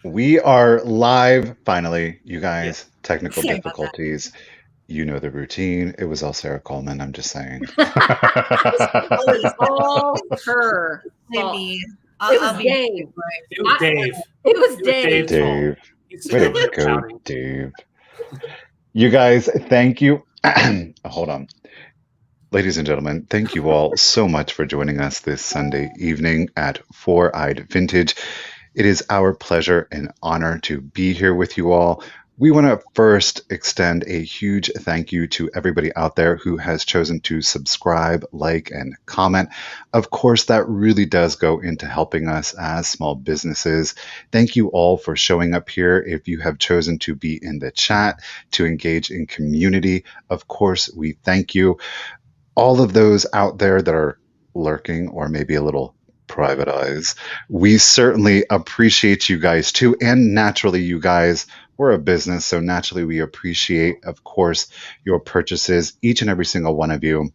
We are live finally, you Yeah. guys. Technical Sorry about that. difficulties. You know the routine. It was all Sarah Coleman. I'm just saying. It's all her blame fault. me. It was Dave. It was Dave. It was It was Dave. Dave's fault. Dave. He's Way sitting over to there go, shouting. Dave. You guys, thank you. Hold on. Ladies and gentlemen, thank you all so much for joining us this Sunday evening at Four-Eyed Vintage. It is our pleasure and honor to be here with you all. We want to first extend a huge thank you to everybody out there who has chosen to subscribe, like, and comment. Of course, that really does go into helping us as small businesses. Thank you all for showing up here. If you have chosen to be in the chat, to engage in community, of course, we thank you. All of those out there that are lurking or maybe a little private eyes, we certainly appreciate you guys too. And naturally, you guys, we're a business, so naturally we appreciate, of course, your purchases. Each and every single one of you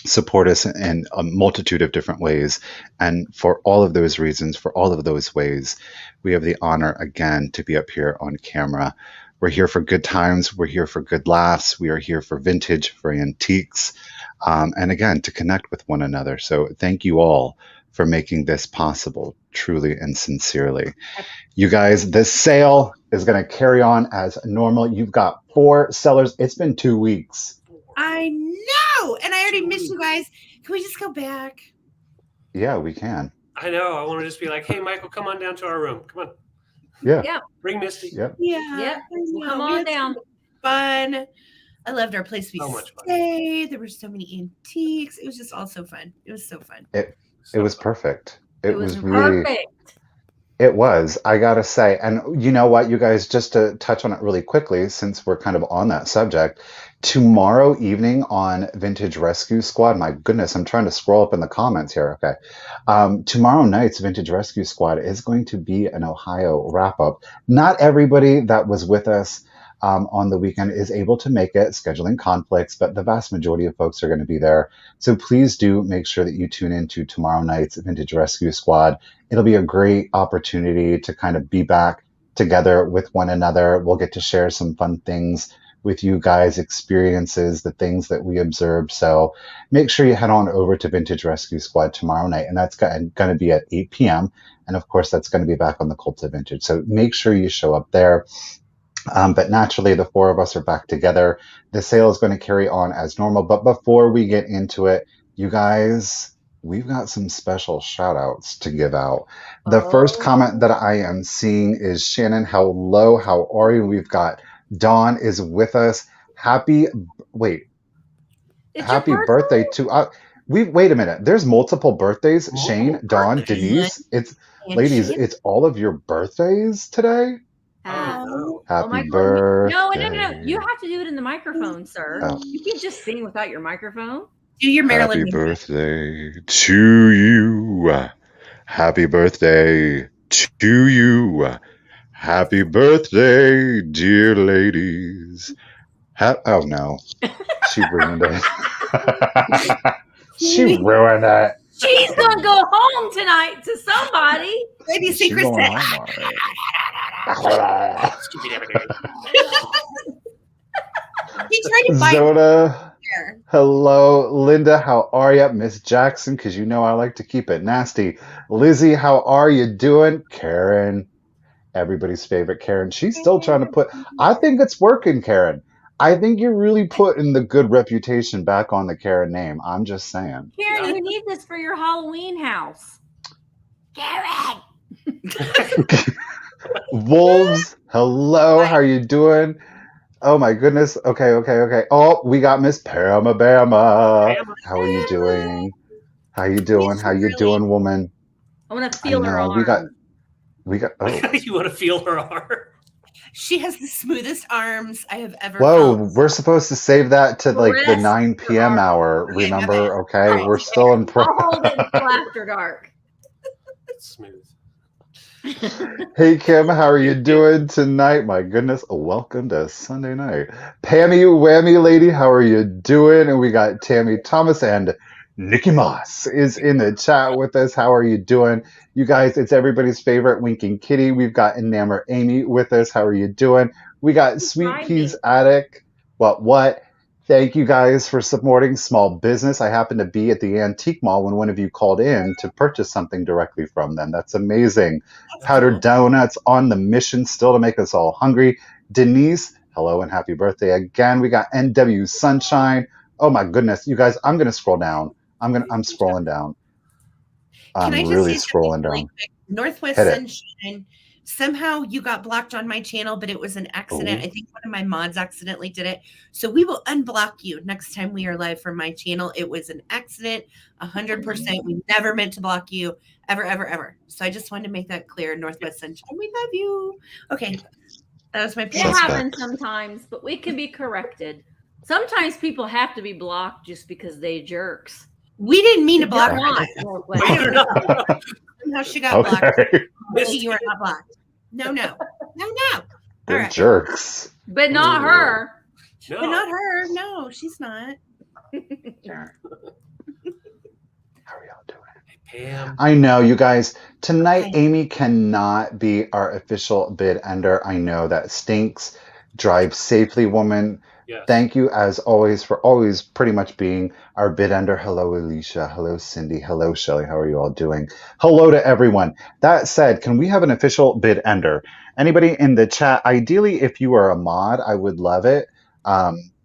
support us in a multitude of different ways. And for all of those reasons, for all of those ways, we have the honor again to be up here on camera. We're here for good times. We're here for good laughs. We are here for vintage, for antiques, and again, to connect with one another. So thank you all for making this possible, truly and sincerely. You guys, this sale is going to carry on as normal. You've got 4 sellers. It's been 2 weeks. I know, and I already missed you guys. Can we just go back? Yeah, we can. I know. I want to just be like, hey, Michael, come on down to our room. Come on. Yeah. Yep. Bring Misty. Yep. Yeah. Yep. I know. Come We on had so down. much fun. I loved our place. We So much fun. stayed. There were so many antiques. It was just all so fun. It was so fun. It was perfect. It was really perfect. It was, I gotta say. And you know what, you guys, just to touch on it really quickly, since we're kind of on that subject, tomorrow evening on Vintage Rescue Squad, my goodness, I'm trying to scroll up in the comments here. Okay. Tomorrow night's Vintage Rescue Squad is going to be an Ohio wrap up. Not everybody that was with us on the weekend is able to make it, scheduling conflicts, but the vast majority of folks are going to be there. So please do make sure that you tune into tomorrow night's Vintage Rescue Squad. It'll be a great opportunity to kind of be back together with one another. We'll get to share some fun things with you guys, experiences, the things that we observed. So make sure you head on over to Vintage Rescue Squad tomorrow night, and that's going to be at 8 p.m. And of course, that's going to be back on the Cult of Vintage. So make sure you show up there. But naturally, the 4 of us are back together. The sale is going to carry on as normal. But before we get into it, you guys, we've got some special shout outs to give out. The first comment that I am seeing is Shannon, hello, how are you? We've got Dawn is with us. Happy birthday to wait a minute. There's multiple birthdays. Shane, Dawn, Denise. Ladies, it's all of your birthdays today? Happy birthday. No. You have to do it in the microphone, sir. Oh. You can just sing without your microphone. Do your Marilyn. Happy birthday to you. Happy birthday to you. Happy birthday, dear ladies. Oh no. She ruined it. She ruined it. She's gonna go home tonight to somebody. Maybe secret set. He tried to bite Zoda, hello. Linda, how are you? Miss Jackson, because you know I like to keep it nasty. Lizzie, how are you doing? Karen, everybody's favorite Karen. She's still trying to I think it's working, Karen. I think you're really putting the good reputation back on the Karen name. I'm just saying. Karen, you need this for your Halloween house. Karen! Wolves, hello. How are you doing? Oh, my goodness. Okay. Oh, we got Miss Paramabama. How are you doing? How you doing, woman? I want to feel her arm. We got. Oh. You want to feel her arm? She has the smoothest arms I have ever felt. We're supposed to save that to like the 9 p.m. hour. Remember? Okay, we're still in I'll hold it until after dark. Smooth. Hey Kim, how are you doing tonight? My goodness, welcome to Sunday night. Pammy Whammy Lady, how are you doing? And we got Tammy Thomas and Nikki Moss is in the chat with us. How are you doing? You guys, it's everybody's favorite Winking Kitty. We've got Enamor Amy with us. How are you doing? We got Sweet Peas Attic. What? Thank you guys for supporting small business. I happened to be at the Antique Mall when one of you called in to purchase something directly from them. That's amazing. Powdered Donuts on the mission still to make us all hungry. Denise, hello and happy birthday again. We got NW Sunshine. Oh my goodness, you guys, I'm going to scroll down. I'm scrolling down. Can I just really say something scrolling really down. quick? Northwest Hit it. Sunshine. Somehow you got blocked on my channel, but it was an accident. Oh. I think one of my mods accidentally did it. So we will unblock you next time we are live from my channel. It was an accident, 100%. We never meant to block you, ever, ever, ever. So I just wanted to make that clear. Northwest Sunshine, we love you. Okay, that was my. It happens sometimes, but we can be corrected. Sometimes people have to be blocked just because they jerks. We didn't mean to block her. I don't know how she got blocked. You are not blocked. No. They're right. jerks. But not her. No. But not her. No, she's not. How are y'all doing? Pam. I know, you guys. Tonight, Amy cannot be our official bid ender. I know that stinks. Drive safely, woman. Yes. Thank you, as always, for always pretty much being our bid ender. Hello, Alicia. Hello, Cindy. Hello, Shelly. How are you all doing? Hello to everyone. That said, can we have an official bid ender? Anybody in the chat? Ideally, if you are a mod, I would love it.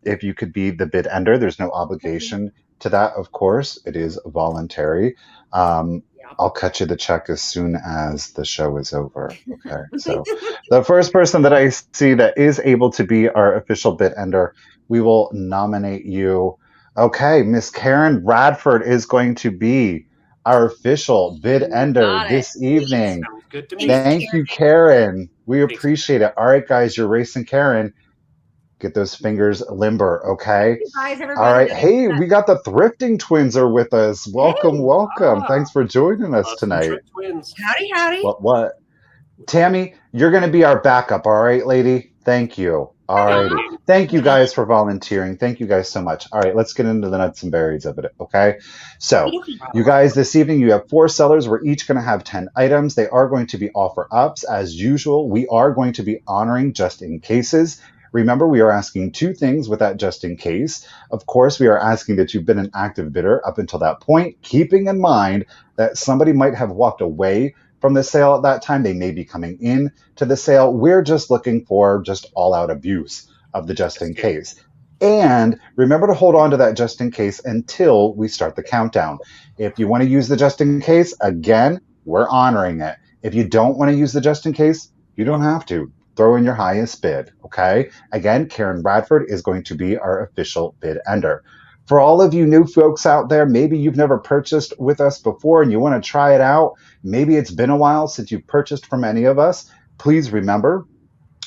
If you could be the bid ender, there's no obligation to that, of course. It is voluntary. I'll cut you the check as soon as the show is over. Okay. So the first person that I see that is able to be our official bid ender, we will nominate you. Okay, Miss Karen Radford is going to be our official bid ender this evening. Sounds good to me. Thank you, Karen. We appreciate it. All right, guys, you're racing Karen. Get those fingers limber, okay? Guys, all right. Hey, we got the Thrifting Twins are with us. Welcome, welcome. Thanks for joining us tonight. Twins. Howdy. What? Tammy, you're going to be our backup, all right, lady? Thank you. All righty. Thank you guys for volunteering. Thank you guys so much. All right, let's get into the nuts and berries of it, okay? So, you guys, this evening you have 4 sellers. We're each going to have 10 items. They are going to be offer ups. As usual, we are going to be honoring just in cases. Remember, we are asking 2 things with that just in case. Of course, we are asking that you've been an active bidder up until that point, keeping in mind that somebody might have walked away from the sale at that time. They may be coming in to the sale. We're just looking for just all-out abuse of the just in case. And remember to hold on to that just in case until we start the countdown. If you want to use the just in case, again, we're honoring it. If you don't want to use the just in case, you don't have to. Throw in your highest bid, okay? Again, Karen Bradford is going to be our official bid ender. For all of you new folks out there, maybe you've never purchased with us before and you want to try it out. Maybe it's been a while since you've purchased from any of us. Please remember,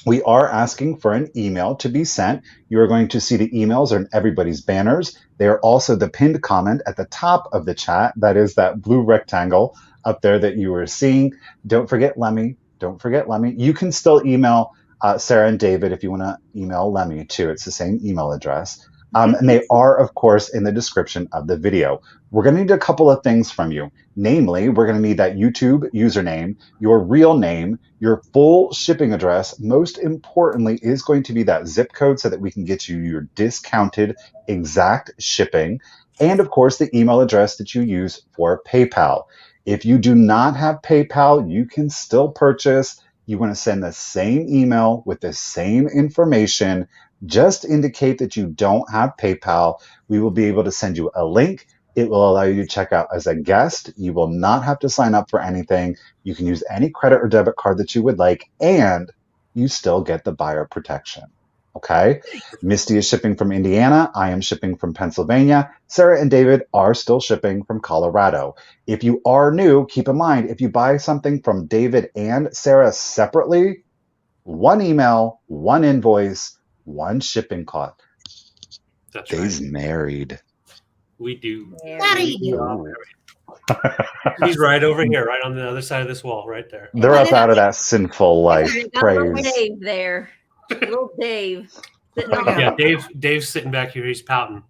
we are asking for an email to be sent. You are going to see the emails on everybody's banners. They are also the pinned comment at the top of the chat. That is that blue rectangle up there that you are seeing. Don't forget Lemmy. You can still email Sarah and David if you want to email Lemmy too. It's the same email address. And they are, of course, in the description of the video. We're going to need a couple of things from you. Namely, we're going to need that YouTube username, your real name, your full shipping address. Most importantly is going to be that zip code so that we can get you your discounted exact shipping. And, of course, the email address that you use for PayPal. If you do not have PayPal, you can still purchase. You want to send the same email with the same information. Just indicate that you don't have PayPal. We will be able to send you a link. It will allow you to check out as a guest. You will not have to sign up for anything. You can use any credit or debit card that you would like, and you still get the buyer protection. Okay? Misty is shipping from Indiana. I am shipping from Pennsylvania. Sarah and David are still shipping from Colorado. If you are new, keep in mind, if you buy something from David and Sarah separately, 1 email, 1 invoice, 1 shipping cost. That's They's right. married. We do. Ooh. He's right over here, right on the other side of this wall, right there. They're up out of that sinful life. Got little Praise. Dave there. Little Dave. Yeah, Dave's sitting back here. He's pouting.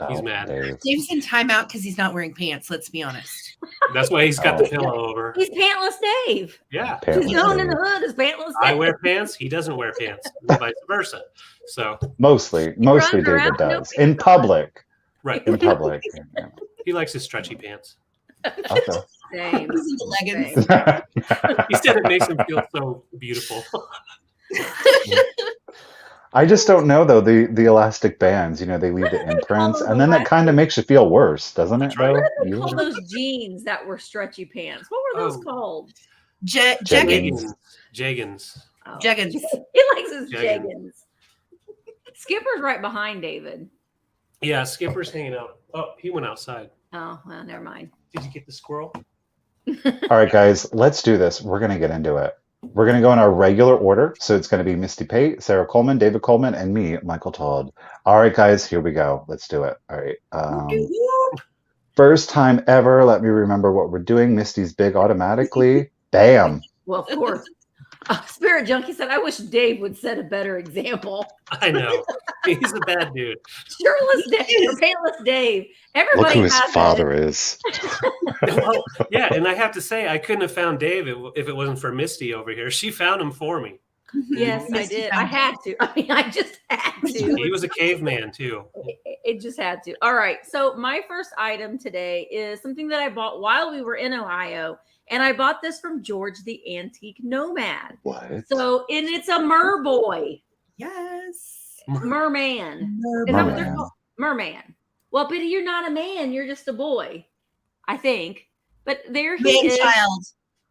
He's Oh, mad. Dave. Dave's in timeout because he's not wearing pants. Let's be honest. That's why he's got the Oh. pillow over. He's pantless Dave. Yeah. Pantless He's known in Dave. the hood as pantless Dave. I wear pants. He doesn't wear pants. Vice versa. So Mostly runs David around, no does. In pants on. public. right. In public. Yeah. He likes his stretchy pants. Okay. Same. He's into leggings. Same. He said it makes him feel so beautiful. I just don't know though, the elastic bands, they leave the imprints, those and then that kind of makes you feel worse, doesn't it? That's right. Though? What did they You- call those jeans that were stretchy pants? What were those Oh. called? Jeggings. Jeggings. Oh. Jeggings. He likes his Jeggings. jeggings. Skipper's right behind David. Yeah, Skipper's hanging out. Oh, he went outside. Oh, well, never mind. Did you get the squirrel? All right, guys, let's do this. We're gonna get into it. We're gonna go in our regular order. So it's gonna be Misty Pate, Sarah Coleman, David Coleman, and me, Michael Todd. All right, guys, here we go. Let's do it. All right. First time ever. Let me remember what we're doing. Misty's big automatically. Bam. Well, of course. Spirit Junkie said, I wish Dave would set a better example. I know. He's a bad dude. Shirtless Dave or pantless Dave. Everybody Look who his has father is. Well, yeah, and I have to say, I couldn't have found Dave if it wasn't for Misty over here. She found him for me. Yes, I did. I had to. I mean, I just had to. He was a caveman, too. It just had to. All right. So my first item today is something that I bought while we were in Ohio. And I bought this from George the Antique Nomad. What? So, and it's a merboy. Yes. Merman. Is that what they're Merman. called? Merman. Well, but you're not a man. You're just a boy, I think. But there he is.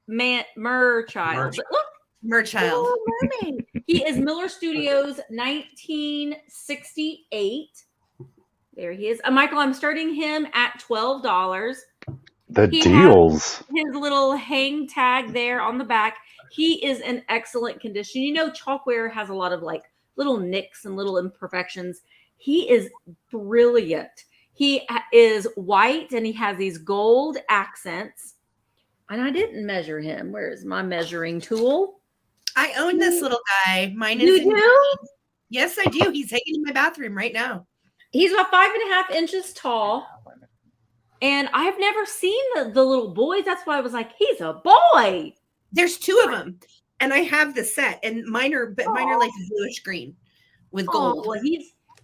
Man-child. Merchild. But look. Merchild. Oh, mermaid. He is Miller Studios 1968. There he is. Michael, I'm starting him at $12. The He deals. His little hang tag there on the back. He is in excellent condition. You know, chalkware has a lot of like little nicks and little imperfections. He is brilliant. He is white and he has these gold accents. And I didn't measure him. Where is my measuring tool? I own this little guy. Mine is. You do? Yes, I do. He's hanging in my bathroom right now. He's about 5.5 inches tall. And I've never seen the little boys. That's why I was like, he's a boy. There's two of them, and I have the set, and mine are like bluish green with gold. Oh, well,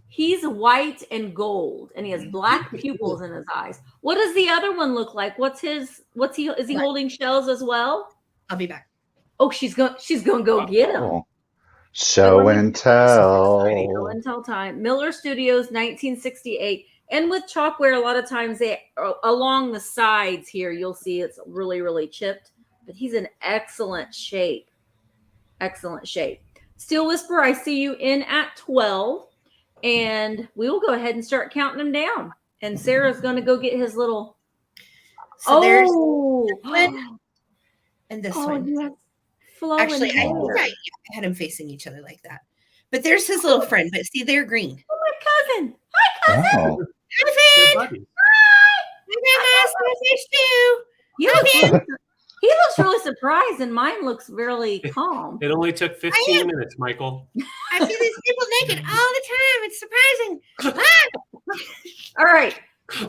he's white and gold, and he has black pupils in his eyes. What does the other one look like? Is he holding shells as well? I'll be back. Oh, she's gonna go get him. Oh. Show and tell. Show and tell time. Miller Studios 1968. And with chalkware, a lot of times they along the sides here, you'll see it's really, really chipped. But he's in excellent shape. Excellent shape. Steel Whisperer, I see you in at 12. And we will go ahead and start counting them down. And Sarah's going to go get his little... So there's oh! one and this one. Yes. Flowing Actually, I hair. think I had them facing each other like that. But there's his little friend. But see, they're green. Oh, my cousin. Hi, cousin. Oh. Good buddy. He looks really surprised, and mine looks really calm. It only took 15 minutes, Michael. I see these people naked all the time. It's surprising. All right.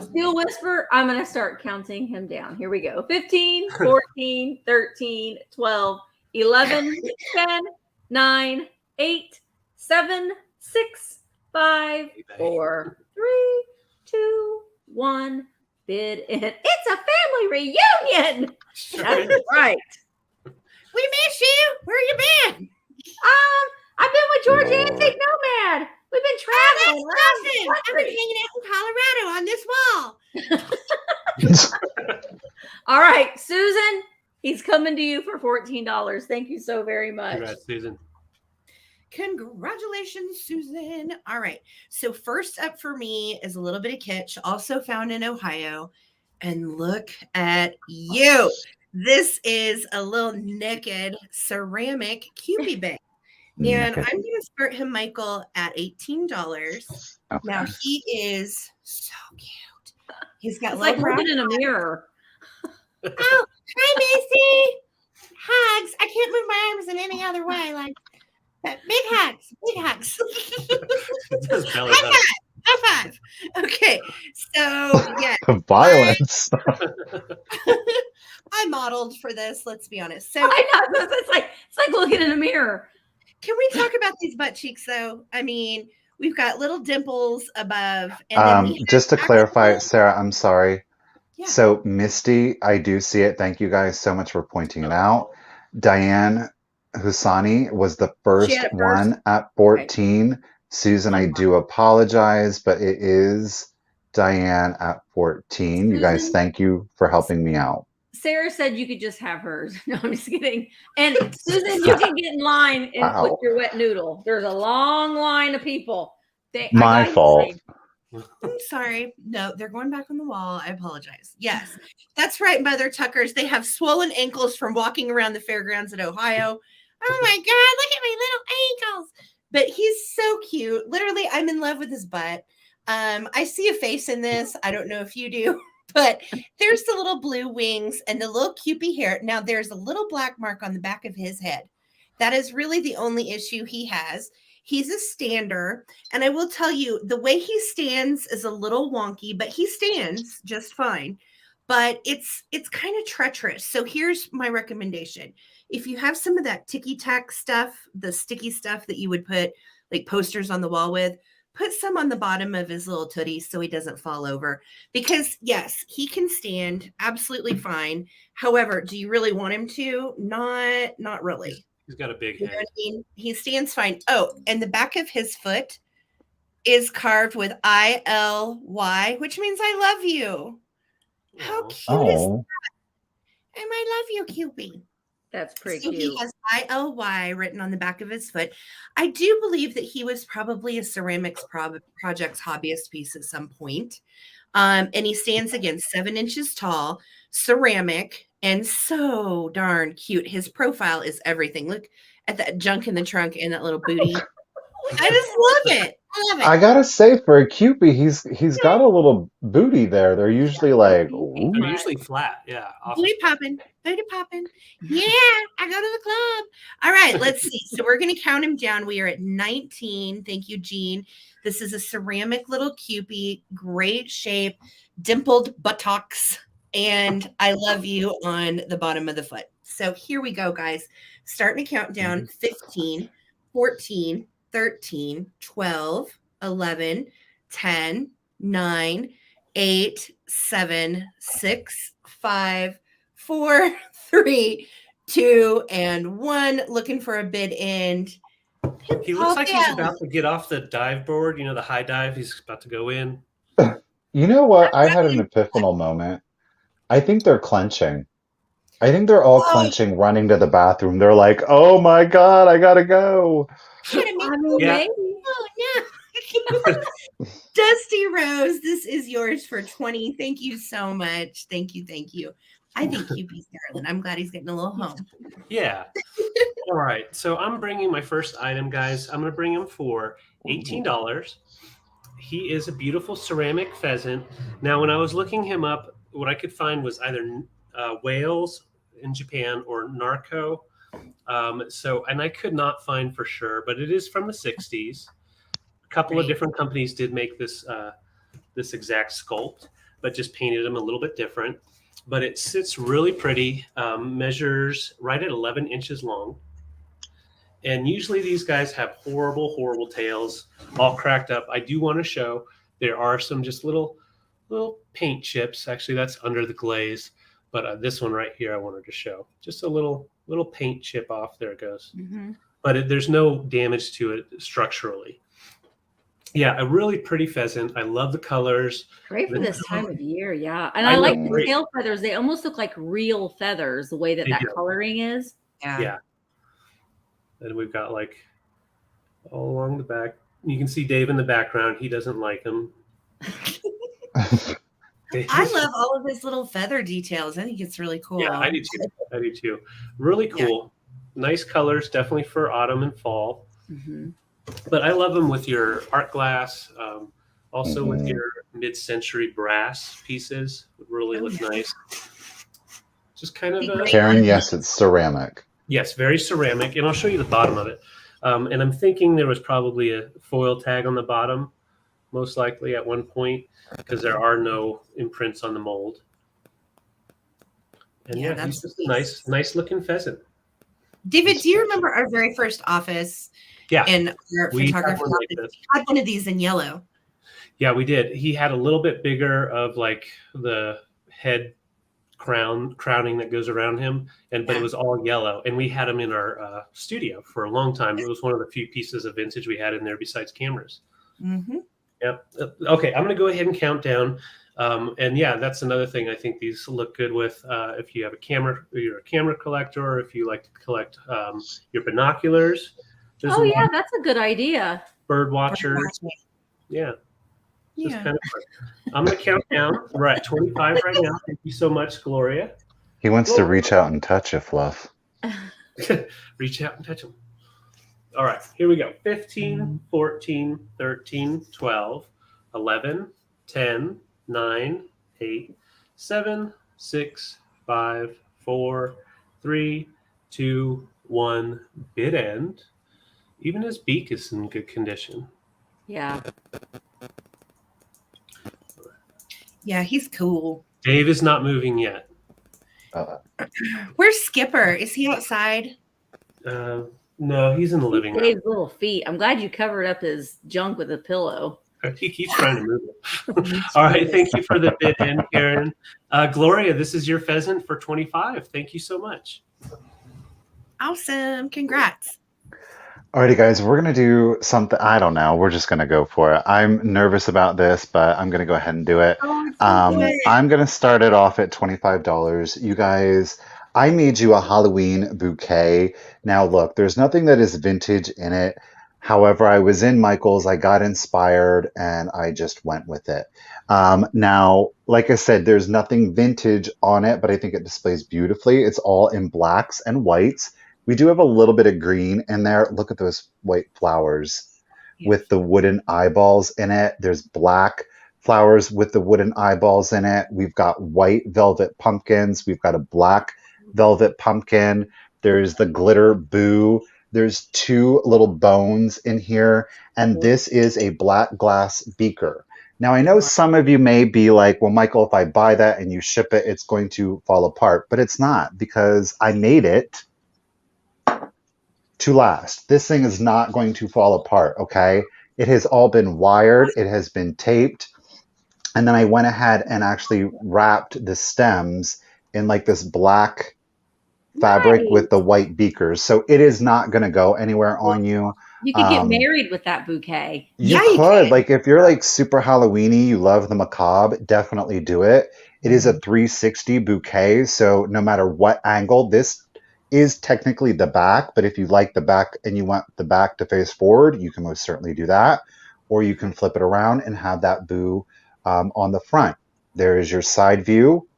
Steel Whisper, I'm going to start counting him down. Here we go. 15, 14, 13, 12, 11, 10, 9, 8, 7, 6, 5, 4, 3, 2, 1. Bid in. It's a family reunion. That's right. We miss you. Where you been? I've been with George Lord. Antique Nomad. We've been That's traveling. awesome. I've been hanging out in Colorado on this wall. All right, Susan, he's coming to you for $14. Thank you so very much. Congrats, Susan. Congratulations, Susan. All right. So first up for me is a little bit of kitsch, also found in Ohio. And look at you. This is a little naked ceramic Cupid bag. And I'm going to start him, Michael, at $18. Okay. Now, he is so cute. He's got It's like little looking in a mirror. Oh, hi, Macy. Hugs. I can't move my arms in any other way. Like, big hugs. Big hugs. Just belly High hug. High five. Okay, so yeah, Violence. I modeled for this. Let's be honest. So I know it's like looking in a mirror. can we talk about these butt cheeks though? I mean, we've got little dimples above, and then we have Just to clarify, actual- Sarah, I'm sorry. Yeah. So Misty, I do see it. Thank you guys so much for pointing it out. Diane Husani was the first had it first? one at 14. Susan, I do apologize, but it is Diane at 14. You guys, Susan? thank you for helping me out. Sarah said you could just have hers. No, I'm just kidding. And Susan, you can get in line Wow. with your wet noodle. There's a long line of people. My fault. I'm sorry. No, they're going back on the wall. I apologize. Yes, that's right, Mother Tuckers. They have swollen ankles from walking around the fairgrounds at Ohio. Oh my God, look at my little ankles. But he's so cute. Literally, I'm in love with his butt. I see a face in this. I don't know if you do, but there's the little blue wings and the little cupie hair. Now, there's a little black mark on the back of his head. That is really the only issue he has. He's a stander, and I will tell you, the way he stands is a little wonky, but he stands just fine. But it's kind of treacherous. So here's my recommendation. If you have some of that ticky-tack stuff, the sticky stuff that you would put like posters on the wall with, put some on the bottom of his little tooties so he doesn't fall over. Because yes, he can stand absolutely fine. However, do you really want him to? Not really. He's got a big You know head. what I mean? He stands fine. Oh, and the back of his foot is carved with ILY, which means I love you. How Aw. cute is Oh, and I love you, Cupie. That's pretty So cute. he has ILY written on the back of his foot. I do believe that he was probably a ceramics projects hobbyist piece at some point. And he stands again 7 inches tall, ceramic, and so darn cute. His profile is everything. Look at that junk in the trunk and that little booty. I just love it. I love it. I gotta say, for a Cupid, he's got a little booty there. They're usually like, ooh. They're usually flat. Yeah. Awesome. Booty popping. Yeah, I go to the club. All right, let's see. So we're going to count him down. We are at 19. Thank you, Jean. This is a ceramic little Cupid, great shape, dimpled buttocks, and I love you on the bottom of the foot. So here we go, guys. Starting to count down 15, 14, 13, 12, 11, 10, 9, 8, 7, 6, 5, 4, 3, 2, and 1. Looking for a bid end. He looks like he's about to get off the dive board. You know, the high dive. He's about to go in. You know what? I had an epiphanal moment. I think they're clenching. I think they're all clenching, running to the bathroom. They're like, oh my God, I gotta go. Yeah. Maybe. Oh, no. Dusty Rose, this is yours for 20. Thank you so much. Thank you. I think Cupid's darling. I'm glad he's getting a little home. Yeah. All right. So I'm bringing my first item, guys. I'm going to bring him for $18. He is a beautiful ceramic pheasant. Now, when I was looking him up, what I could find was either Wales in Japan or Narco. And I could not find for sure, but it is from the 60s. A couple of different companies did make this this exact sculpt, but just painted them a little bit different. But it sits really pretty, measures right at 11 inches long. And usually these guys have horrible, horrible tails, all cracked up. I do want to show there are some just little paint chips. Actually, that's under the glaze. But this one right here, I wanted to show. Just a little paint chip off. There it goes. Mm-hmm. But there's no damage to it structurally. Yeah, a really pretty pheasant. I love the colors. Great for this time of year, yeah. And I like the tail feathers. They almost look like real feathers, the way that coloring is. Yeah. And we've got like all along the back. You can see Dave in the background. He doesn't like them. I love all of his little feather details. I think it's really cool. Yeah, I do too. Really cool. Yeah. Nice colors, definitely for autumn and fall. Mm-hmm. But I love them with your art glass, also with your mid-century brass pieces. Would really look nice. Just kind of Karen, yes, it's ceramic. Yes, very ceramic, and I'll show you the bottom of it. And I'm thinking there was probably a foil tag on the bottom, most likely at one point, because there are no imprints on the mold. And yeah, he's just a nice looking pheasant. David, do you remember our very first office? Yeah. In our photography office? We had one of these in yellow. Yeah, we did. He had a little bit bigger of like the head crowning that goes around him, but it was all yellow. And we had him in our studio for a long time. It was one of the few pieces of vintage we had in there besides cameras. Mm-hmm. Yep. Okay, I'm going to go ahead and count down. And yeah, that's another thing I think these look good with if you have a camera, or you're a camera collector, or if you like to collect your binoculars. Oh yeah, that's a good idea. Bird watchers. Yeah. Just kind of fun. I'm going to count down. We're at 25 right now. Thank you so much, Gloria. He wants to reach out and touch you, Fluff. Reach out and touch him. All right, here we go. 15, 14, 13, 12, 11, 10, 9, 8, 7, 6, 5, 4, 3, 2, 1. Bid end. Even his beak is in good condition. Yeah. Yeah, he's cool. Dave is not moving yet. Where's Skipper? Is he outside? No, he's in the living room. Dave's little feet. I'm glad you covered up his junk with a pillow. He keeps trying to move it. All right, thank you for the bid in, Karen. Gloria, this is your pheasant for 25. Thank you so much. Awesome. Congrats. Alrighty, guys, we're going to do something. I don't know. We're just going to go for it. I'm nervous about this, but I'm going to go ahead and do it. I'm going to start it off at $25. You guys, I made you a Halloween bouquet. Now, look, there's nothing that is vintage in it. However, I was in Michael's, I got inspired, and I just went with it. Now, like I said, there's nothing vintage on it, but I think it displays beautifully. It's all in blacks and whites. We do have a little bit of green in there. Look at those white flowers with the wooden eyeballs in it. There's black flowers with the wooden eyeballs in it. We've got white velvet pumpkins. We've got a black velvet pumpkin. There's the glitter boo. There's two little bones in here. And this is a black glass beaker. Now, I know some of you may be like, well, Michael, if I buy that and you ship it, it's going to fall apart. But it's not, because I made it to last. This thing is not going to fall apart, okay? It has all been wired. It has been taped. And then I went ahead and actually wrapped the stems in like this black fabric with the white beakers. So it is not going to go anywhere on you. You could get married with that bouquet. You could. Like if you're like super Halloween-y, you love the macabre, definitely do it. It is a 360 bouquet. So no matter what angle, this is technically the back, but if you like the back and you want the back to face forward, you can most certainly do that. Or you can flip it around and have that boo on the front. There is your side view.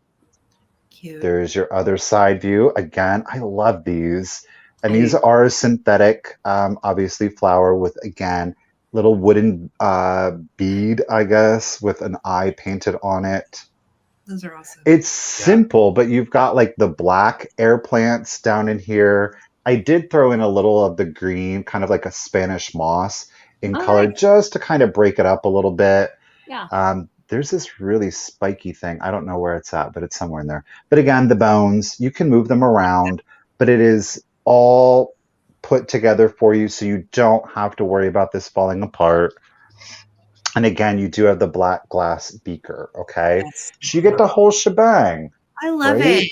Cute. There is your other side view. Again, I love these. And these are synthetic, obviously flower with, again, little wooden bead, I guess, with an eye painted on it. Those are awesome. It's simple, but you've got like the black air plants down in here. I did throw in a little of the green, kind of like a Spanish moss in color, just to kind of break it up a little bit. Yeah. There's this really spiky thing. I don't know where it's at, but it's somewhere in there. But again, the bones, you can move them around, but it is all put together for you, so you don't have to worry about this falling apart. And again, you do have the black glass beaker, okay? So you get the whole shebang. I love it.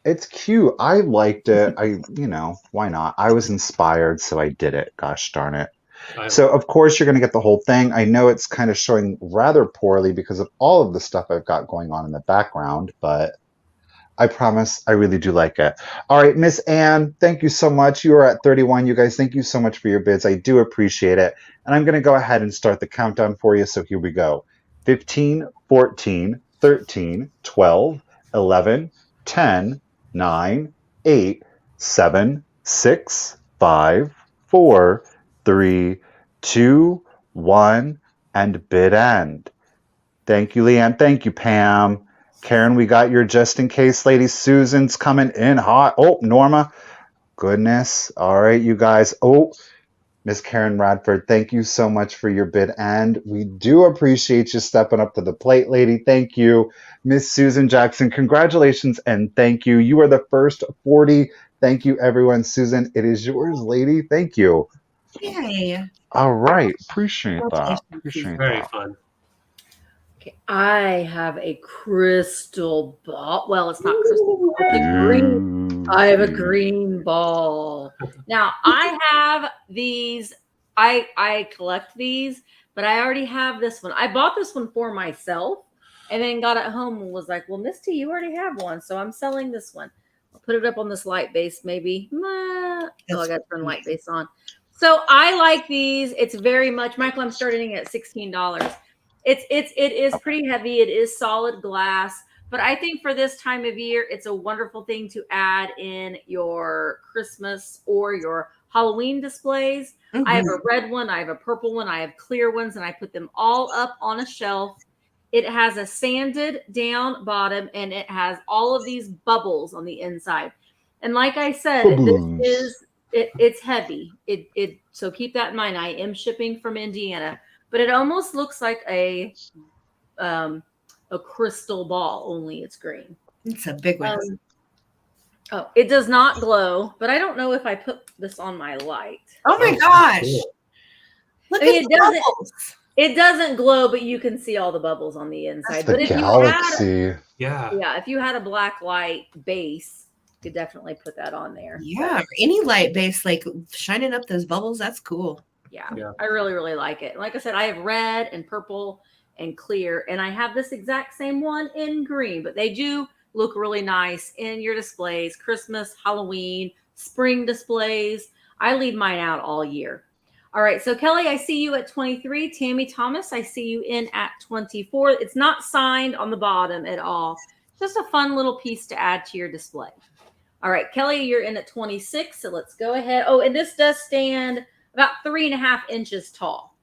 It's cute. I liked it. Why not? I was inspired, so I did it. Gosh darn it. So, of course, you're going to get the whole thing. I know it's kind of showing rather poorly because of all of the stuff I've got going on in the background, but I promise I really do like it. All right, Miss Ann, thank you so much. You are at 31. You guys, thank you so much for your bids. I do appreciate it. And I'm going to go ahead and start the countdown for you. So here we go. 15, 14, 13, 12, 11, 10, 9, 8, 7, 6, 5, 4, 3, 2, 1, and bid end. Thank you, Leanne. Thank you, Pam. Karen, we got your just in case lady. Susan's coming in hot. Oh, Norma. Goodness. All right, you guys. Oh, Miss Karen Radford, thank you so much for your bid, and we do appreciate you stepping up to the plate, lady. Thank you. Miss Susan Jackson, congratulations and thank you. You are the first 40. Thank you, everyone. Susan, it is yours, lady. Thank you. Yay. All right. Appreciate that. Congratulations, Appreciate Very that. fun. Okay, I have a crystal ball. Well, it's not crystal ball. It's a green. I have a green ball. Now I have these. I collect these, but I already have this one. I bought this one for myself, and then got it home and was like, "Well, Misty, you already have one, so I'm selling this one. I'll put it up on this light base, maybe." Oh, I got to turn light base on. So I like these. It's very much, Michael. I'm starting at $16. It is pretty heavy. It is solid glass, but I think for this time of year, it's a wonderful thing to add in your Christmas or your Halloween displays. Mhm. I have a red one, I have a purple one, I have clear ones, and I put them all up on a shelf. It has a sanded down bottom, and it has all of these bubbles on the inside. And like I said, it's heavy. So keep that in mind. I am shipping from Indiana, but it almost looks like a crystal ball, only it's green. It's a big one. Oh, it does not glow, but I don't know if I put this on my light. Oh my gosh. Cool. Look I mean, at the bubbles. it doesn't glow, but you can see all the bubbles on the inside. The But if galaxy. Yeah. if you had a black light base, you could definitely put that on there. Yeah, or any light base, like shining up those bubbles, that's cool. Yeah, Yeah. I really, really like it. Like I said, I have red and purple and clear, and I have this exact same one in green, but they do look really nice in your displays, Christmas, Halloween, spring displays. I leave mine out all year. All right, so Kelly, I see you at 23. Tammy Thomas, I see you in at 24. It's not signed on the bottom at all. Just a fun little piece to add to your display. All right, Kelly, you're in at 26, so let's go ahead. Oh, and this does stand about 3.5 inches tall.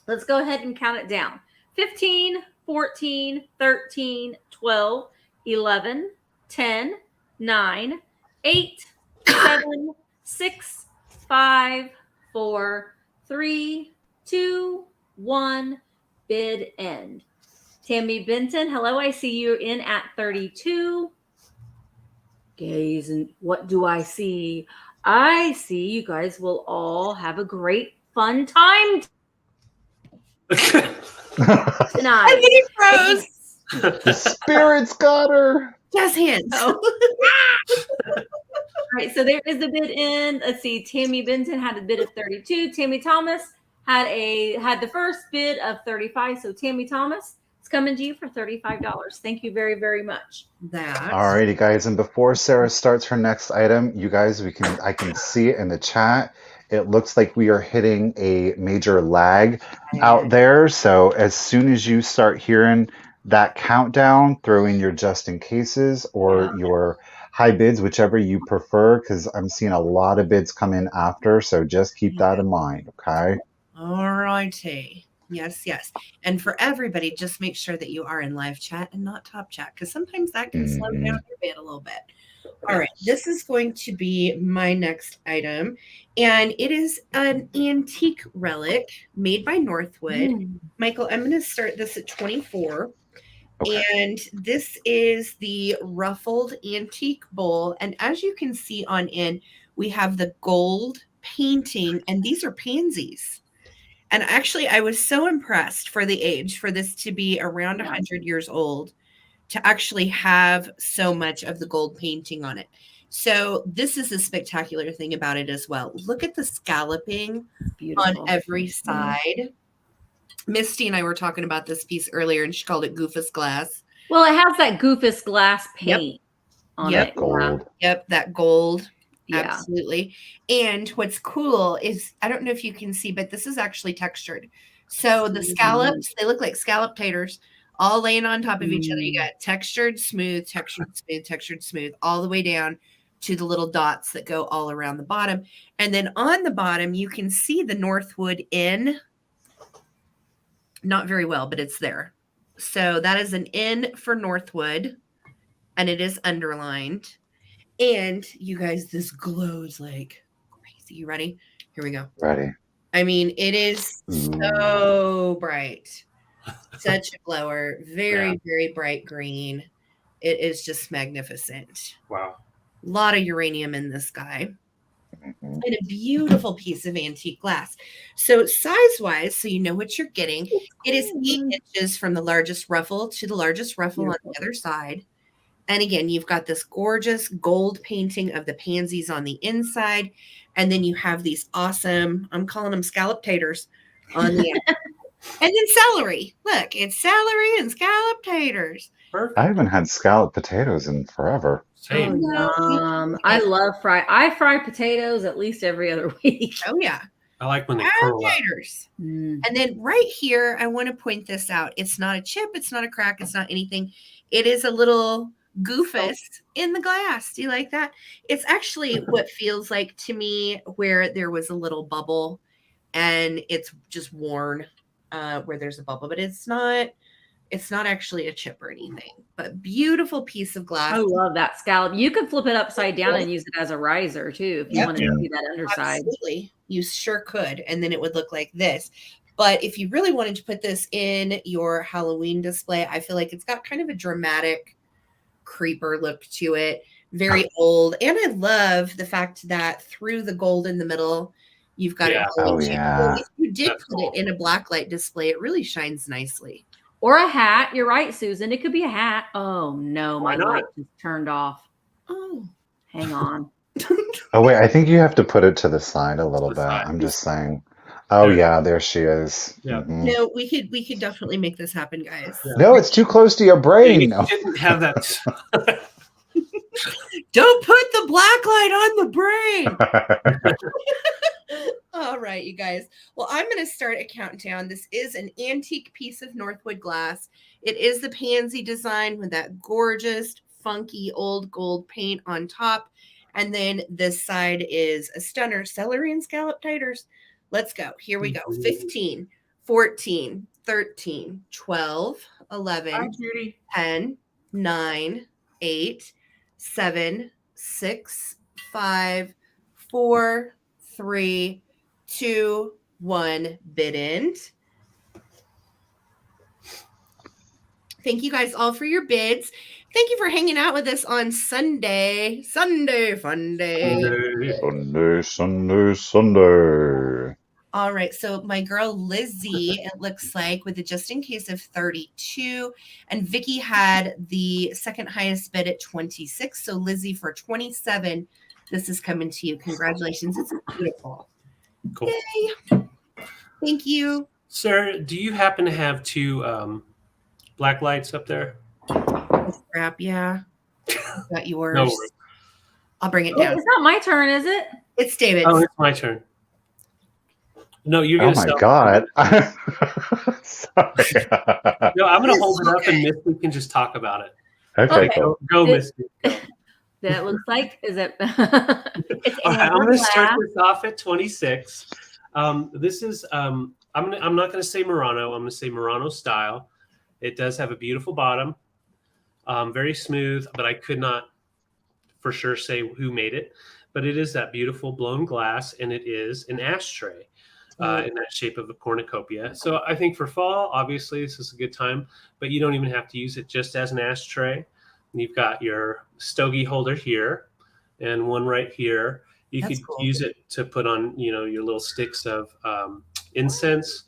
Let's go ahead and count it down. 15, 14, 13, 12, 11, 10, 9, 8, 7, 6, 5, 4, 3, 2, 1. Bid end. Tammy Benton, hello. I see you in at 32. Gaze, and what do I see? I see you guys will all have a great fun time tonight. He froze. The spirits got her. Jazz hands. All right, so there is the bid in. Let's see. Tammy Benton had a bid of 32. Tammy Thomas had the first bid of 35. So Tammy Thomas, it's coming to you for $35. Thank you very, very much. Alrighty, guys, and before Sarah starts her next item, you guys, I can see it in the chat. It looks like we are hitting a major lag out there. So as soon as you start hearing that countdown, throw in your just in cases or your high bids, whichever you prefer, because I'm seeing a lot of bids come in after. So just keep that in mind, okay? All righty. Yes, yes. And for everybody, just make sure that you are in live chat and not top chat, because sometimes that can slow down your bid a little bit. All right, this is going to be my next item, and it is an antique relic made by Northwood. Michael, I'm going to start this at 24. Okay. And this is the ruffled antique bowl. And as you can see on in, we have the gold painting, and these are pansies. And actually, I was so impressed for the age, for this to be around 100 years old, to actually have so much of the gold painting on it. So this is a spectacular thing about it as well. Look at the scalloping on every side. Misty and I were talking about this piece earlier, and she called it Goofus glass. Well, it has that Goofus glass paint on it. Gold. Yep, that gold. Yeah. Absolutely. And what's cool is, I don't know if you can see, but this is actually textured. So the scallops, they look like scallop taters all laying on top of each other. You got textured, smooth, textured, smooth, textured, smooth, all the way down to the little dots that go all around the bottom. And then on the bottom, you can see the Northwood Inn. Not very well, but it's there. So that is an N for Northwood, and it is underlined. And you guys, this glows like crazy. You ready? Here we go. Ready. I mean, it is so bright. Such a glower. Very, very bright green. It is just magnificent. Wow. A lot of uranium in this guy. Mm-hmm. And a beautiful piece of antique glass. So size-wise, so you know what you're getting, it is 8 inches from the largest ruffle to the largest ruffle on the other side. And again, you've got this gorgeous gold painting of the pansies on the inside. And then you have these awesome, I'm calling them scallop taters on the end. And then celery. Look, it's celery and scallop taters. Perfect. I haven't had scalloped potatoes in forever. Same. I love I fry potatoes at least every other week. Oh, yeah. I like when they Scallop curl up. taters. And then right here, I want to point this out. It's not a chip. It's not a crack. It's not anything. It is a little goofus in the glass. Do you like that? It's actually what feels like to me where there was a little bubble and it's just worn where there's a bubble, but it's not actually a chip or anything, but beautiful piece of glass. I love that scallop. You could flip it upside down and use it as a riser too if you wanted to see that underside. Absolutely. You sure could. And then it would look like this. But if you really wanted to put this in your Halloween display, I feel like it's got kind of a dramatic creeper look to it. Very old. And I love the fact that through the gold in the middle, you've got it. If you did put it in a blacklight display, it really shines nicely. Or a hat. You're right, Susan. It could be a hat. Oh, no. My light just turned off. Oh. Hang on. Oh, wait. I think you have to put it to the side a little bit. I'm just saying. Oh, yeah. There she is. Yeah. Mm-hmm. No, we could definitely make this happen, guys. Yeah. No, it's too close to your brain. You didn't have that. Don't put the black light on the brain. All right, you guys. Well, I'm going to start a countdown. This is an antique piece of Northwood glass. It is the pansy design with that gorgeous, funky old gold paint on top. And then this side is a stunner celery and scallop taters. Let's go. Here we go. 15, 14, 13, 12, 11, 10, 9, 8, 7, 6, 5, 4, 3, 2, 1, bid end. Thank you guys all for your bids. Thank you for hanging out with us on Sunday. Sunday fun day. Sunday. All right, so my girl Lizzie, it looks like, with a just in case of 32, and Vicky had the second highest bid at 26. So Lizzie, for 27, this is coming to you. Congratulations. It's beautiful. Cool. Yay. Thank you. Sir, do you happen to have two black lights up there? Crap, yeah. Got yours. No worries. I'll bring it down. It's not my turn, is it? It's David's. Oh, it's my turn. No, you're going to Oh, my God. Sorry. No, I'm going to hold it up and Misty can just talk about it. Okay, cool. Go, Misty. That looks like, is it? It's I'm going to start this off at 26. This is, I'm not going to say Murano. I'm going to say Murano style. It does have a beautiful bottom, very smooth, but I could not for sure say who made it. But it is that beautiful blown glass, and it is an ashtray in that shape of a cornucopia. So I think for fall, obviously, this is a good time, but you don't even have to use it just as an ashtray. You've got your stogie holder here and one right here. You could use it to put on, your little sticks of incense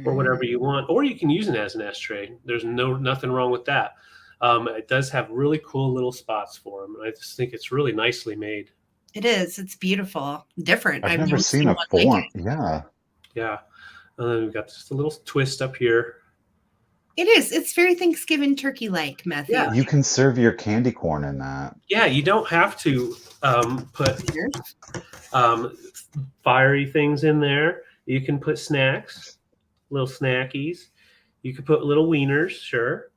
or whatever you want, or you can use it as an ashtray. There's nothing wrong with that. It does have really cool little spots for them. I just think it's really nicely made. It is. It's beautiful. Different. I've never seen a form. Like yeah. Yeah. And then we've got just a little twist up here. It is. It's very Thanksgiving turkey-like, Matthew. Yeah. You can serve your candy corn in that. Yeah, you don't have to put fiery things in there. You can put snacks, little snackies. You could put little wieners, sure.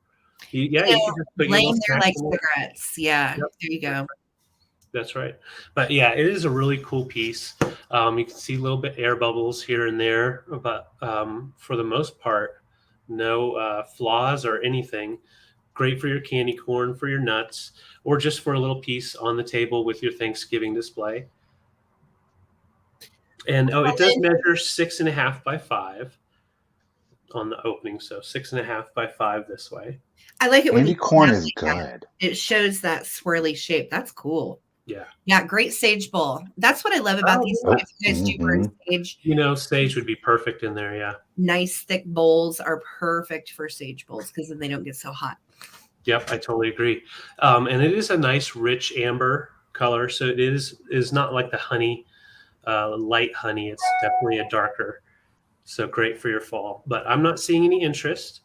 You can just put laying there like cigarettes. Yeah, There you go. That's right. But yeah, it is a really cool piece. You can see a little bit air bubbles here and there, but for the most part, no flaws or anything. Great for your candy corn, for your nuts, or just for a little piece on the table with your Thanksgiving display. And it does measure 6.5 by 5 on the opening. So 6.5 by 5 this way. I like it when Candy you corn snap is like that. good. It shows that swirly shape. That's cool. Yeah. Yeah, great sage bowl. That's what I love about these. If you guys do burn sage, sage would be perfect in there. Yeah. Nice thick bowls are perfect for sage bowls because then they don't get so hot. Yep, I totally agree. And it is a nice, rich amber color. So it is not like the honey, light honey. It's definitely a darker. So great for your fall. But I'm not seeing any interest.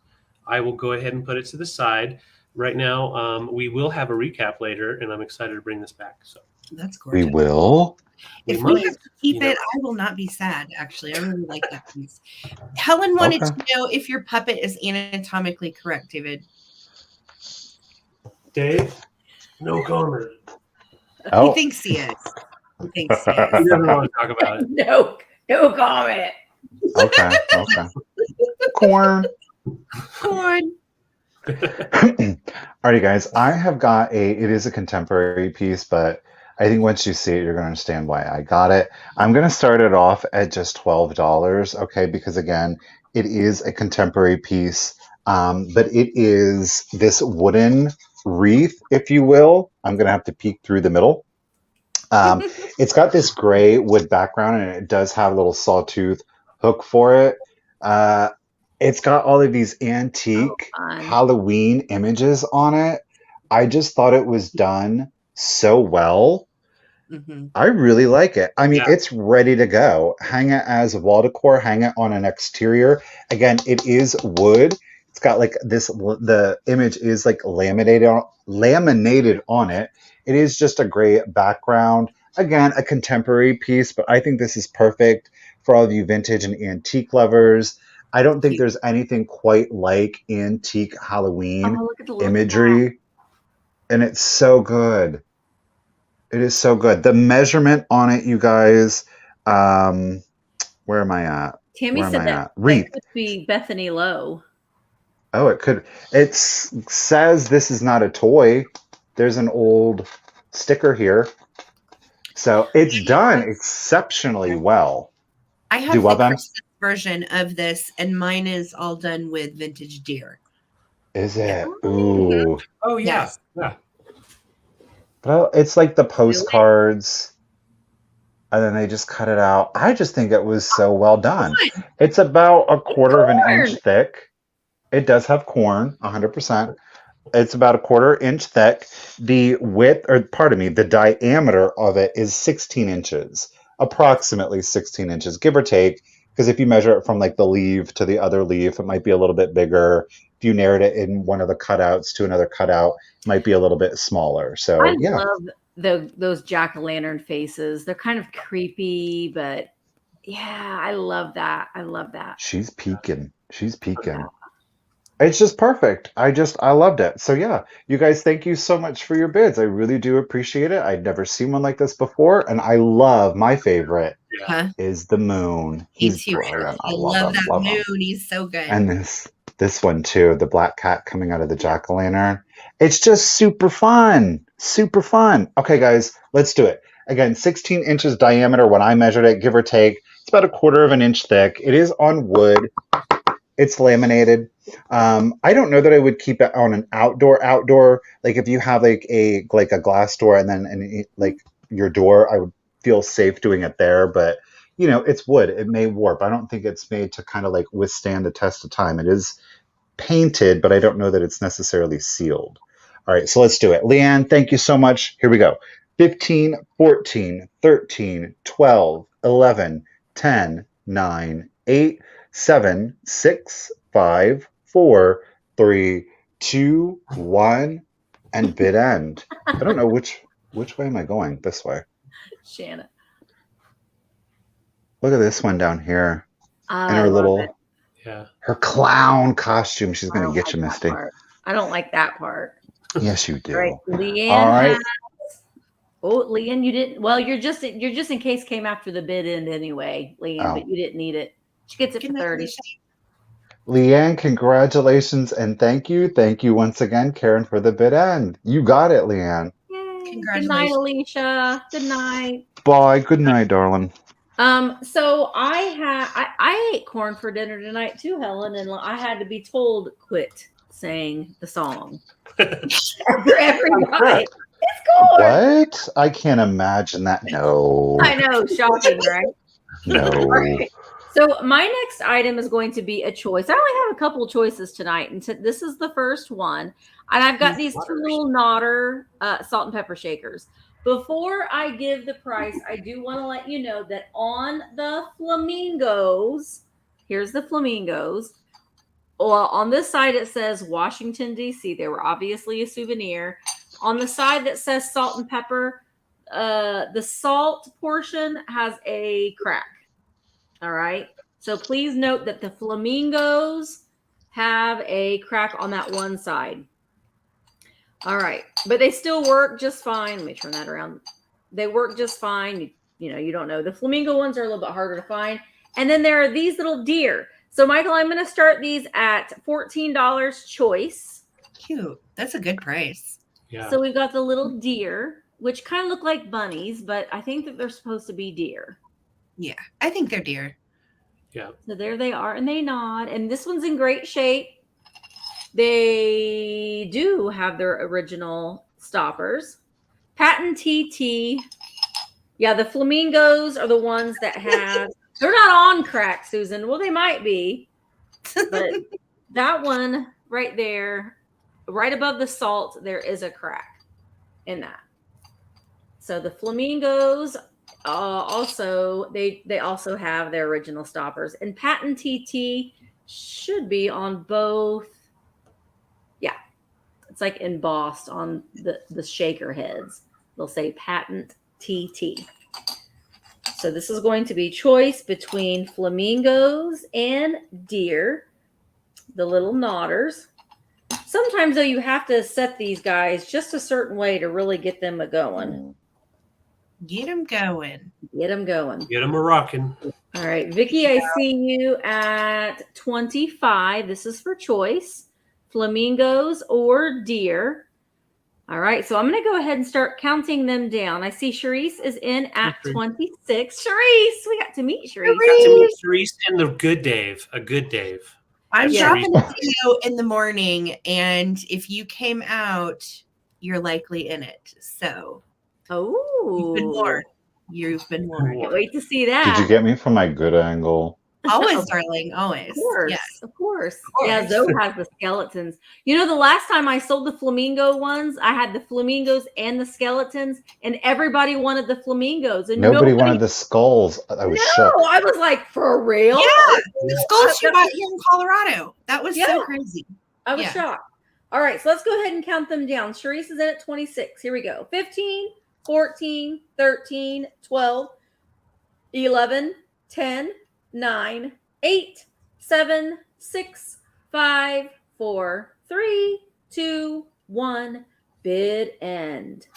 I will go ahead and put it to the side. Right now, we will have a recap later, and I'm excited to bring this back. So that's gorgeous. We will. If we have to keep it, I will not be sad. Actually, I really like that piece. Helen wanted to know if your puppet is anatomically correct, David. Dave, no comment. He thinks he is. He thinks he is. He doesn't want to talk about it. No comment. Okay. Corn. Alrighty, guys. I have got it is a contemporary piece, but I think once you see it, you're going to understand why I got it. I'm going to start it off at just $12, okay? Because again, it is a contemporary piece, but it is this wooden wreath, if you will. I'm going to have to peek through the middle. It's got this gray wood background, and it does have a little sawtooth hook for it. It's got all of these antique Halloween images on it. I just thought it was done so well. I really like it. I mean, it's ready to go. Hang it as a wall decor, hang it on an exterior. Again, it is wood. It's got like this, the image is like laminated on it. It is just a great background. Again, a contemporary piece, but I think this is perfect for all of you vintage and antique lovers. I don't think there's anything quite like antique Halloween imagery. And it's so good. It is so good. The measurement on it, you guys, where am I at? Tammy said that could be Bethany Lowe. Oh, it could. It says this is not a toy. There's an old sticker here. So it's done exceptionally well. I have the Christmas version of this, and mine is all done with vintage deer. Is it? Ooh. Oh, yeah. Yeah. But it's like the postcards, and then they just cut it out. I just think it was so well done. It's about a quarter of an inch thick. It does have corn, 100%. It's about a quarter inch thick. The width, or pardon me, the diameter of it is 16 inches, approximately 16 inches, give or take. Because if you measure it from like the leaf to the other leaf, it might be a little bit bigger. If you narrowed it in one of the cutouts to another cutout, it might be a little bit smaller. So I love those jack-o'-lantern faces. They're kind of creepy, but yeah, I love that. I love that. She's peeking. It's just perfect. I loved it. So yeah, you guys, thank you so much for your bids. I really do appreciate it. I'd never seen one like this before, and I love my favorite is the moon. He's brilliant. I love that moon. He's so good. And this one too, the black cat coming out of the jack-o'-lantern. It's just super fun. Super fun. Okay, guys, let's do it. Again, 16 inches diameter when I measured it, give or take. It's about a quarter of an inch thick. It is on wood. It's laminated. I don't know that I would keep it on an outdoor. Like if you have like a glass door and then like your door, I would feel safe doing it there. But you know, it's wood. It may warp. I don't think it's made to kind of like withstand the test of time. It is painted, but I don't know that it's necessarily sealed. All right, so let's do it. Leanne, thank you so much. Here we go. 15, 14, 13, 12, 11, 10, 9, 8, 7, 6, 5, 4, 3, 2, 1, and bid end. I don't know which way am I going? This way. Shanna. Look at this one down here. And her little, her clown costume. She's going to get you, Misty. I don't like that part. Yes, you do. All right, Leanne. All right. Leanne, you didn't. Well, you're just in case came after the bid end anyway, Leanne, but you didn't need it. She gets it for 30. Leanne, congratulations and thank you. Thank you once again, Karen, for the bid end. You got it, Leanne. Yay. Good night, Alicia. Good night. Bye. Good night, darling. So I ate corn for dinner tonight too, Helen, and I had to be told quit saying the song for everybody. It's corn. What? I can't imagine that. No. I know, shocking, right? No. Right. So my next item is going to be a choice. I only have a couple of choices tonight, and this is the first one. And I've got these two little Nodder salt and pepper shakers. Before I give the price, I do want to let you know that on the flamingos, here's the flamingos. Well, on this side it says Washington, D.C. They were obviously a souvenir. On the side that says salt and pepper, the salt portion has a crack. All right. So please note that the flamingos have a crack on that one side. All right. But they still work just fine. Let me turn that around. They work just fine. You don't know. The flamingo ones are a little bit harder to find. And then there are these little deer. So Michael, I'm going to start these at $14 choice. Cute. That's a good price. Yeah. So we've got the little deer, which kind of look like bunnies, but I think that they're supposed to be deer. Yeah, I think they're deer. Yeah. So there they are, and they nod. And this one's in great shape. They do have their original stoppers. Patent TT. Yeah, the flamingos are the ones that have. They're not on crack, Susan. Well, they might be. But that one right there, right above the salt, there is a crack in that. So the flamingos also they also have their original stoppers, and patent TT should be on both. Yeah, it's like embossed on the shaker heads. They'll say patent TT. So this is going to be choice between flamingos and deer, the little Nodders. Sometimes though you have to set these guys just a certain way to really get them going. Get them going. Get them going. Get them a rocking. All right, Vicky, I see you at 25. This is for choice. Flamingos or deer. All right, so I'm going to go ahead and start counting them down. I see Sharice is in at 26. Sharice, we got to meet Sharice. Sharice and the good Dave. A good Dave. I'm Yeah. dropping a video in the morning, and if you came out, you're likely in it. So, you've been warned. You've been warned. Can't wait to see that. Did you get me from my good angle? Always, darling. Always. Of course. Yes. Of course. Yeah, Zoe has the skeletons. You know, the last time I sold the flamingo ones, I had the flamingos and the skeletons, and everybody wanted the flamingos. And Nobody wanted the skulls. I was shocked. I was like, for real? Yeah. The skulls you bought here in Colorado. That was so crazy. I was shocked. All right, so let's go ahead and count them down. Sharice is in at 26. Here we go. 15, 14, 13, 12, 11, 10, 9, 8, 7, 6, 5, 4, 3, 2, 1. Bid end.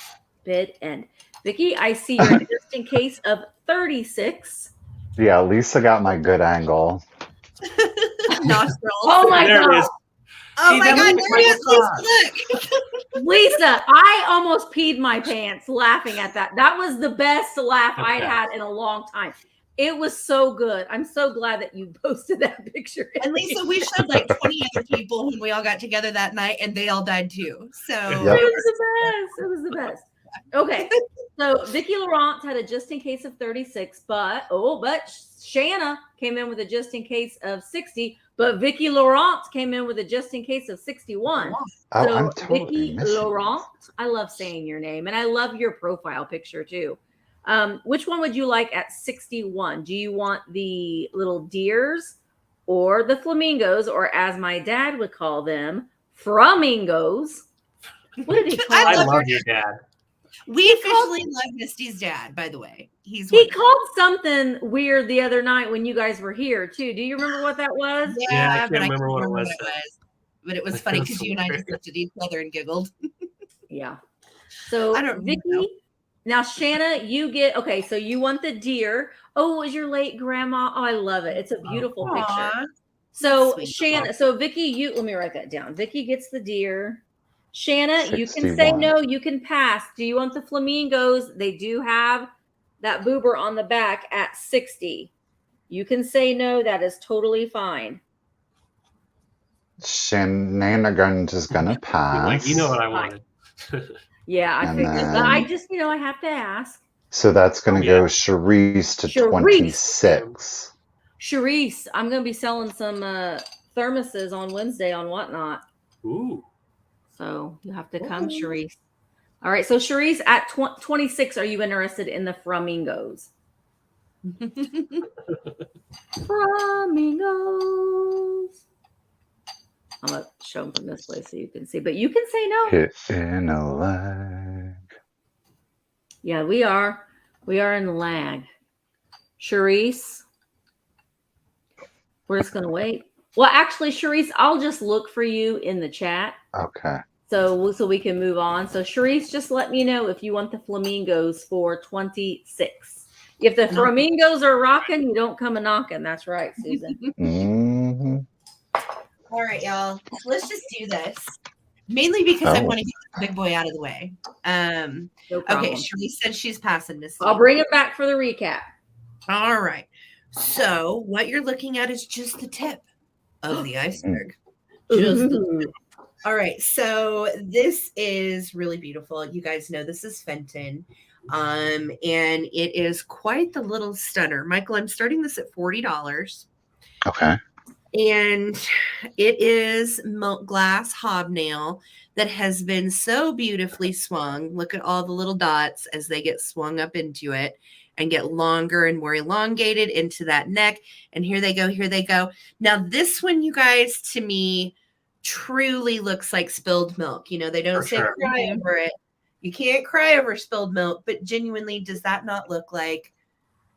Bid end. Vicky, I see you're just in case of 36. Yeah, Lisa got my good angle. Nostrils. Oh my There it God. is. Oh See, my that God. was There it my is. Look. Lisa, I almost peed my pants laughing at that. That was the best laugh I'd had in a long time. It was so good. I'm so glad that you posted that picture. And Lisa, we showed like 20 other people when we all got together that night, and they all died too. So Yep. It was the best. It was the best. Okay. So Vicky Laurent had a just in case of 36, but Shanna came in with a just in case of 60, but Vicky Laurent came in with a just in case of 61. Oh, So I'm totally Vicky missing Laurent, I love saying your name, and I love your profile picture too. Which one would you like at 61? Do you want the little deers or the flamingos, or as my dad would call them, flamingos? What did he call I them? love your dad. we officially love Misty's dad, by the way. He wonderful. called something weird the other night when you guys were here too. Do you remember what that was? Yeah, I can't but remember what it was. But it was funny because you and I just looked at each other and giggled. Yeah. So I don't Vicky, know. now Shanna, you get so you want the deer. Oh, it was your late grandma. Oh, I love it. It's a beautiful picture. Aw. So Sweet. Shanna, so Vicky, let me write that down. Vicky gets the deer. Shanna, you can say 61. no, you can pass. Do you want the flamingos? They do have that boober on the back at 60. You can say no. That is totally fine. Shenanigans is gonna pass. Like, you know what I wanted. Yeah, I And figured. But then- I just, I have to ask. So that's gonna Oh, go yeah. Charisse to Charisse. 26. Charisse, I'm going to be selling some thermoses on Wednesday on Whatnot. Ooh. So you have to come, Charisse. All right. So Charisse, at 26, are you interested in the flamingos? Flamingos. I'm going to show them from this way so you can see. But you can say no. Hit in a lag. Yeah, we are. We are in lag. Charisse, we're just going to wait. Well, actually, Charisse, I'll just look for you in the chat. Okay. So we can move on. So Charisse, just let me know if you want the flamingos for 26. If the flamingos are rocking, you don't come a knocking. That's right, Susan. Mm-hmm. All right, y'all. Let's just do this. Mainly because I want to get the big boy out of the way. No Okay, problem. Shirley said she's passing, Miss. I'll bring it back for the recap. All right. So what you're looking at is just the tip of the iceberg. Just the tip. All right. So this is really beautiful. You guys know this is Fenton. And it is quite the little stunner. Michael, I'm starting this at $40. Okay. And it is milk glass hobnail that has been so beautifully swung. Look at all the little dots as they get swung up into it and get longer and more elongated into that neck. And here they go, here they go. Now, this one, you guys, to me, truly looks like spilled milk. You know, they don't say cry over it. You can't cry over spilled milk, but genuinely, does that not look like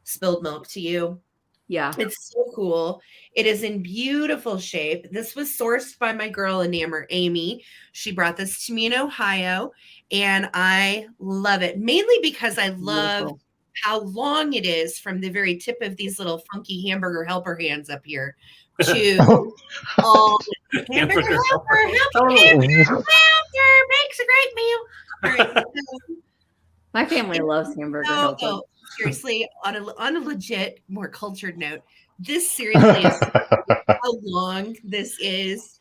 spilled milk to you? Yeah. It's so cool. It is in beautiful shape. This was sourced by my girl Enamor, Amy. She brought this to me in Ohio, and I love it, mainly because I love how long it is from the very tip of these little funky hamburger helper hands up here to hamburger helper makes a great meal. All right, so, my family loves hamburger helper. Oh, seriously, on a legit, more cultured note, this seriously is how long this is,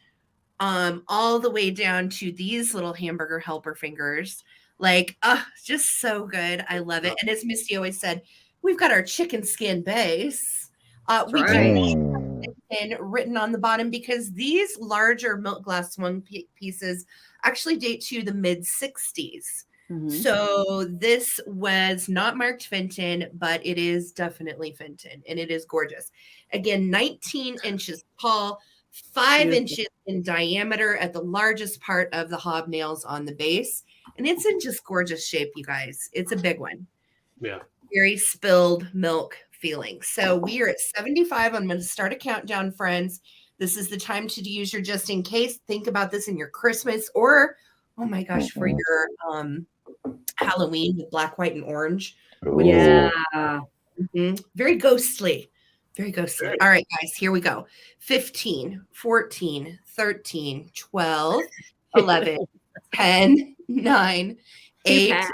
all the way down to these little hamburger helper fingers. Like, just so good. I love it. And as Misty always said, we've got our chicken skin base. We do and written on the bottom because these larger milk glass swung pieces actually date to the mid 60s. Mm-hmm. So this was not marked Fenton, but it is definitely Fenton, and it is gorgeous. Again, 19 inches tall, 5 inches in diameter at the largest part of the hobnails on the base, and it's in just gorgeous shape, you guys. It's a big one. Yeah. Very spilled milk feeling. So we are at 75. I'm going to start a countdown, friends. This is the time to use your just in case. Think about this in your Christmas or, oh my gosh, for your Halloween with black, white, and orange. Yeah. Very ghostly. Very ghostly. All right, guys, here we go. 15, 14, 13, 12, 11, 10, 9, 8,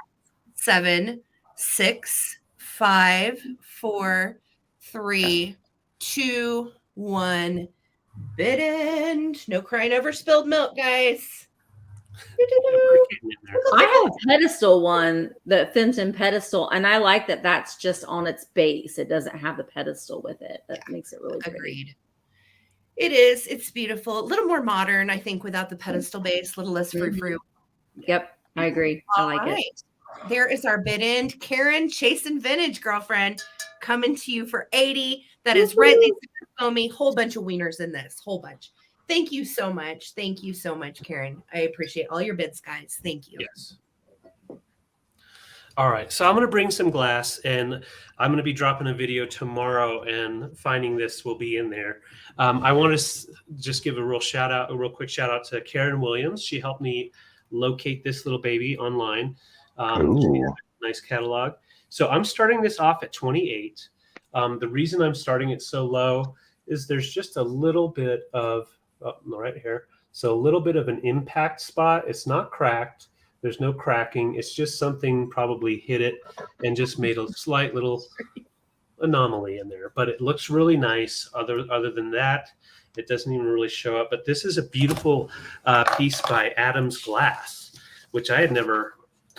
7, 6, 5, 4, 3, 2, 1. Bid end. No crying over spilled milk, guys. I have a pedestal one, the Fenton pedestal, and I like that that's just on its base. It doesn't have the pedestal with it. That makes it really pretty. Agreed. It is. It's beautiful. A little more modern, I think, without the pedestal base. A little less frou-frou. Yep, I agree. I like it. There is our bid end. Karen, chasing vintage, girlfriend, coming to you for 80. That is rightly foamy. Whole bunch of wieners in this. Whole bunch. Thank you so much. Thank you so much, Karen. I appreciate all your bids, guys. Thank you. Yes. All right. So I'm going to bring some glass, and I'm going to be dropping a video tomorrow, and finding this will be in there. I want to just give a real quick shout out to Karen Williams. She helped me locate this little baby online. Nice catalog. So I'm starting this off at 28. The reason I'm starting it so low is there's just a little bit of right here. So a little bit of an impact spot. It's not cracked, There's no cracking. It's just something probably hit it and just made a slight little anomaly in there. But it looks really nice. Other than that, it doesn't even really show up. But this is a beautiful piece by Adams Glass, which I had never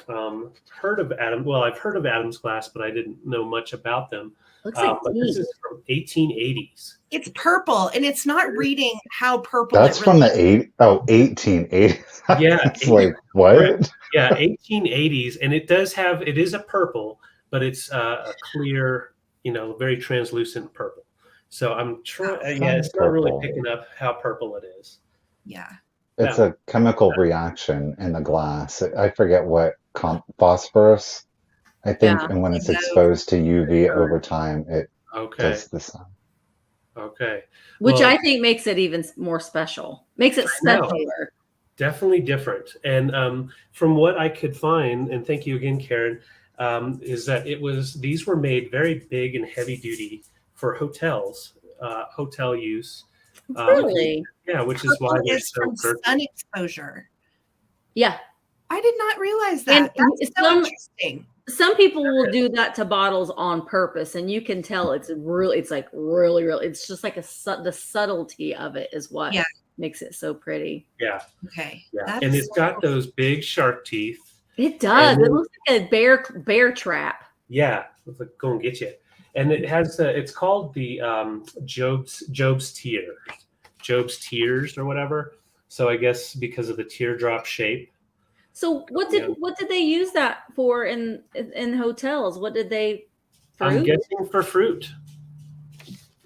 heard of. Well, I've heard of Adams Glass, but I didn't know much about them. Looks like but this is from 1880s. It's purple, and it's not reading how purple. That's it from really the 1880s. Yeah, It's like, what? Right. Yeah, 1880s, and it is a purple, but it's a clear, very translucent purple. So I'm trying. Yeah, it's not really picking up how purple it is. Yeah. It's a chemical reaction in the glass. I forget what phosphorus, I think, and when it's exposed to UV over time, it does the sun. Okay. Which I think makes it even more special. Makes it specialer. Definitely different. And from what I could find, and thank you again, Karen, is that these were made very big and heavy duty for hotels, hotel use. Really? Yeah, which is why they're so from sun exposure. Yeah. I did not realize that. That's so interesting. Some people will do that to bottles on purpose, and you can tell it's really, it's just like the subtlety of it is what makes it so pretty. Yeah. Okay. Yeah. And it's got those big shark teeth. It does. It looks like a bear trap. Yeah. It's like, go and get you. And it has it's called the Job's Tears or whatever. So I guess because of the teardrop shape. So what did they use that for in hotels? What did they? Fruit? I'm guessing for fruit.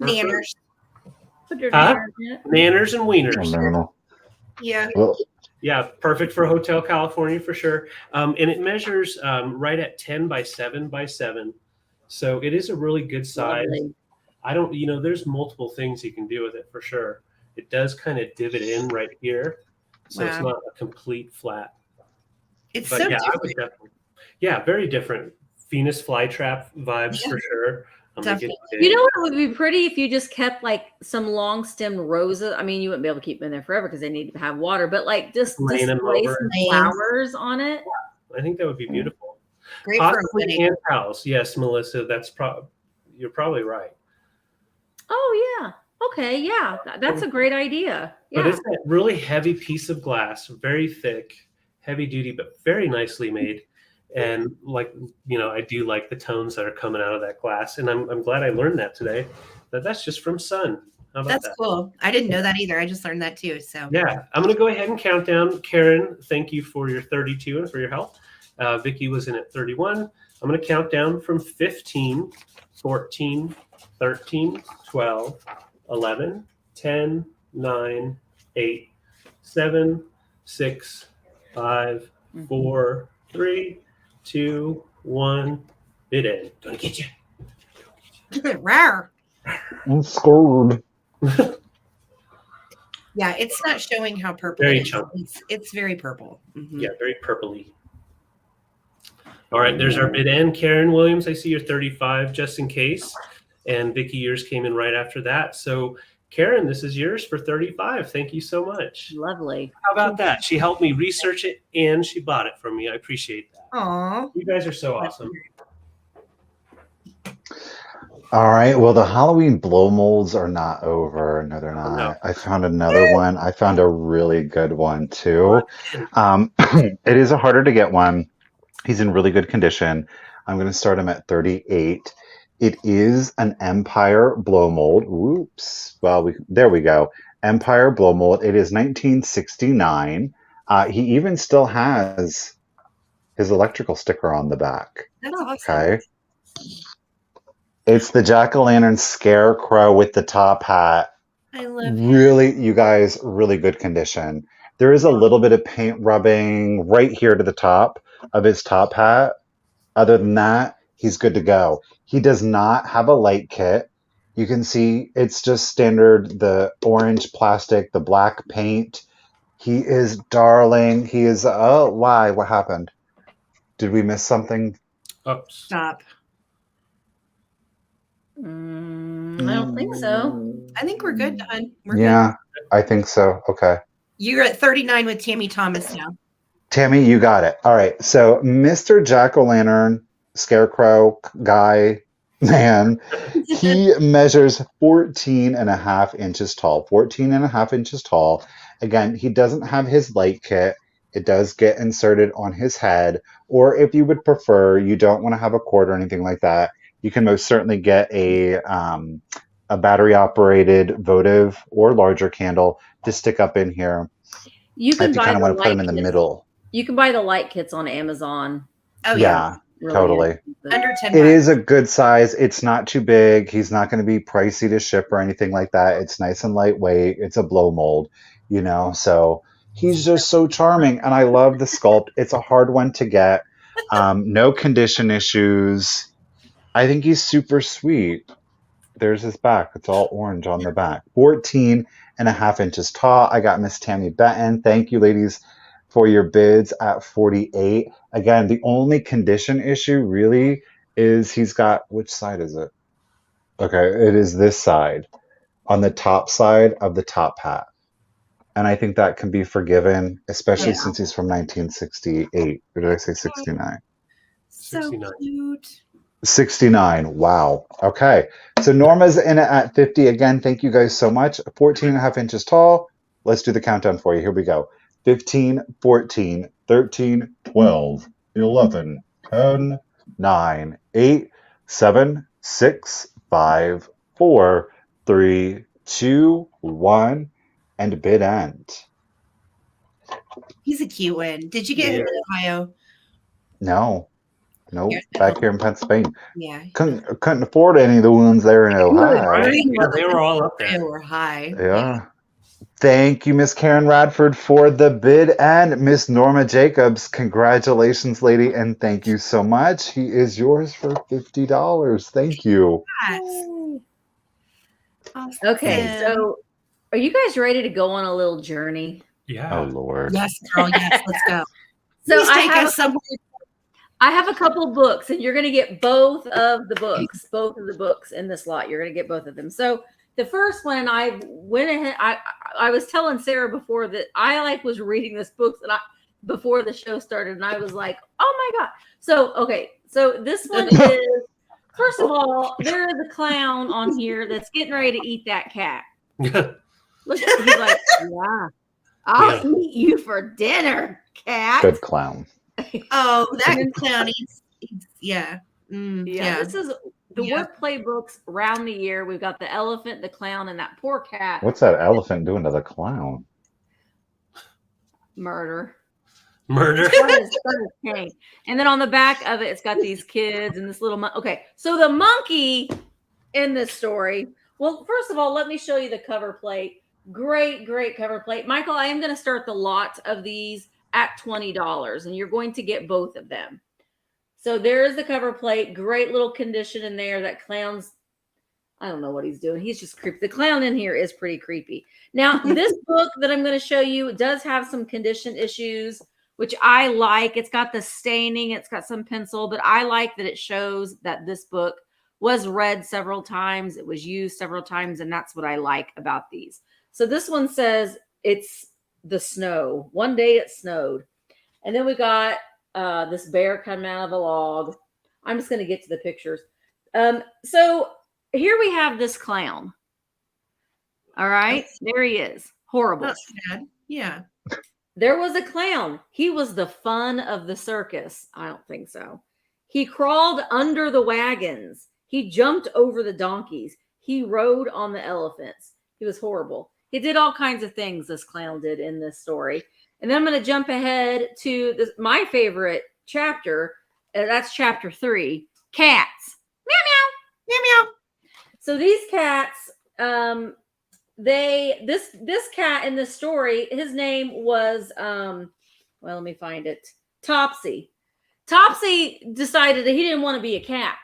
Nanners. Nanners and wieners. Yeah. Yeah, perfect for Hotel California for sure. And it measures right at 10 by 7 by 7. So it is a really good size. Lovely. I don't, there's multiple things you can do with it for sure. It does kind of divot in right here. So it's not a complete flat. It's so different. Very different. Venus flytrap vibes for sure. You know what would be pretty if you just kept like some long stemmed roses. I mean, you wouldn't be able to keep them in there forever because they need to have water, but like just display some flowers on it. I think that would be beautiful. Great for a wedding. Hand towels. Yes, Melissa, you're probably right. Oh yeah. Okay, yeah. That's a great idea. Yeah. But it's that really heavy piece of glass, very thick, heavy duty, but very nicely made. And I do like the tones that are coming out of that glass. And I'm glad I learned that today. That's just from sun. How about That's cool. I didn't know that either. I just learned that too. So yeah, I'm going to go ahead and count down. Karen, thank you for your 32 and for your help. Vicky was in at 31. I'm going to count down from 15, 14, 13, 12, 11, 10, 9, 8, 7, 6, 5, 4, 3, 2, 1. Bid end. Gonna get you. Rare. I'm scared. Yeah, it's not showing how purple very it is. It's very purple. Mm-hmm. Yeah, very purpley. All right, there's our bid end. Karen Williams, I see you're 35 just in case. And Vicky, yours came in right after that. So Karen, this is yours for 35. Thank you so much. Lovely. How about that? She helped me research it and she bought it from me. I appreciate that. Aw. You guys are so awesome. All right. Well, the Halloween blow molds are not over. No, they're not. No. I found another one. I found a really good one too. It is a harder to get one. He's in really good condition. I'm going to start him at 38. It is an Empire blow mold. Oops. Well, there we go. Empire blow mold. It is 1969. He even still has his electrical sticker on the back. That's awesome. Okay. It's the jack-o'-lantern scarecrow with the top hat. I love it. Really, you guys, really good condition. There is a little bit of paint rubbing right here to the top of his top hat. Other than that, he's good to go. He does not have a light kit. You can see it's just standard, the orange plastic, the black paint. He is darling. He is, oh, why? What happened? Did we miss something? Oh, stop. I don't think so. I think we're good, Don. We're good. I think so. Okay. You're at 39 with Tammy Thomas now. Tammy, you got it. All right. So, Mr. Jack-o'-lantern, scarecrow guy, man, he measures 14 and a half inches tall. 14 and a half inches tall. Again, he doesn't have his light kit. It does get inserted on his head. Or if you would prefer, you don't want to have a cord or anything like that, you can most certainly get a battery operated votive or larger candle to stick up in here. You If can you buy kind of the want to put them light in the kits. middle. You can buy the light kits on Amazon. Oh Yeah, Really totally. inexpensive. under 10 It bucks. is a good size. It's not too big. He's not going to be pricey to ship or anything like that. It's nice and lightweight. It's a blow mold, you know. So he's just so charming, and I love the sculpt. It's a hard one to get. No condition issues. I think he's super sweet. There's his back. It's all orange on the back. 14 and a half inches tall. I got Miss Tammy Benton. Thank you, ladies, for your bids at 48. Again, the only condition issue really is he's got, which side is it? Okay, it is this side on the top side of the top hat. And I think that can be forgiven, especially Yeah. since he's from 1968. Or did I say 69? So 69. cute. 69. Wow. Okay. So Norma's in it at 50. Again, thank you guys so much. 14 and a half inches tall. Let's do the countdown for you. Here we go. 15, 14, 13, 12, 11, 10, 9, 8, 7, 6, 5, 4, 3, 2, 1, and bid end. He's a cute one. Did you get him in Ohio? No. Nope. Here's the Back here in Pennsylvania. Yeah. Couldn't afford any of the ones there in Ohio. Right? Yeah, they were all up They there. were high. Yeah. Thank you, Miss Karen Radford, for the bid, and Miss Norma Jacobs. Congratulations, lady, and thank you so much. He is yours for $50. Thank you. Yes. Awesome. Okay, so are you guys ready to go on a little journey? Yeah. Oh Lord. Yes, girl. Yes, let's go. So Please take us somewhere. I have a couple books, and you're going to get both of the books in this lot. You're going to get both of them. So the first one, I went ahead. I was telling Sarah before that I was reading this book before the show started, and I was like, oh my god. So okay, so this one is, first of all, there is a clown on here that's getting ready to eat that cat. Look, he's like, yeah, I'll eat you for dinner, cat. Good clown. Oh, that clown eats. Yeah. Yeah. This is the wordplay books round the year. We've got the elephant, the clown, and that poor cat. What's that elephant doing to the clown? Murder. Murder. And then on the back of it, it's got these kids and this little okay. So the monkey in this story. Well, first of all, let me show you the cover plate. Great cover plate. Michael, I am going to start the lot of these at $20, and you're going to get both of them. So there's the cover plate. Great little condition in there. That clown's, I don't know what he's doing. He's just creepy. The clown in here is pretty creepy. Now, this book that I'm going to show you does have some condition issues, which I like. It's got the staining. It's got some pencil, but I like that it shows that this book was read several times. It was used several times, and that's what I like about these. So this one says it's the snow. One day it snowed. And then we got this bear coming out of a log. I'm just going to get to the pictures. So here we have this clown. All right. There he is. Horrible. Not bad. Yeah. There was a clown. He was the fun of the circus. I don't think so. He crawled under the wagons. He jumped over the donkeys. He rode on the elephants. He was horrible. He did all kinds of things, this clown did in this story. And then I'm going to jump ahead to my favorite chapter. That's chapter 3, cats. Meow, meow. Meow, meow. So these cats, this cat in this story, his name was, let me find it. Topsy. Topsy decided that he didn't want to be a cat.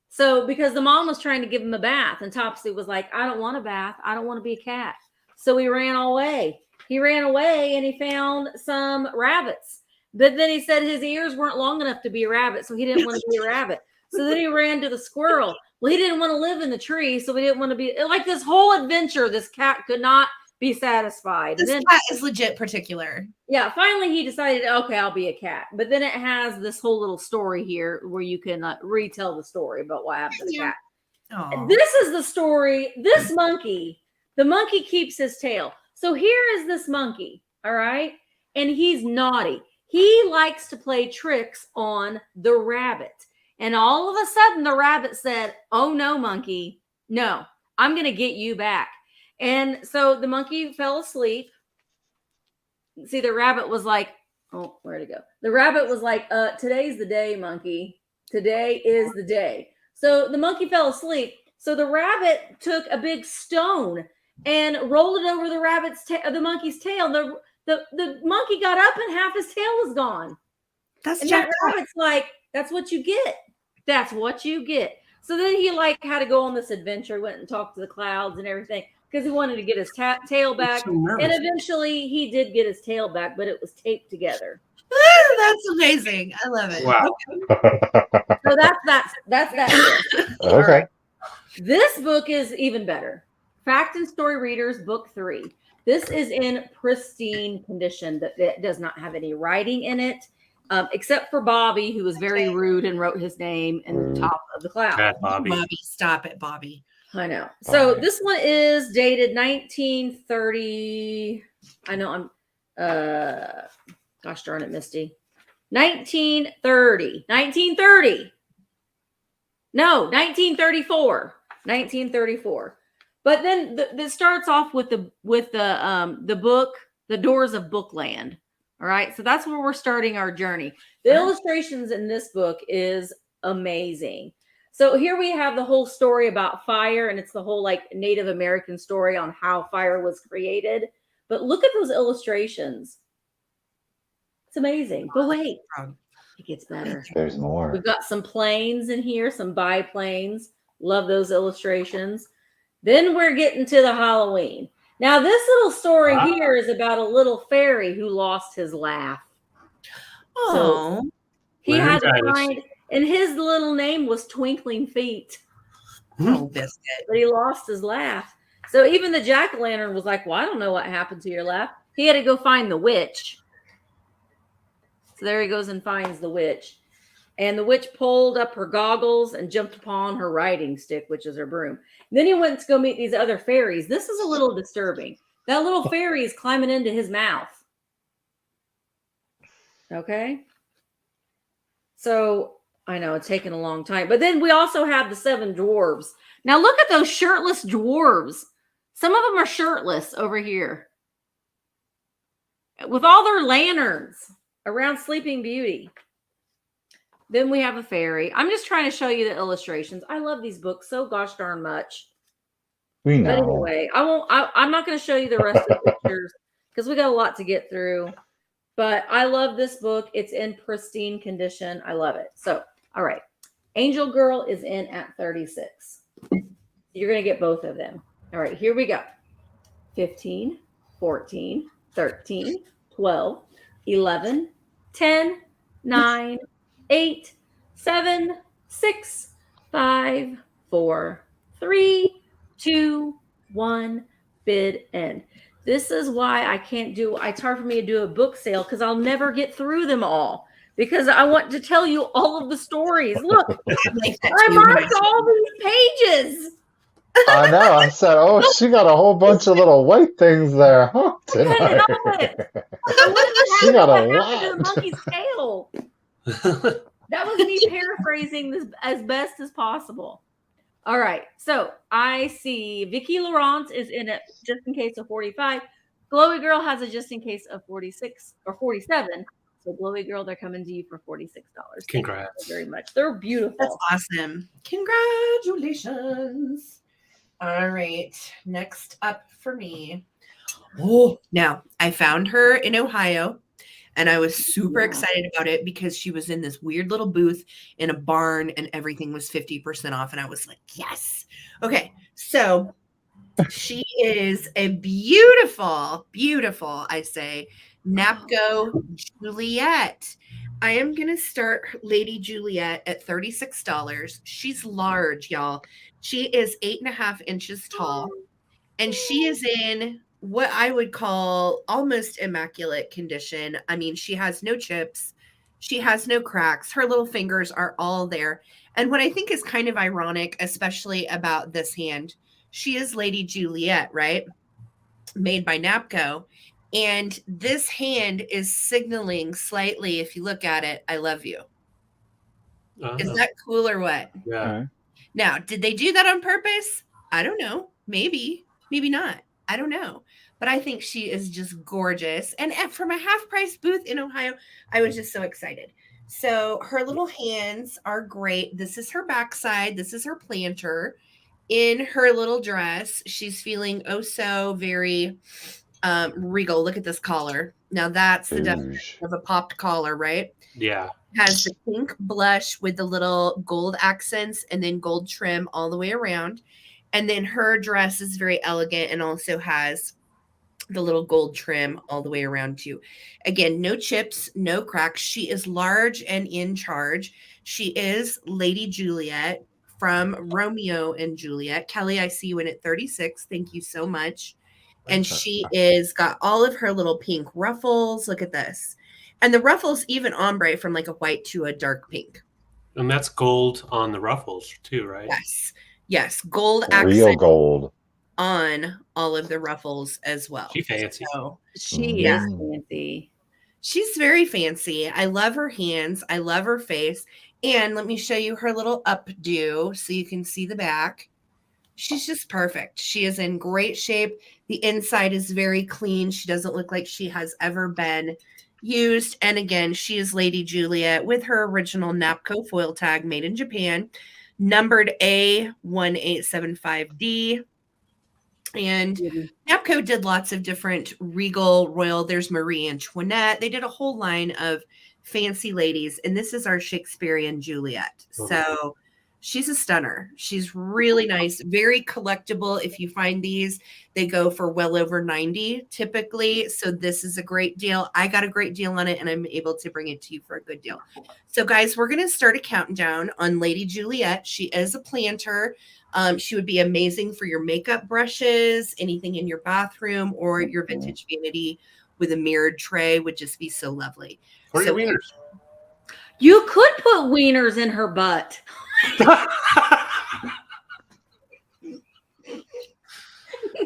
So because the mom was trying to give him a bath, and Topsy was like, I don't want a bath. I don't want to be a cat. So he ran away. He ran away and he found some rabbits. But then he said his ears weren't long enough to be a rabbit, so he didn't want to be a rabbit. So then he ran to the squirrel. Well, he didn't want to live in the tree, so he didn't want to be like this whole adventure. This cat could not be satisfied. This And then, cat is legit particular. yeah, finally he decided, okay, I'll be a cat. But then it has this whole little story here where you can retell the story about what happened to the cat. Aw. This is the story. This monkey, the monkey keeps his tail. So here is this monkey, all right? And he's naughty. He likes to play tricks on the rabbit. And all of a sudden, the rabbit said, oh, no, monkey. No, I'm going to get you back. And so the monkey fell asleep. See, the rabbit was like, oh, where'd it go? The rabbit was like, today's the day, monkey. Today is the day. So the monkey fell asleep. So the rabbit took a big stone and rolled it over the monkey's tail. The monkey got up and half his tail was gone. That's And jacked that up. rabbit's like, that's what you get. That's what you get. So then he had to go on this adventure, went and talked to the clouds and everything because he wanted to get his tail back. so nervous. And eventually he did get his tail back, but it was taped together. That's amazing. I love it. Wow. So that's that. Okay. This book is even better. Fact and Story Readers, Book 3. This is in pristine condition. That it does not have any writing in it, except for Bobby, who was very rude and wrote his name in the top of the cloud. Bad Bobby. Bobby, stop it, Bobby. I know. So this one is dated 1930. I know I'm gosh darn it, Misty. 1930. 1930. No, 1934. 1934. But then this starts off with the book, The Doors of Bookland. All right. So that's where we're starting our journey. The illustrations in this book is amazing. So here we have the whole story about fire, and it's the whole like Native American story on how fire was created. But look at those illustrations. It's amazing. But wait, it gets better. There's more. We've got some planes in here, some biplanes. Love those illustrations. Then we're getting to the Halloween. Now, this little story here is about a little fairy who lost his laugh. Oh, So he had to find, and his little name was Twinkling Feet. oh, biscuit. But he lost his laugh. So even the jack-o'-lantern was like, well, I don't know what happened to your laugh. He had to go find the witch. So there he goes and finds the witch. And the witch pulled up her goggles and jumped upon her riding stick, which is her broom. Then he went to go meet these other fairies. This is a little disturbing. That little fairy is climbing into his mouth. Okay. So I know it's taken a long time. But then we also have the 7 dwarves. Now look at those shirtless dwarves. Some of them are shirtless over here with all their lanterns around Sleeping Beauty. Then we have a fairy. I'm just trying to show you the illustrations. I love these books so gosh darn much. We know. But anyway, I'm not going to show you the rest of the pictures because we got a lot to get through. But I love this book. It's in pristine condition. I love it. So, all right. Angel Girl is in at 36. You're going to get both of them. All right, here we go. 15, 14, 13, 12, 11, 10, 9, 8, 7, 6, 5, 4, 3, 2, 1, bid end. This is why it's hard for me to do a book sale because I'll never get through them all because I want to tell you all of the stories. Look, I marked all these pages. I know. I said, oh, she got a whole bunch of little white things there, huh? Tonight. She got a The lot. monkey's tail. That was me paraphrasing this as best as possible. All right. So I see Vicky Laurent is in it just in case of 45. Glowy Girl has a just in case of 46 or 47. So Glowy Girl, they're coming to you for $46. Congrats. Thank you very much. They're beautiful. That's awesome. Congratulations. All right. Next up for me. Oh, now I found her in Ohio. And I was super excited about it because she was in this weird little booth in a barn and everything was 50% off. And I was like, yes. Okay. So she is a beautiful, I say, Napco Juliet. I am going to start Lady Juliet at $36. She's large, y'all. She is 8.5 inches tall. And she is in what I would call almost immaculate condition. I mean, she has no chips. She has no cracks. Her little fingers are all there. And what I think is kind of ironic, especially about this hand, she is Lady Juliet, right? Made by Napco. And this hand is signaling slightly, if you look at it, I love you. Is that cool or what? Yeah. Now, did they do that on purpose? I don't know. Maybe, maybe not. I don't know. But I think she is just gorgeous. And for my half price booth in Ohio, I was just so excited. So her little hands are great. This is her backside. This is her planter. In her little dress, she's feeling oh so very regal. Look at this collar. Now that's the definition of a popped collar, right? Yeah. Has the pink blush with the little gold accents and then gold trim all the way around. And then her dress is very elegant and also has the little gold trim all the way around too. Again, no chips, no cracks. She is large and in charge. She is Lady Juliet from Romeo and Juliet. Kelly, I see you in at 36. Thank you so much. And she is got all of her little pink ruffles. Look at this. And the ruffles even ombre from like a white to a dark pink. And that's gold on the ruffles too, right? Yes. Yes. Gold Real accent gold on all of the ruffles as well. She fancy. So, She is fancy. she's very fancy. I love her hands. I love her face. And let me show you her little updo so you can see the back. She's just perfect. She is in great shape. The inside is very clean. She doesn't look like she has ever been used. And again, she is Lady Juliet with her original Napco foil tag made in Japan, numbered A1875D. And Napco did lots of different regal, royal. There's Marie Antoinette. They did a whole line of fancy ladies. And this is our Shakespearean Juliet. So she's a stunner. She's really nice, very collectible. If you find these, they go for well over 90 typically. So this is a great deal. I got a great deal on it and I'm able to bring it to you for a good deal. So guys, we're going to start a countdown on Lady Juliet. She is a planter. She would be amazing for your makeup brushes, anything in your bathroom, or your vintage vanity with a mirrored tray would just be so lovely. Or your wieners. You could put wieners in her butt.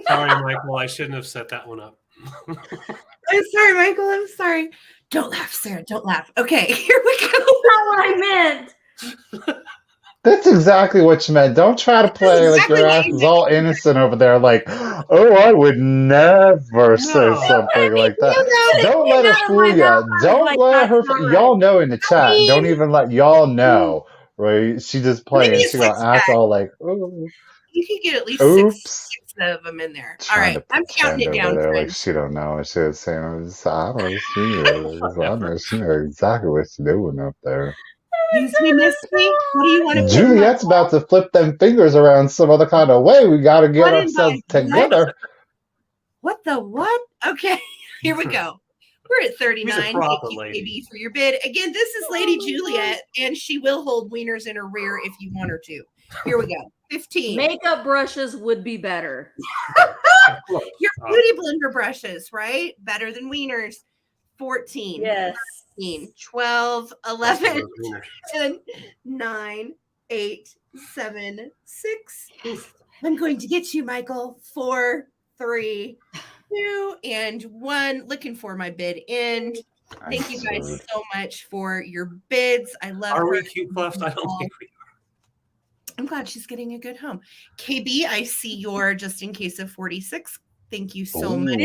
Sorry, Michael. I shouldn't have set that one up. I'm sorry, Michael. I'm sorry. Don't laugh, Sarah. Don't laugh. Okay, here we go. That's not what I meant. That's exactly what you meant. Don't try to play like your ass is all innocent over there, like, oh, I would never say something like that. Don't let her fool you. Don't let her. Y'all know in the chat. Don't even let y'all know, right? She just playing. She gonna act all like, oh. You can get at least six of them in there. All right, I'm counting it down. Like she don't know. She was saying, I don't know. She knows exactly what she's doing up there. Use me, Misty. What do you want to Juliet's about to flip them fingers around some other kind of way. We got to get ourselves together. What the what? Okay, here we go. We're at 39. Thank you, baby, for your bid. Again, this is Lady Juliet, and she will hold wieners in her rear if you want her to. Here we go. 15. Makeup brushes would be better. Your beauty blender brushes, right? Better than wieners. 14. Yes. 12, 11, 10, 9, 8, 7, 6. I'm going to get you, Michael. 4, 3, 2, and 1. Looking for my bid end. Thank you guys so much for your bids. I love Are we cute left? I don't think we are. I'm glad she's getting a good home. KB, I see your just in case of 46. Thank you so much.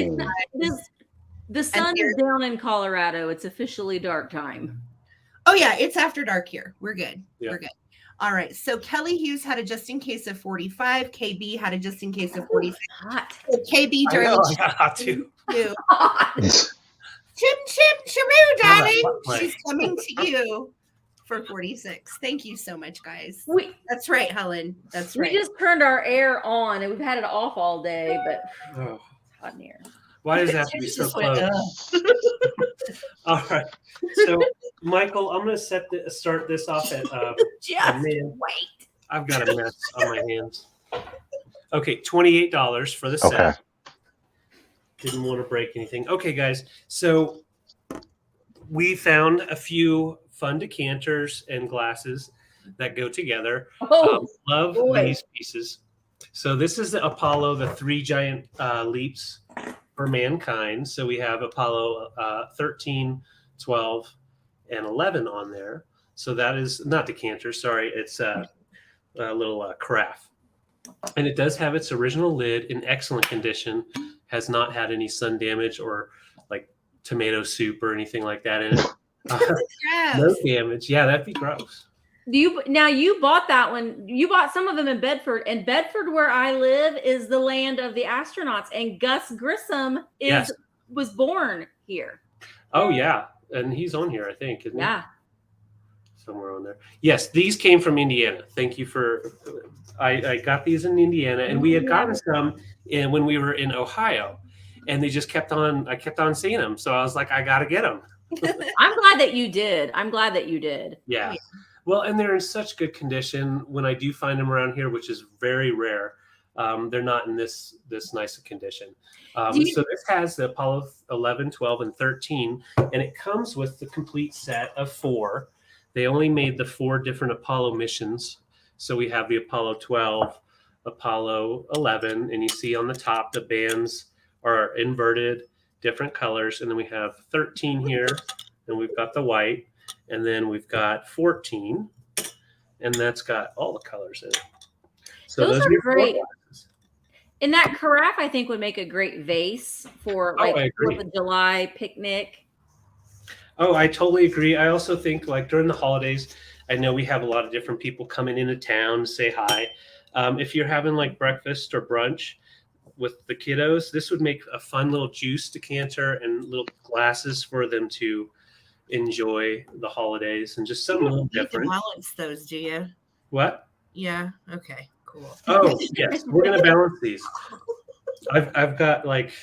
The sun is down in Colorado. It's officially dark time. Oh, yeah. It's after dark here. We're good. Yeah. We're good. All right. So Kelly Hughes had a just in case of 45. KB had a just in case of 46. So KB during too. Chim, chim, chimoo, darling. She's coming to you for 46. Thank you so much, guys. That's right, Helen. That's right. We just turned our air on and we've had it off all day, but it's hot in here. Why does it have to be so close? All right. So, Michael, I'm going to start this off at. Wait. I've got a mess on my hands. Okay, $28 for the set. Didn't want to break anything. Okay, guys. So we found a few fun decanters and glasses that go together. Oh, Love boy. these pieces. So this is the Apollo, the 3 giant leaps for mankind. So we have Apollo 13, 12, and 11 on there. So that is not decanter. Sorry, it's a little carafe. And it does have its original lid in excellent condition. Has not had any sun damage or like tomato soup or anything like that in it. No damage. Yeah, that'd be gross. You bought that one. You bought some of them in Bedford, and Bedford, where I live, is the land of the astronauts. And Gus Grissom was born here. Oh yeah, and he's on here, I think. Isn't Yeah, he? Somewhere on there. Yes, these came from Indiana. Thank you for. I got these in Indiana, and we had gotten some when we were in Ohio, and they just kept on. I kept on seeing them, so I was like, I got to get them. I'm glad that you did. Yeah. Well, and they're in such good condition. When I do find them around here, which is very rare, they're not in this nice a condition. So this has the Apollo 11, 12, and 13, and it comes with the complete set of 4. They only made the 4 different Apollo missions. So we have the Apollo 12, Apollo 11, and you see on the top the bands are inverted, different colors, and then we have 13 here, and we've got the white. And then we've got 14, and that's got all the colors in it. So those are great. Glasses. And that carafe, I think, would make a great vase for like the July picnic. Oh, I totally agree. I also think like during the holidays, I know we have a lot of different people coming into town to say hi. If you're having like breakfast or brunch with the kiddos, this would make a fun little juice decanter and little glasses for them to enjoy the holidays and just something a little different. You balance those, do you? What? Yeah. Okay. Cool. Oh yes, we're gonna balance these. I've got like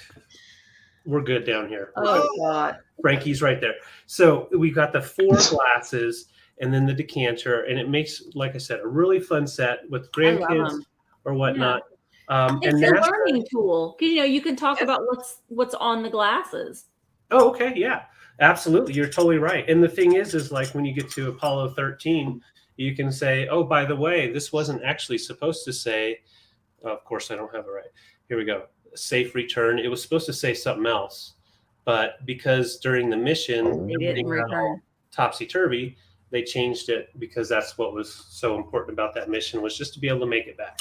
we're good down here. Oh God. Frankie's right there. So we've got the 4 glasses and then the decanter, and it makes, like I said, a really fun set with grandkids or whatnot. Yeah. It's a learning tool because you can talk about what's on the glasses. Oh, okay, yeah. Absolutely. You're totally right. And the thing is like when you get to Apollo 13, you can say, oh, by the way, this wasn't actually supposed to say, of course, I don't have it right. Here we go. Safe return. It was supposed to say something else. But because during the mission, they didn't return. Topsy-turvy, they changed it because that's what was so important about that mission was just to be able to make it back.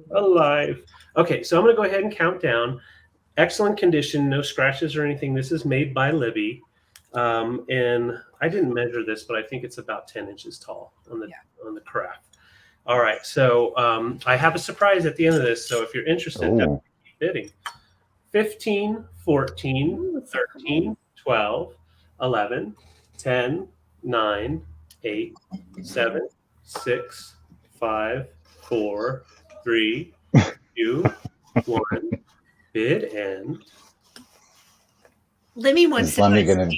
Alive. Okay, so I'm going to go ahead and count down. Excellent condition, no scratches or anything. This is made by Libby. And I didn't measure this, but I think it's about 10 inches tall on the craft. All right, so I have a surprise at the end of this. So if you're interested, definitely keep bidding. 15, 14, 13, 12, 11, 10, 9, 8, 7, 6, 5, 4, 3, 2, 1. Bid and Lemmy wants to put gonna...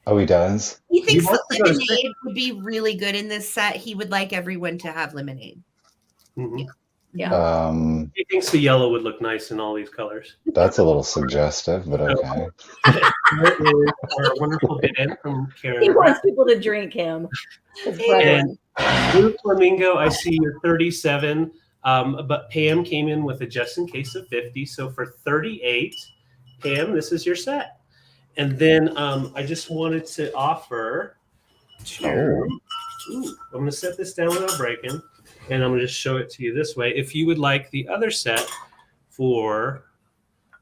Oh, he does? He thinks that lemonade would be really good in this set. He would like everyone to have lemonade. Mm-hmm. Yeah. He thinks the yellow would look nice in all these colors. That's a little suggestive, but okay. Our wonderful bid in from Karen. He wants people to drink him. And Blue Flamingo, I see you're 37. But Pam came in with a just in case of 50. So for 38, Pam, this is your set. And then I just wanted to offer I'm going to set this down without breaking, and I'm going to just show it to you this way. If you would like the other set for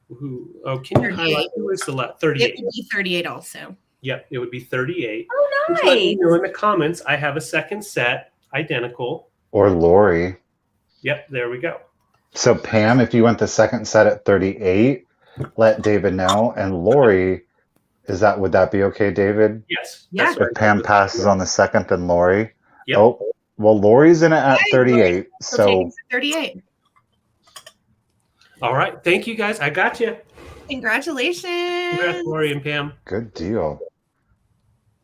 can you highlight who is the 38? It would be 38 also. Yep, it would be 38. Oh, nice. Just let me know in the comments. I have a second set, identical. Or Lori. Yep, there we go. So Pam, if you want the second set at 38, let David know. And Lori, would that be okay, David? Yes. Yeah. If Pam passes on the second, then Lori. Yep. Oh, well, Lori's in it at 38. So 38. All right. Thank you, guys. I got you. Congratulations. Congrats, Lori and Pam. Good deal.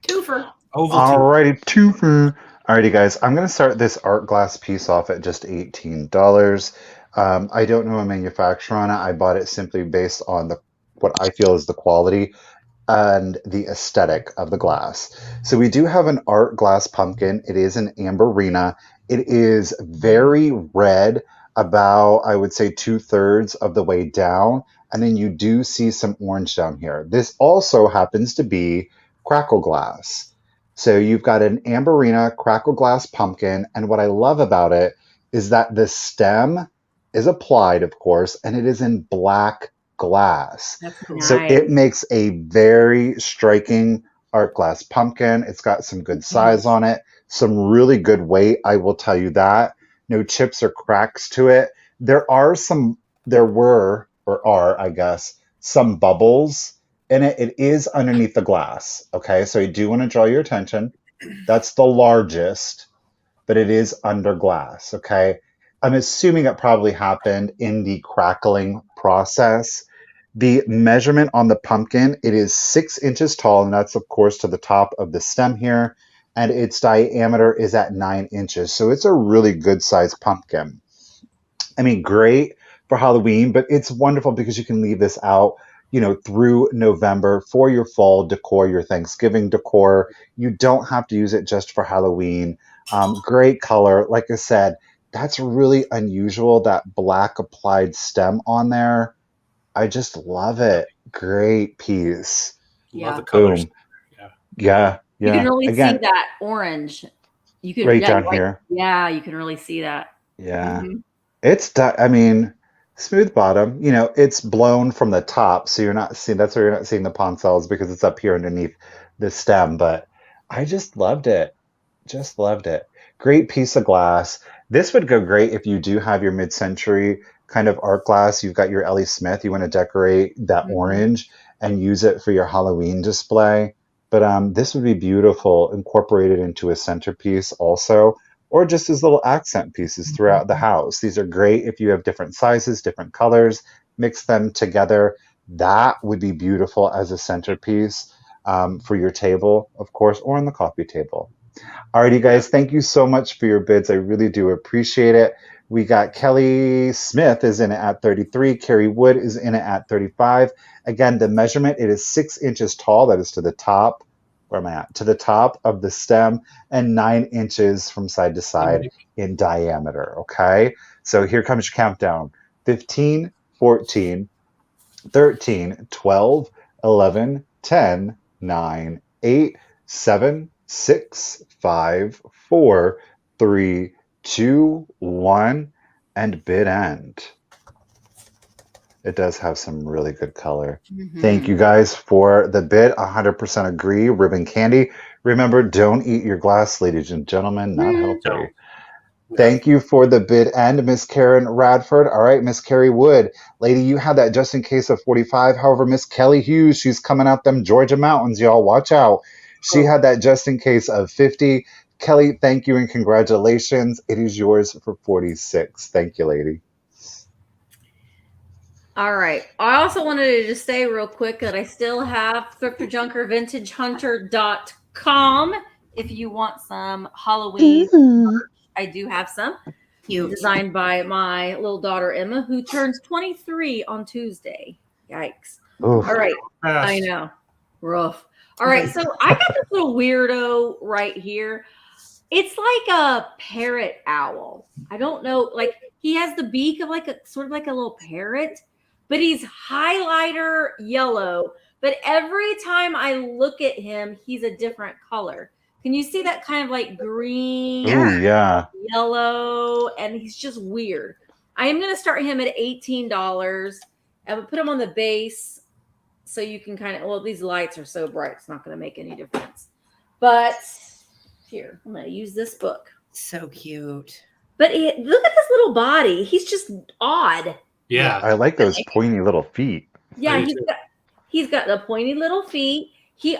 Twofer. All righty, twofer. Alrighty, guys, I'm going to start this art glass piece off at just $18. I don't know a manufacturer on it. I bought it simply based on what I feel is the quality and the aesthetic of the glass. So we do have an art glass pumpkin. It is an amberina. It is very red, about, I would say, 2/3 of the way down. And then you do see some orange down here. This also happens to be crackle glass. So you've got an amberina crackle glass pumpkin. And what I love about it is that the stem is applied, of course, and it is in black glass. That's cool. So it makes a very striking art glass pumpkin. It's got some good size on it, some really good weight. I will tell you that. No chips or cracks to it. There were, or are, I guess, some bubbles in it. It is underneath the glass. Okay. So I do want to draw your attention. That's the largest, but it is under glass. Okay. I'm assuming it probably happened in the crackling process. The measurement on the pumpkin, it is 6 inches tall, and that's, of course, to the top of the stem here. And its diameter is at 9 inches. So it's a really good sized pumpkin. I mean, great for Halloween, but it's wonderful because you can leave this out, through November for your fall decor, your Thanksgiving decor. You don't have to use it just for Halloween. Great color. Like I said, that's really unusual, that black applied stem on there. I just love it. Great piece. Love the colors. Boom. Yeah. You can really see Again, that orange. You can right down here. Yeah, you can really see that. Yeah. I mean, smooth bottom. It's blown from the top, so that's why you're not seeing the poncels, because it's up here underneath the stem. But I just loved it. Just loved it. Great piece of glass. This would go great if you do have your mid-century kind of art glass. You've got your Ellie Smith. You want to decorate that orange and use it for your Halloween display. But this would be beautiful, incorporated into a centerpiece also, or just as little accent pieces throughout the house. These are great if you have different sizes, different colors, mix them together. That would be beautiful as a centerpiece for your table, of course, or on the coffee table. Alrighty, guys, thank you so much for your bids. I really do appreciate it. We got Kelly Smith is in it at 33. Carrie Wood is in it at 35. Again, the measurement, it is 6 inches tall. That is to the top. Where am I at? To the top of the stem, and 9 inches from side to side in diameter. Okay. So here comes your countdown: 15, 14, 13, 12, 11, 10, 9, 8, 7, 6, 5, 4, 3, 2, 1, and bid end. It does have some really good color. Thank you guys for the bid. 100% agree. Ribbon candy. Remember, don't eat your glass, ladies and gentlemen. Not healthy. No. Thank you for the bid end, Miss Karen Radford. All right, Miss Carrie Wood. Lady, you had that just in case of 45. However, Miss Kelly Hughes, she's coming out them Georgia mountains, y'all. Watch out. She had that just in case of 50. Kelly, thank you and congratulations. It is yours for 46. Thank you, lady. All right. I also wanted to just say real quick that I still have thrifterjunkervintagehunter.com if you want some Halloween merch. I do have some. Designed by my little daughter Emma, who turns 23 on Tuesday. Yikes. Oof. All right. I know. Rough. All right. So I got this little weirdo right here. It's like a parrot owl. I don't know. Like, he has the beak of like a sort of like a little parrot, but he's highlighter yellow. But every time I look at him, he's a different color. Can you see that kind of like green, yellow? And he's just weird. I am going to start him at $18. I will put him on the base so you can kind of, well, these lights are so bright, it's not going to make any difference. But here, I'm going to use this book. So cute. But look at this little body. He's just odd. Yeah. I like those pointy little feet. Yeah, he's got the pointy little feet.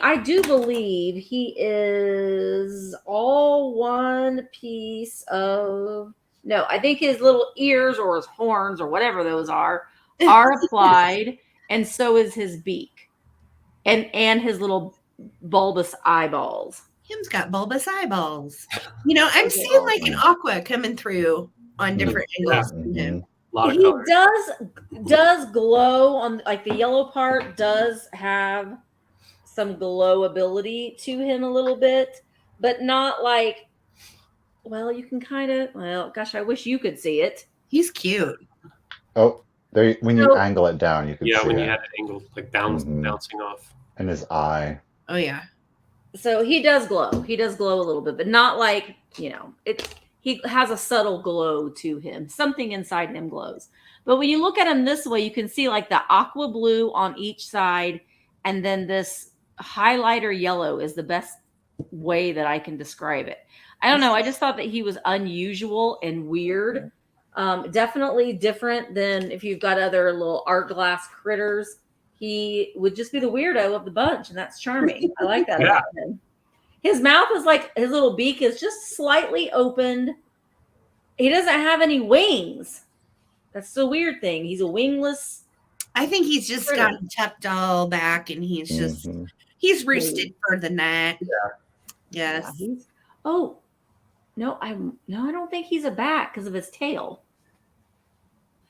I do believe he is all one piece of, no, I think his little ears or his horns or whatever those are applied, and so is his beak and his little bulbous eyeballs. Him's got bulbous eyeballs. I'm seeing like an aqua coming through on different angles from him. A lot of He color. does glow on, like, the yellow part does have some glow ability to him a little bit, but not like, well, you can kind of, well, gosh, I wish you could see it. He's cute. Oh, there. When you So- angle it down, you can Yeah, see when it. you had it angled, like Mhm. bouncing off. And his eye. Oh yeah. So he does glow. He does glow a little bit, but not like, he has a subtle glow to him. Something inside him glows. But when you look at him this way, you can see like the aqua blue on each side, and then this highlighter yellow is the best way that I can describe it. I don't know. I just thought that he was unusual and weird. Definitely different than if you've got other little art glass critters. He would just be the weirdo of the bunch, and that's charming. I like that about him. His mouth is like, his little beak is just slightly opened. He doesn't have any wings. That's the weird thing. He's a wingless. I think he's just critter. gotten tucked all back, and he's just Mhm. he's roosted for the night. Yeah. Yes. Yeah, oh no, I don't think he's a bat because of his tail.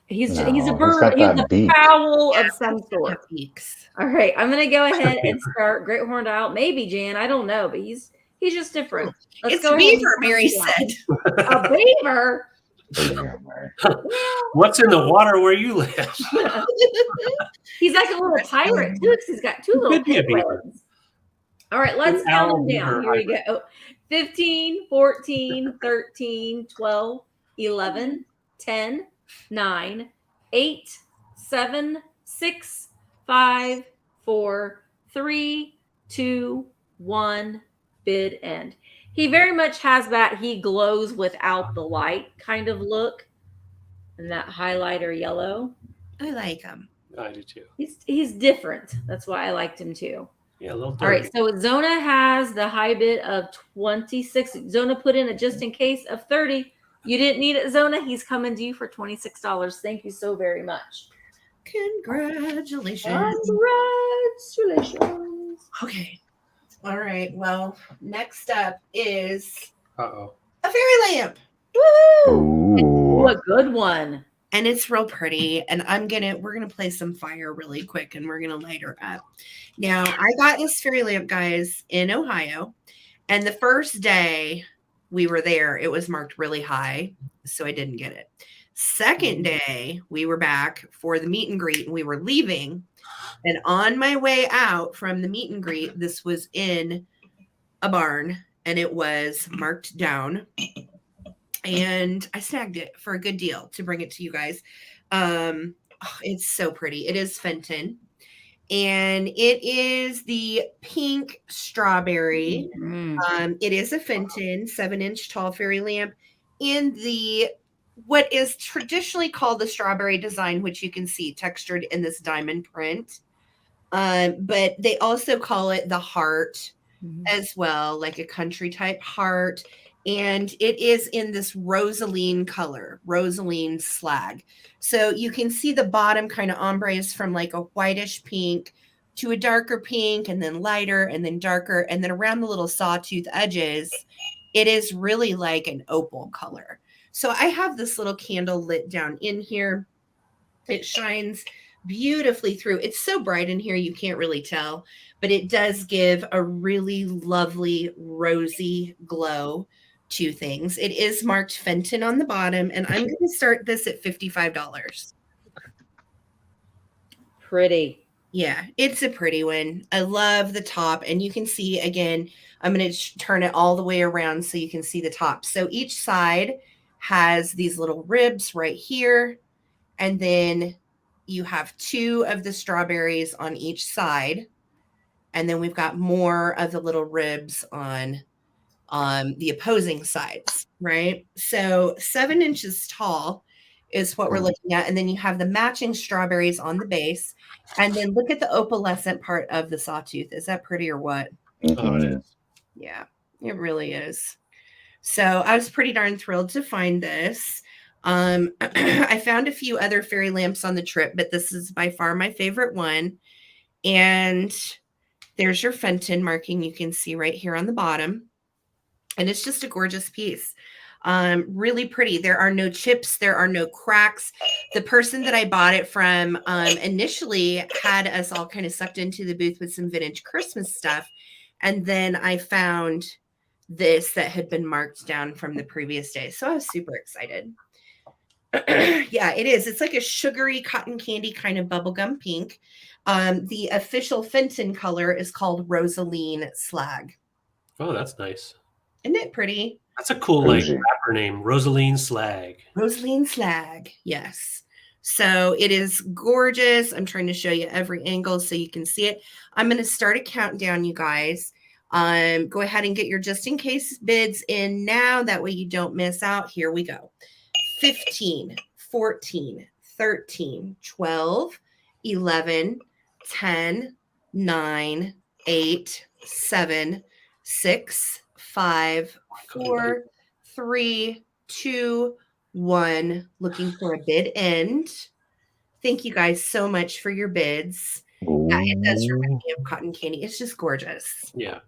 He's No, a he's bird. got He's that a beak. fowl Yeah, of some sort. Beaks. All right, I'm gonna go ahead and start Great Horned Owl. Maybe Jan, I don't know, but he's just different. Let's It's go a ahead and beaver, Mary count said. him down. A beaver. What's in the water where you live? He's like a little pirate too, because he's got two little Could be a beaver. penguins. All right, let's An count owl them down. beaver Here we go. 15, 14, 13, 12, 11, 10, 9, 8, 7, 6, 5, 4, 3, 2, 1, bid end. He very much has that he glows without the light kind of look, and that highlighter yellow. I like him. I do too. He's different. That's why I liked him too. Yeah, a little dirty. All right, so Zona has the high bid of 26. Zona put in a just in case of 30. You didn't need it, Zona. He's coming to you for $26. Thank you so very much. Congratulations. Congratulations. Okay. All right. Well, next up is Uh-oh. a fairy lamp. Woo! Ooh. A good one. And it's real pretty. And we're gonna play some fire really quick, and we're gonna light her up. Now, I got this fairy lamp, guys, in Ohio, and the first day we were there, it was marked really high, so I didn't get it. Second day, we were back for the meet and greet, and we were leaving. And on my way out from the meet and greet, this was in a barn, and it was marked down. And I snagged it for a good deal to bring it to you guys. It's so pretty. It is Fenton, and it is the pink strawberry. It is a Fenton 7-inch tall fairy lamp in the what is traditionally called the strawberry design, which you can see textured in this diamond print. But they also call it the heart as well, like a country type heart. And it is in this rosaline color, rosaline slag. So you can see the bottom kind of ombres from like a whitish pink to a darker pink, and then lighter, and then darker. And then around the little sawtooth edges, it is really like an opal color. So I have this little candle lit down in here. It shines beautifully through. It's so bright in here, you can't really tell, but it does give a really lovely rosy glow to things. It is marked Fenton on the bottom, and I'm going to start this at $55. Pretty. Yeah, it's a pretty one. I love the top, and you can see, again, I'm going to turn it all the way around so you can see the top. So each side has these little ribs right here, and then you have 2 of the strawberries on each side, and then we've got more of the little ribs on the opposing sides, right? So 7 inches tall is what we're looking at. And then you have the matching strawberries on the base. And then look at the opalescent part of the sawtooth. Is that pretty or what? Oh, it is. Yeah, it really is. So I was pretty darn thrilled to find this. I found a few other fairy lamps on the trip, but this is by far my favorite one. And there's your Fenton marking you can see right here on the bottom. And it's just a gorgeous piece. Really pretty. There are no chips. There are no cracks. The person that I bought it from initially had us all kind of sucked into the booth with some vintage Christmas stuff. And then I found this that had been marked down from the previous day. So I was super excited. Yeah, it is. It's like a sugary cotton candy kind of bubblegum pink. The official Fenton color is called Rosaline Slag. Oh, that's nice. Isn't it pretty? That's a cool like rapper name, Rosaline Slag. Rosaline Slag, yes. So it is gorgeous. I'm trying to show you every angle so you can see it. I'm going to start a countdown, you guys. Go ahead and get your just in case bids in now. That way you don't miss out. Here we go. 15, 14, 13, 12, 11, 10, 9, 8, 7, 6, 5, 4, 3, 2, 1. Looking for a bid end. Thank you guys so much for your bids. Yeah, it does remind me of cotton candy. It's just gorgeous. Yeah.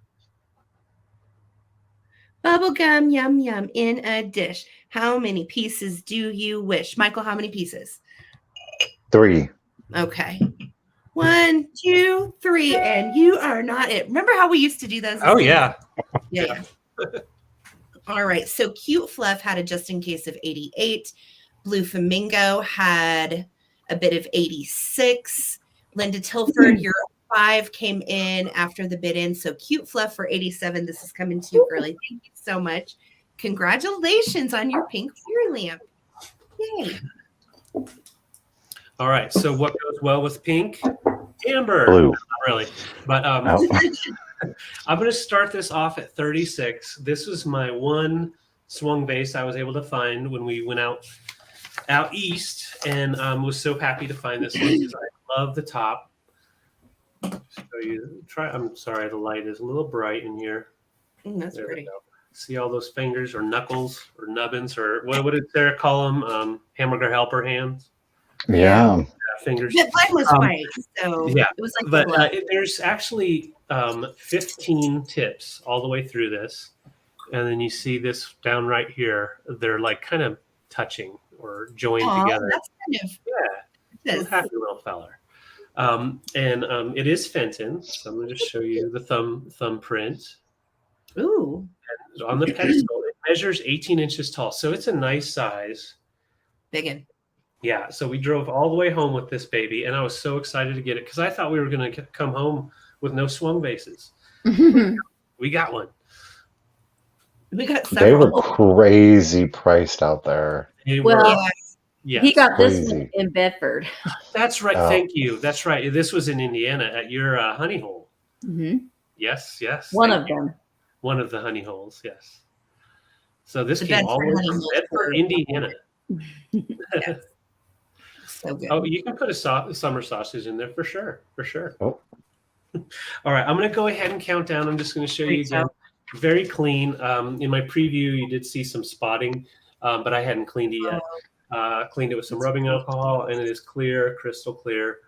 Bubblegum, yum, yum, in a dish. How many pieces do you wish? Michael, how many pieces? 3. Okay. 1, 2, 3, and you are not it. Remember how we used to do those? Oh, yeah. Yeah. All right. So Cute Fluff had a just in case of 88. Blue Flamingo had a bid of 86. Linda Tilford, your 5 came in after the bid in. So Cute Fluff for 87. This is coming to you early. Thank you so much. Congratulations on your pink fairy lamp. Yay. All right. So what goes well with pink? Amber. Blue. Not really. But I'm going to start this off at 36. This was my one swung vase I was able to find when we went out east, and was so happy to find this one because I love the top. So you try. I'm sorry, the light is a little bright in here. That's there pretty. See all those fingers or knuckles or nubbins or what did Sarah call them? Hamburger helper hands. Yeah. Fingers. Yeah, mine was white, so yeah. it was like. But there's actually 15 tips all the way through this, and then you see this down right here. They're like kind of touching or joined together. That's kind of a happy little feller. It is Fenton, so I'm going to just show you the thumbprint. Ooh. And on the pedestal, it measures 18 inches tall, so it's a nice size. Biggin. Yeah, so we drove all the way home with this baby, and I was so excited to get it because I thought we were going to come home with no swung vases. We got one. We got They several. were crazy priced out there. Yeah. He got this Crazy. one in Bedford. That's right. Thank you. That's right. This was in Indiana at your honey hole. Mm-hmm. Yes. One of them. One of the honey holes. Yes. So this The came all the way Bedford from honey Bedford, Indiana. Yes. So good. Oh, you can put a summer sausage in there for sure. For sure. Oh. All right. I'm going to go ahead and count down. I'm just going to show you again. Very clean. In my preview, you did see some spotting, but I hadn't cleaned it yet. Cleaned it with some rubbing alcohol, and it is clear, crystal clear.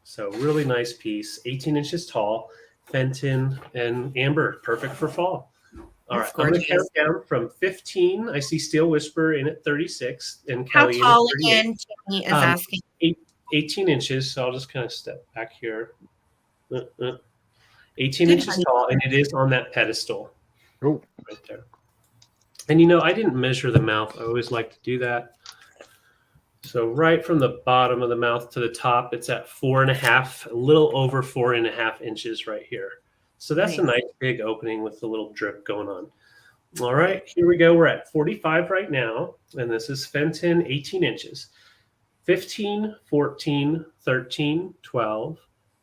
So really nice piece, 18 inches tall, Fenton and amber, perfect for fall. All right, I'm going to count down from 15. I see Steel Whisper in at 36, and Kelly how tall in at 38. again? Jamie is asking. 18 inches. So I'll just kind of step back here. 18 inches tall, and it is on that pedestal. Oh. Right there. And I didn't measure the mouth. I always like to do that. So right from the bottom of the mouth to the top, it's at 4.5, a little over 4.5 inches right here. So that's a nice big opening with the little drip going on. All right, here we go. We're at 45 right now, and this is Fenton, 18 inches. 15, 14, 13, 12,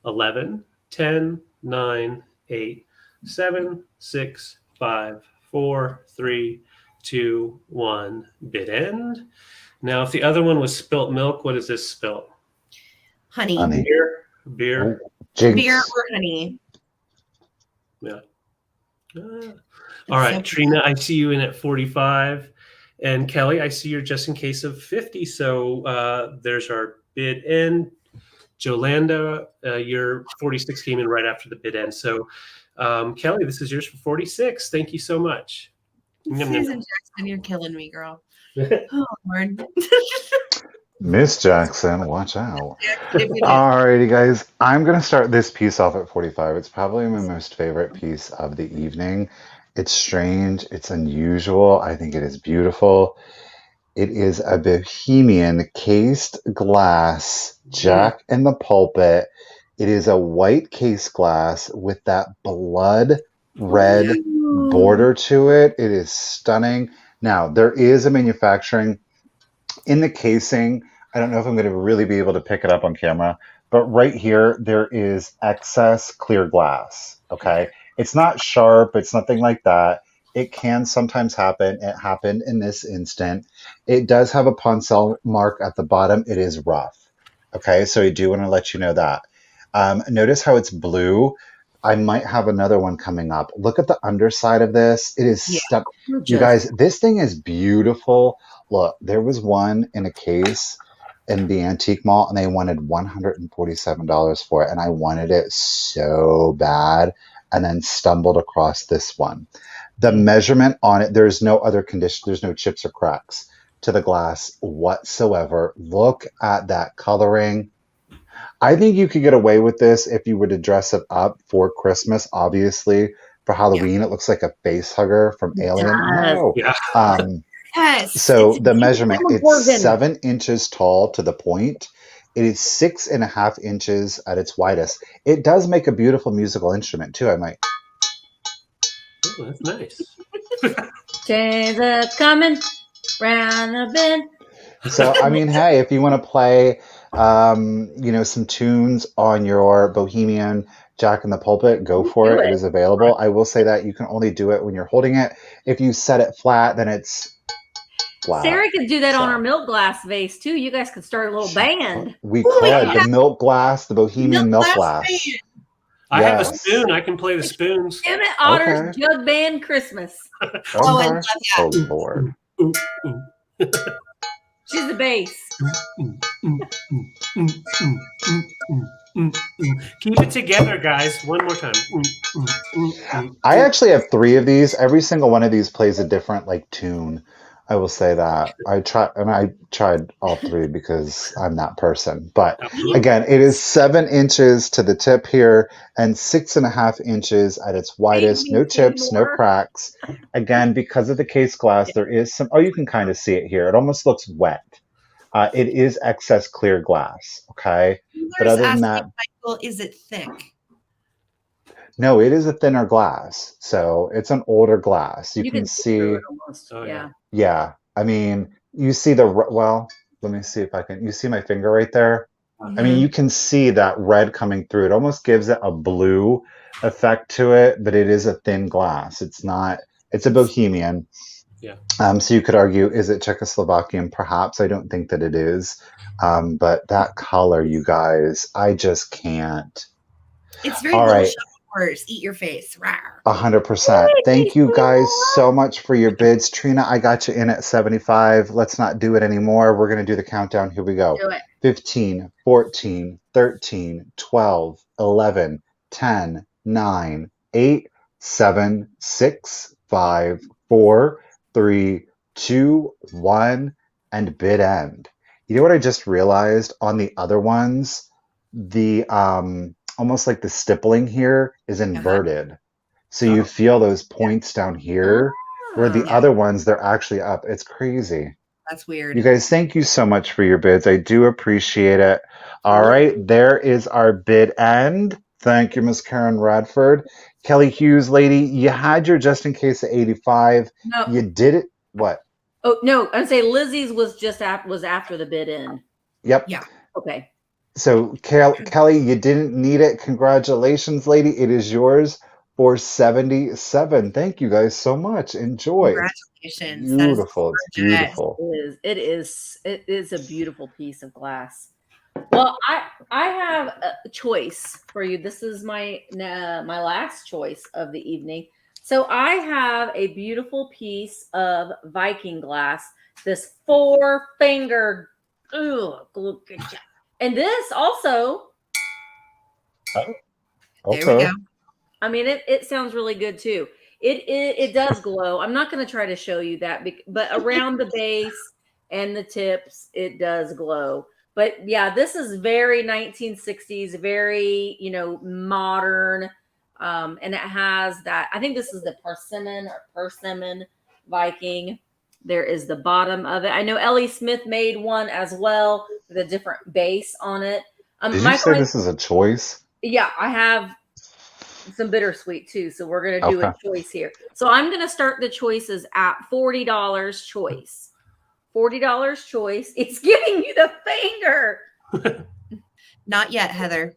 11, 10, 9, 8, 7, 6, 5, 4, 3, 2, 1. Bid end. Now, if the other one was spilt milk, what is this spilt? Honey. Beer. Beer or honey. Yeah. All right, Trina, I see you in at 45. And Kelly, I see you're just in case of 50. So there's our bid end. Jolanda, your 46 came in right after the bid end. So Kelly, this is yours for 46. Thank you so much. Yum, yum, Susan Jackson, you're killing me, girl. Oh, Lord. Miss Jackson, watch out. If you did. Alrighty, guys. I'm going to start this piece off at 45. It's probably my most favorite piece of the evening. It's strange. It's unusual. I think it is beautiful. It is a Bohemian cased glass Jack in the Pulpit. It is a white case glass with that blood red border to it. It is stunning. Now, there is a manufacturing in the casing. I don't know if I'm going to really be able to pick it up on camera, but right here, there is excess clear glass. Okay. It's not sharp. It's nothing like that. It can sometimes happen. It happened in this instant. It does have a Poncel mark at the bottom. It is rough. Okay. So I do want to let you know that. Notice how it's blue. I might have another one coming up. Look at the underside of this. It is stuck. You guys, this thing is beautiful. Look, there was one in a case in the antique mall, and they wanted $147 for it, and I wanted it so bad, and then stumbled across this one. The measurement on it, there's no other condition, there's no chips or cracks to the glass whatsoever. Look at that coloring. I think you could get away with this if you were to dress it up for Christmas. Obviously, for Halloween, it looks like a face hugger from Alien. No. Yeah. Yes. So It's the measurement, it's Morgan. 7 inches tall to the point. It is 6.5 inches at its widest. It does make a beautiful musical instrument too. I might. Oh, that's nice. Chains are coming round the bend. So I mean, hey, if you want to play, some tunes on your Bohemian Jack in the Pulpit, go for Do it. It it. is available. I will say that you can only do it when you're holding it. If you set it flat, then it's flat. Sarah could do that on So- her milk glass vase too. You guys could start a little band. We Oh, could. yeah. The milk glass, the Bohemian milk glass. band. I have a Yes. spoon. I can play the spoons. Emmett Otter's Okay. Jug Band Christmas. Oh, I Okay. love that. Oh, Lord. Ooh, ooh. She's the bass. Keep it together, guys. One more time. I actually have 3 of these. Every single one of these plays a different tune. I will say that. I tried all 3 because I'm that person. But again, it is 7 inches to the tip here and 6.5 inches at its widest. No chips, no cracks. Again, because of the case glass, there is some. Oh, you can kind of see it here. It almost looks wet. It is excess clear glass. Okay, but There's other than asking, that, Michael, is it thick? no, it is a thinner glass. So it's an older glass. You can see through see. it almost. Oh, yeah. Yeah, I mean, you see well, let me see if I can. You see my finger right there? I mean, you can see that red coming through. It almost gives it a blue effect to it, but it is a thin glass. It's not, it's a Bohemian. Yeah. So you could argue, is it Czechoslovakian? Perhaps. I don't think that it is. But that color, you guys, I just can't. It's very All little right. showers. Eat your face. Rawr. 100%. Thank you guys so much for your bids. Trina, I got you in at 75. Let's not do it anymore. We're going to do the countdown. Here we go. Do it. 15, 14, 13, 12, 11, 10, 9, 8, 7, 6, 5, 4, 3, 2, 1, and bid end. You know what I just realized on the other ones? The almost like the stippling here is inverted. So you feel those points down here where the other ones, they're actually up. It's crazy. That's weird. You guys, thank you so much for your bids. I do appreciate it. All right, there is our bid end. Thank you, Miss Karen Radford. Kelly Hughes, lady, you had your just in case at 85. No. You did it. What? Oh no, I'd say Lizzie's was just after the bid in. Yep. Yeah. Okay. So Kelly, you didn't need it. Congratulations, lady. It is yours for 77. Thank you guys so much. Enjoy. Congratulations. Beautiful. It's beautiful. It is a beautiful piece of glass. Well, I have a choice for you. This is my last choice of the evening. So I have a beautiful piece of Viking glass. This 4-finger. Good job. And this also. There we go. I mean, it sounds really good too. It does glow. I'm not going to try to show you that, but around the base and the tips, it does glow. But yeah, this is very 1960s, very, modern. And it has that, I think this is the persimmon Viking. There is the bottom of it. I know Ellie Smith made one as well with a different base on it. Did you say this is a choice? Yeah, I have some bittersweet too. So we're going to do a choice here. So I'm going to start the choices at $40 choice. $40 choice. It's giving you the finger. Not yet, Heather.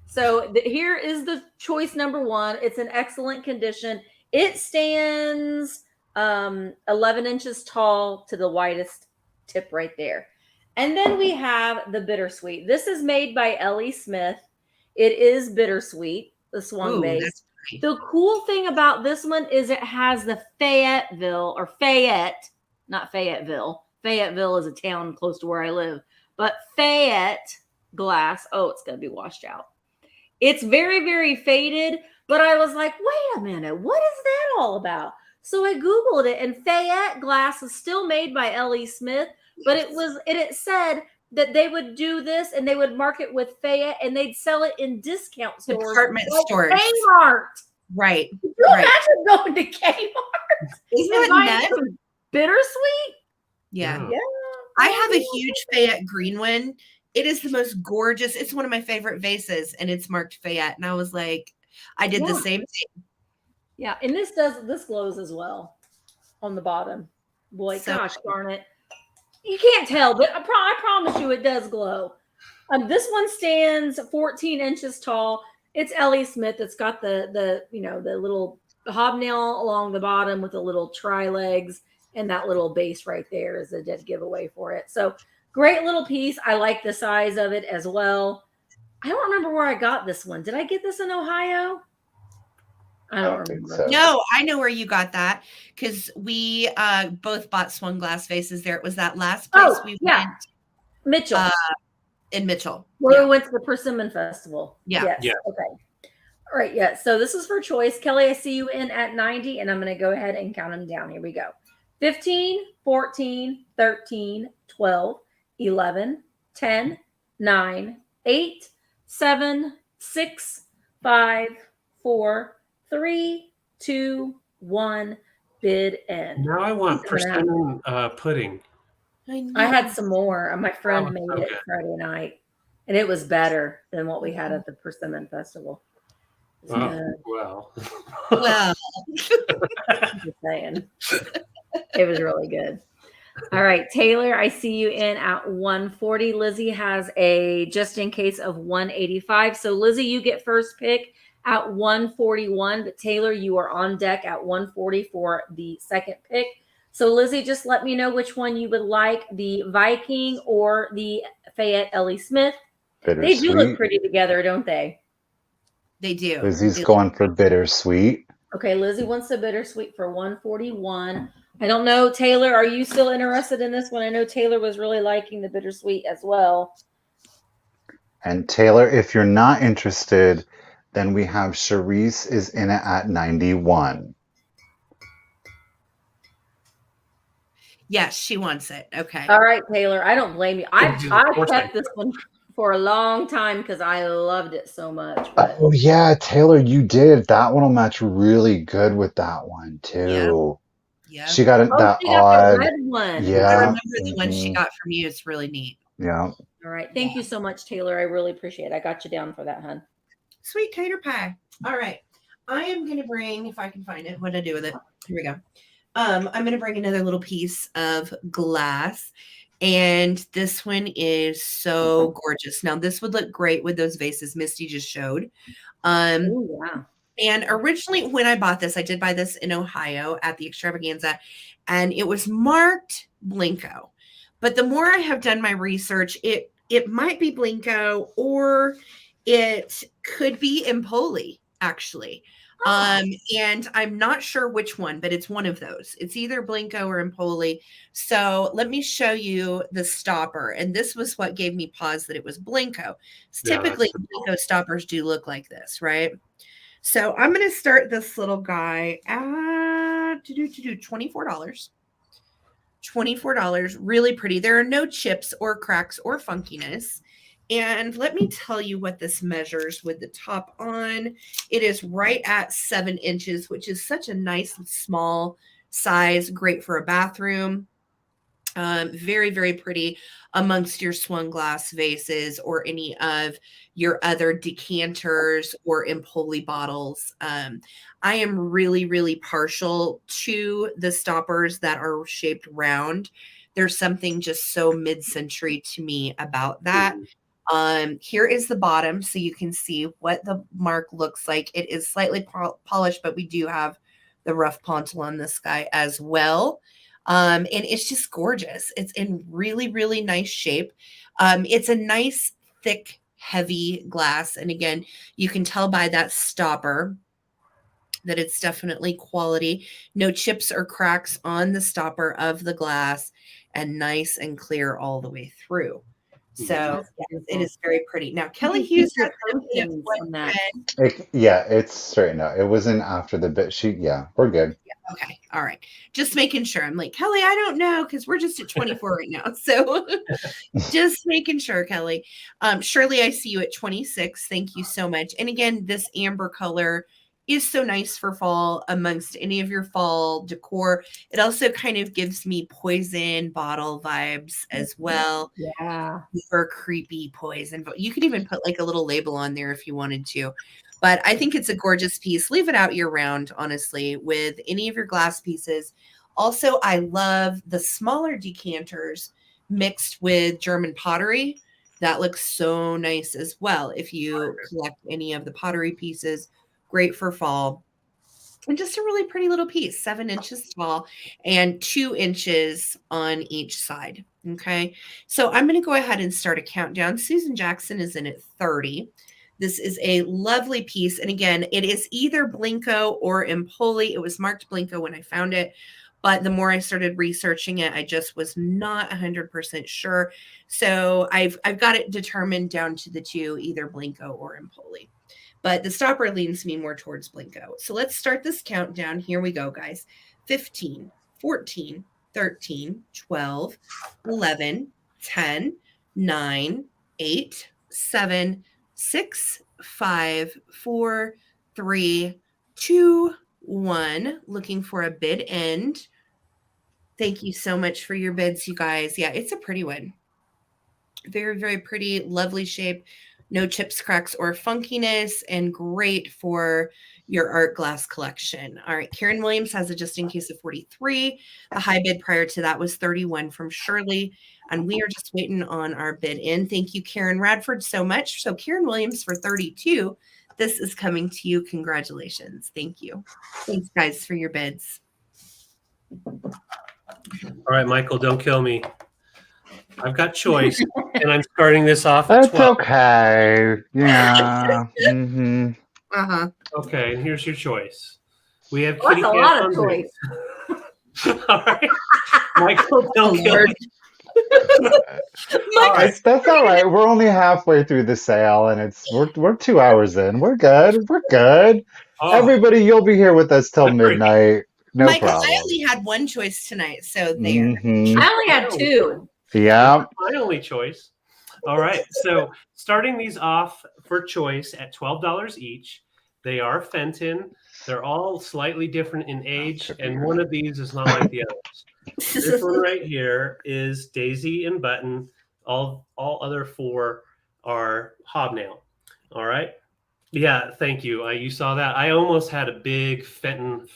So here is the choice number one. It's in excellent condition. It stands 11 inches tall to the widest tip right there. And then we have the bittersweet. This is made by Ellie Smith. It is bittersweet, the swung base. The cool thing about this one is it has the Fayette, not Fayetteville. Fayetteville is a town close to where I live. But Fayette glass. Oh, it's going to be washed out. It's very, very faded. But I was like, wait a minute. What is that all about? So I Googled it, and Fayette glass is still made by Ellie Smith. But it said that they would do this and they would mark it with Fayette and they'd sell it in discount stores. Department stores. Kmart. Right. Can you imagine going to Kmart? Isn't that nuts? Bittersweet? Yeah. I have a huge Fayette green one. It is the most gorgeous. It's one of my favorite vases, and it's marked Fayette. And I was like, I did the same thing. Yeah, and this glows as well on the bottom. Boy, gosh darn it. You can't tell, but I promise you it does glow. This one stands 14 inches tall. It's Ellie Smith. It's got the little hobnail along the bottom with the little tri-legs, and that little base right there is a dead giveaway for it. So great little piece. I like the size of it as well. I don't remember where I got this one. Did I get this in Ohio? I don't remember. So. No, I know where you got that because we both bought swung glass vases there. It was that last place we went. Mitchell. In Mitchell. Where we went to the Persimmon Festival. Yeah. Yes. Yeah. Okay. All right. Yeah. So this is for choice. Kelly, I see you in at 90, and I'm going to go ahead and count them down. Here we go. 15, 14, 13, 12, 11, 10, 9, 8, 7, 6, 5, 4, 3, 2, 1, bid end. Now I want persimmon pudding. I had some more. My friend made it Friday night, and it was better than what we had at the Persimmon Festival. Well. Just saying. It was really good. All right, Taylor, I see you in at 140. Lizzie has a just in case of 185. So Lizzie, you get first pick at 141, but Taylor, you are on deck at 140 for the second pick. So Lizzie, just let me know which one you would like, the Viking or the Fayette Ellie Smith. They do look pretty together, don't they? They do. Lizzie's going for bittersweet. Okay, Lizzie wants the bittersweet for 141. I don't know, Taylor, are you still interested in this one? I know Taylor was really liking the bittersweet as well. And Taylor, if you're not interested, then we have Charisse is in it at 91. Yes, she wants it. Okay. All right, Taylor. I don't blame you. I kept this one for a long time because I loved it so much. But... Oh, yeah, Taylor, you did. That one will match really good with that one, too. Yeah. She got that odd the red one. Yeah. I remember the one she got from you. It's really neat. Yeah. All right. Thank you so much, Taylor. I really appreciate it. I got you down for that, hun. Sweet tater pie. All right. I am going to bring, if I can find it, what to do with it. Here we go. I'm going to bring another little piece of glass. And this one is so gorgeous. Now, this would look great with those vases Misty just showed. Ooh, wow. And originally, when I bought this, I did buy this in Ohio at the Extravaganza, and it was marked Blinko. But the more I have done my research, it might be Blinko, or it could be Empoli, actually. And I'm not sure which one, but it's one of those. It's either Blinko or Empoli. So let me show you the stopper. And this was what gave me pause that it was Blinko. Typically, Blinko stoppers do look like this, right? So I'm going to start this little guy at $24. $24, really pretty. There are no chips or cracks or funkiness. And let me tell you what this measures with the top on. It is right at 7 inches, which is such a nice small size, great for a bathroom. Very, very pretty amongst your swung glass vases or any of your other decanters or Empoli bottles. I am really, really partial to the stoppers that are shaped round. There's something just so mid-century to me about that. Here is the bottom, so you can see what the mark looks like. It is slightly polished, but we do have the rough pontil on this guy as well. And it's just gorgeous. It's in really, really nice shape. It's a nice, thick, heavy glass. And again, you can tell by that stopper that it's definitely quality. No chips or cracks on the stopper of the glass, and nice and clear all the way through. So yes, it is very pretty. Now, Kelly Hughes has on that. It's straight now. It wasn't after the bit sheet. Yeah, we're good. Yeah, okay. All right. Just making sure. I'm like, Kelly, I don't know, because we're just at 24 right now. So just making sure, Kelly. Shirley, I see you at 26. Thank you so much. And again, this amber color is so nice for fall amongst any of your fall decor. It also kind of gives me poison bottle vibes as well. Yeah. Super creepy poison. But you could even put like a little label on there if you wanted to. But I think it's a gorgeous piece. Leave it out year round, honestly, with any of your glass pieces. Also, I love the smaller decanters mixed with German pottery. That looks so nice as well. If you collect any of the pottery pieces, great for fall. And just a really pretty little piece, 7 inches tall and 2 inches on each side. Okay. So I'm going to go ahead and start a countdown. Susan Jackson is in at 30. This is a lovely piece. And again, it is either Blinko or Empoli. It was marked Blinko when I found it, but the more I started researching it, I just was not 100% sure. So I've got it determined down to the two, either Blinko or Empoli. But the stopper leans me more towards Blinko. So let's start this countdown. Here we go, guys. 15, 14, 13, 12, 11, 10, 9, 8, 7, 6, 5, 4, 3, 2, 1. Looking for a bid end. Thank you so much for your bids, you guys. Yeah, it's a pretty one. Very, very pretty, lovely shape. No chips, cracks, or funkiness, and great for your art glass collection. All right, Karen Williams has a just in case of 43. The high bid prior to that was 31 from Shirley, and we are just waiting on our bid in. Thank you, Karen Radford, so much. So Karen Williams for 32. This is coming to you. Congratulations. Thank you. Thanks, guys, for your bids. All right, Michael, don't kill me. I've got choice, and I'm starting this off at That's 12. okay. Yeah. Mm-hmm. Uh-huh. Okay, and here's your choice. We have Well, kitty that's a cats lot on of choice. Vase. All right, Michael, don't kill me. All right. That's all right. We're only halfway through the sale, and we're 2 hours in. We're good. We're good. Oh, Everybody, you'll be here with us till Agree. midnight. No Michael, problem. I only had one choice tonight, so there. Mhm. I only had 2. Yeah. my only choice. All right, so starting these off for choice at $12 each. They are Fenton. They're all slightly different in age, and one of these is not like the others. This one right here is Daisy and Button. All other 4 are Hobnail. All right. Yeah, thank you. You saw that. I almost had a big Fenton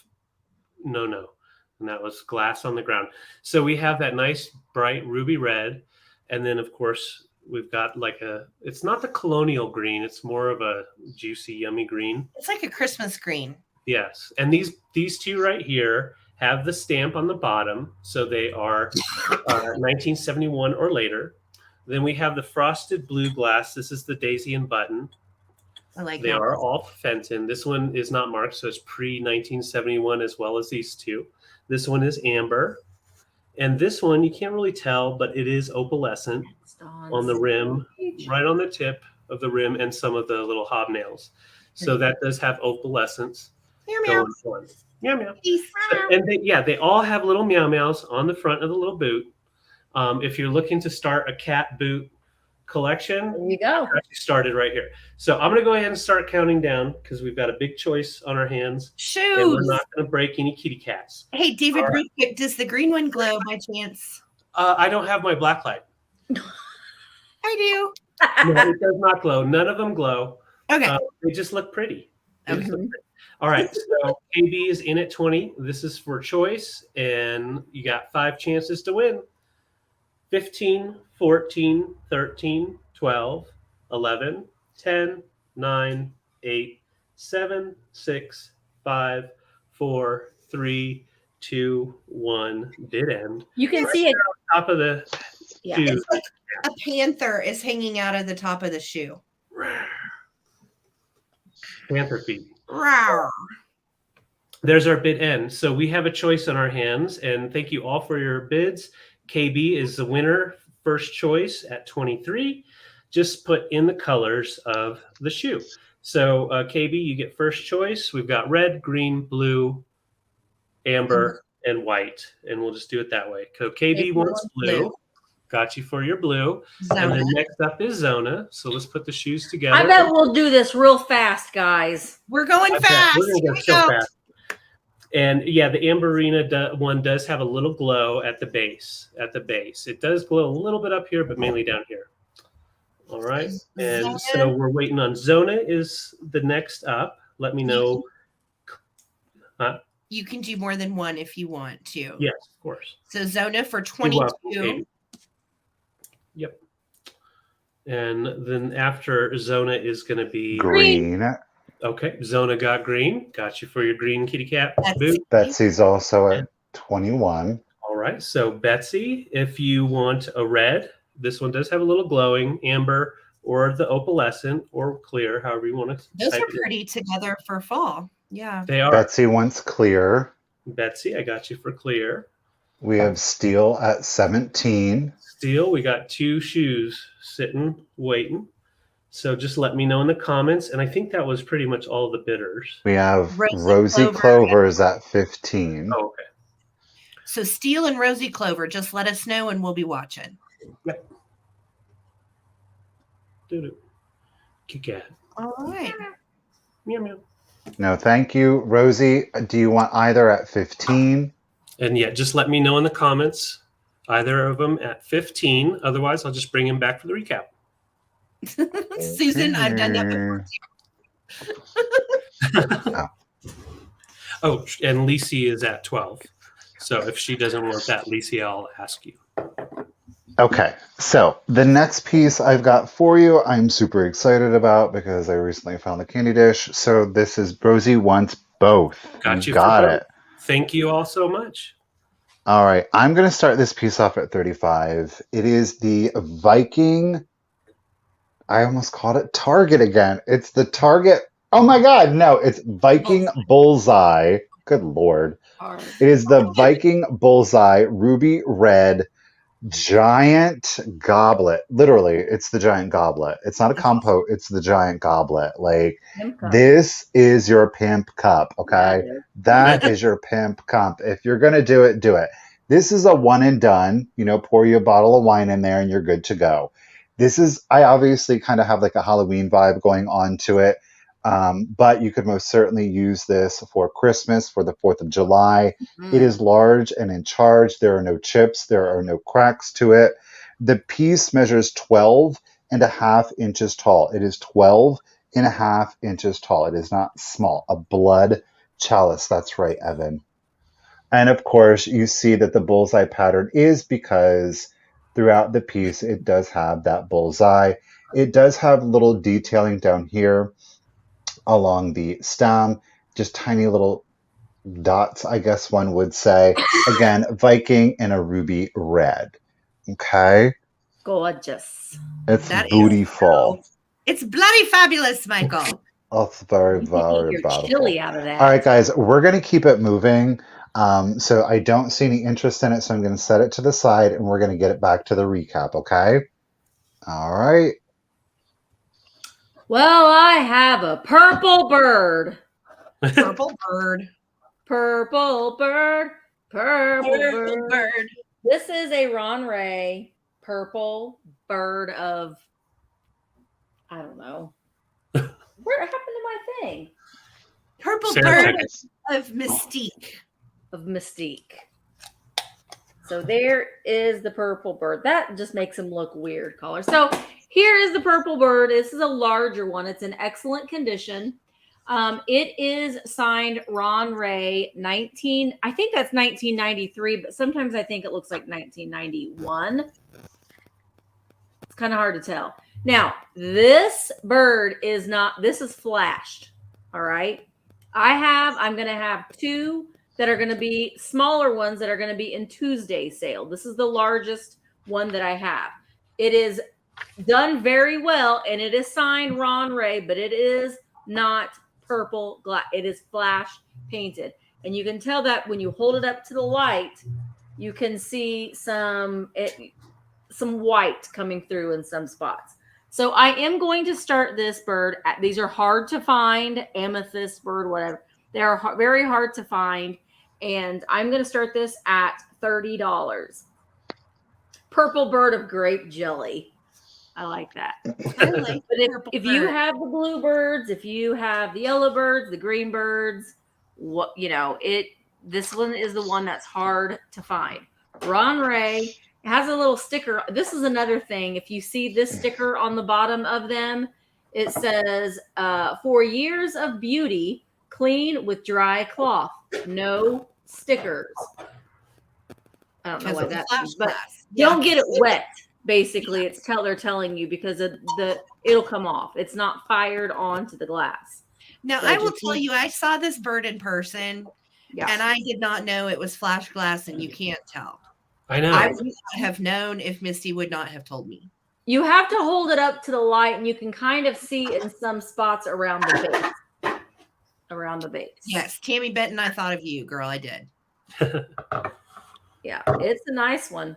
no, and that was glass on the ground. So we have that nice bright ruby red, and then of course we've got like it's not the colonial green, it's more of a juicy, yummy green. It's like a Christmas green. Yes, and these two right here have the stamp on the bottom, so they are 1971 or later. Then we have the frosted blue glass. This is the Daisy and Button. I like They that. are all Fenton. This one is not marked, so it's pre-1971 as well as these two. This one is amber. And this one, you can't really tell, but it is opalescent on the rim, right on the tip of the rim, and some of the little hobnails. So that does have opalescence Meow meow. going on. Meow meow. Peace. And they all have little meow meows on the front of the little boot. If you're looking to start a cat boot collection, There you go. actually started right here. So I'm going to go ahead and start counting down because we've got a big choice on our hands. Shoes. And we're not going to break any kitty cats. Hey, David, real quick, does the green one glow by chance? I don't have my black light. I do. No, it does not glow. None of them glow. Okay. They just look pretty. Okay. All right. So KB is in at 20. This is for choice. And you got 5 chances to win. 15, 14, 13, 12, 11, 10, 9, 8, 7, 6, 5, 4, 3, 2, 1. Bid end. You can see it. Top of the shoe. It's like a panther is hanging out of the top of the shoe. Panther feet. Rawr. There's our bid end. So we have a choice on our hands. And thank you all for your bids. KB is the winner, first choice at 23. Just put in the colors of the shoe. So KB, you get first choice. We've got red, green, blue, amber, and white. And we'll just do it that way. So KB wants blue. Got you for your blue. Zona. And then next up is Zona. So let's put the shoes together. I bet we'll do this real fast, guys. We're going I bet. fast. We're gonna Here go we so go. fast. And yeah, the Amberina one does have a little glow at the base. It does glow a little bit up here, but mainly down here. All right. And so we're waiting on Zona is the next up. Let me know. You can do more than one if you want to. Yes, of course. So Zona for You're 22. welcome. Yep. And then after Zona is going to be Green. Okay. Zona got green. Got you for your green kitty cat That's boot. Betsy's also at 21. All right. So Betsy, if you want a red, this one does have a little glowing, amber, or the opalescent, or clear, however you want to. Those are pretty together for fall. Yeah. They are. Betsy wants clear. Betsy, I got you for clear. We have steel at 17. Steel, we got 2 shoes sitting, waiting. So just let me know in the comments. And I think that was pretty much all the bidders. We have Rosy Rosy Clover. Clovers at 15. Oh, okay. So Steel and Rosy Clover, just let us know and we'll be watching. Yep. Doo-doo. Kick cat. All right. Meow, meow. No, thank you. Rosie, do you want either at 15? And yeah, just let me know in the comments, either of them at 15. Otherwise, I'll just bring him back for the recap. Susan, I've done that before. Oh, and Lisi is at 12. So if she doesn't want that, Lisi, I'll ask you. Okay, so the next piece I've got for you, I'm super excited about because I recently found the candy dish. So this is Rosie Wants Both. Got you. Got for it. both. Thank you all so much. All right, I'm going to start this piece off at 35. It is the Viking. I almost called it Target again. It's the Target. Oh my God, no, it's Viking Bullseye. Good Lord. It is the Viking Bullseye Ruby Red giant goblet. Literally, it's the giant goblet. It's not a compote, it's the giant goblet. Like, this is your pimp cup, okay? That is your pimp cup. If you're going to do it, do it. This is a one and done. You know, pour you a bottle of wine in there and you're good to go. This is, I obviously kind of have like a Halloween vibe going on to it. But you could most certainly use this for Christmas, for the 4th of July. It is large and in charge. There are no chips. There are no cracks to it. The piece measures 12.5 inches tall. It is 12.5 inches tall. It is not small. A blood chalice. That's right, Evan. And of course, you see that the bullseye pattern is because throughout the piece, it does have that bullseye. It does have little detailing down here along the stem, just tiny little dots, I guess one would say. Again, Viking in a ruby red. Okay? Gorgeous. It's That is beautiful. It's bloody fabulous, Michael. Oh, it's very, very You're beautiful. chilly out of that. All right, guys, we're going to keep it moving. So I don't see any interest in it, so I'm going to set it to the side, and we're going to get it back to the recap, okay? All right. Well, I have a purple bird. Purple bird. Purple bird. Purple Purple bird. bird. This is a Ron Ray purple bird of, I don't know. What happened to my thing? Purple Sarah, bird of mystique. Of Mystique. So there is the purple bird. That just makes him look weird, caller. So here is the purple bird. This is a larger one. It's in excellent condition. It is signed Ron Ray 19. I think that's 1993, but sometimes I think it looks like 1991. It's kind of hard to tell. Now, this bird is not, this is flashed. All right. I'm going to have two that are going to be smaller ones that are going to be in Tuesday sale. This is the largest one that I have. It is done very well, and it is signed Ron Ray, but it is not purple glass. It is flash painted. And you can tell that when you hold it up to the light, you can see some white coming through in some spots. So I am going to start this bird. These are hard to find, amethyst bird, whatever. They are very hard to find. And I'm going to start this at $30. Purple bird of grape jelly. I like that. I like But if you have the blue birds, if you have the yellow birds, the green birds, this one is the one that's hard to find. Ron Ray has a little sticker. This is another thing. If you see this sticker on the bottom of them, it says, 4 years of beauty, clean with dry cloth, no stickers. I don't know what that means, but don't get it wet. Basically, they're telling you because of it'll come off. It's not fired onto the glass. Now, So I will tell you, I saw this bird in person, Yeah. and I did not know it was flash glass, and you can't tell. I know. I would not have known if Misty would not have told me. You have to hold it up to the light, and you can kind of see in some spots around the base. Around the base. Yes, Tammy Benton, I thought of you, girl. I did. Yeah, it's a nice one.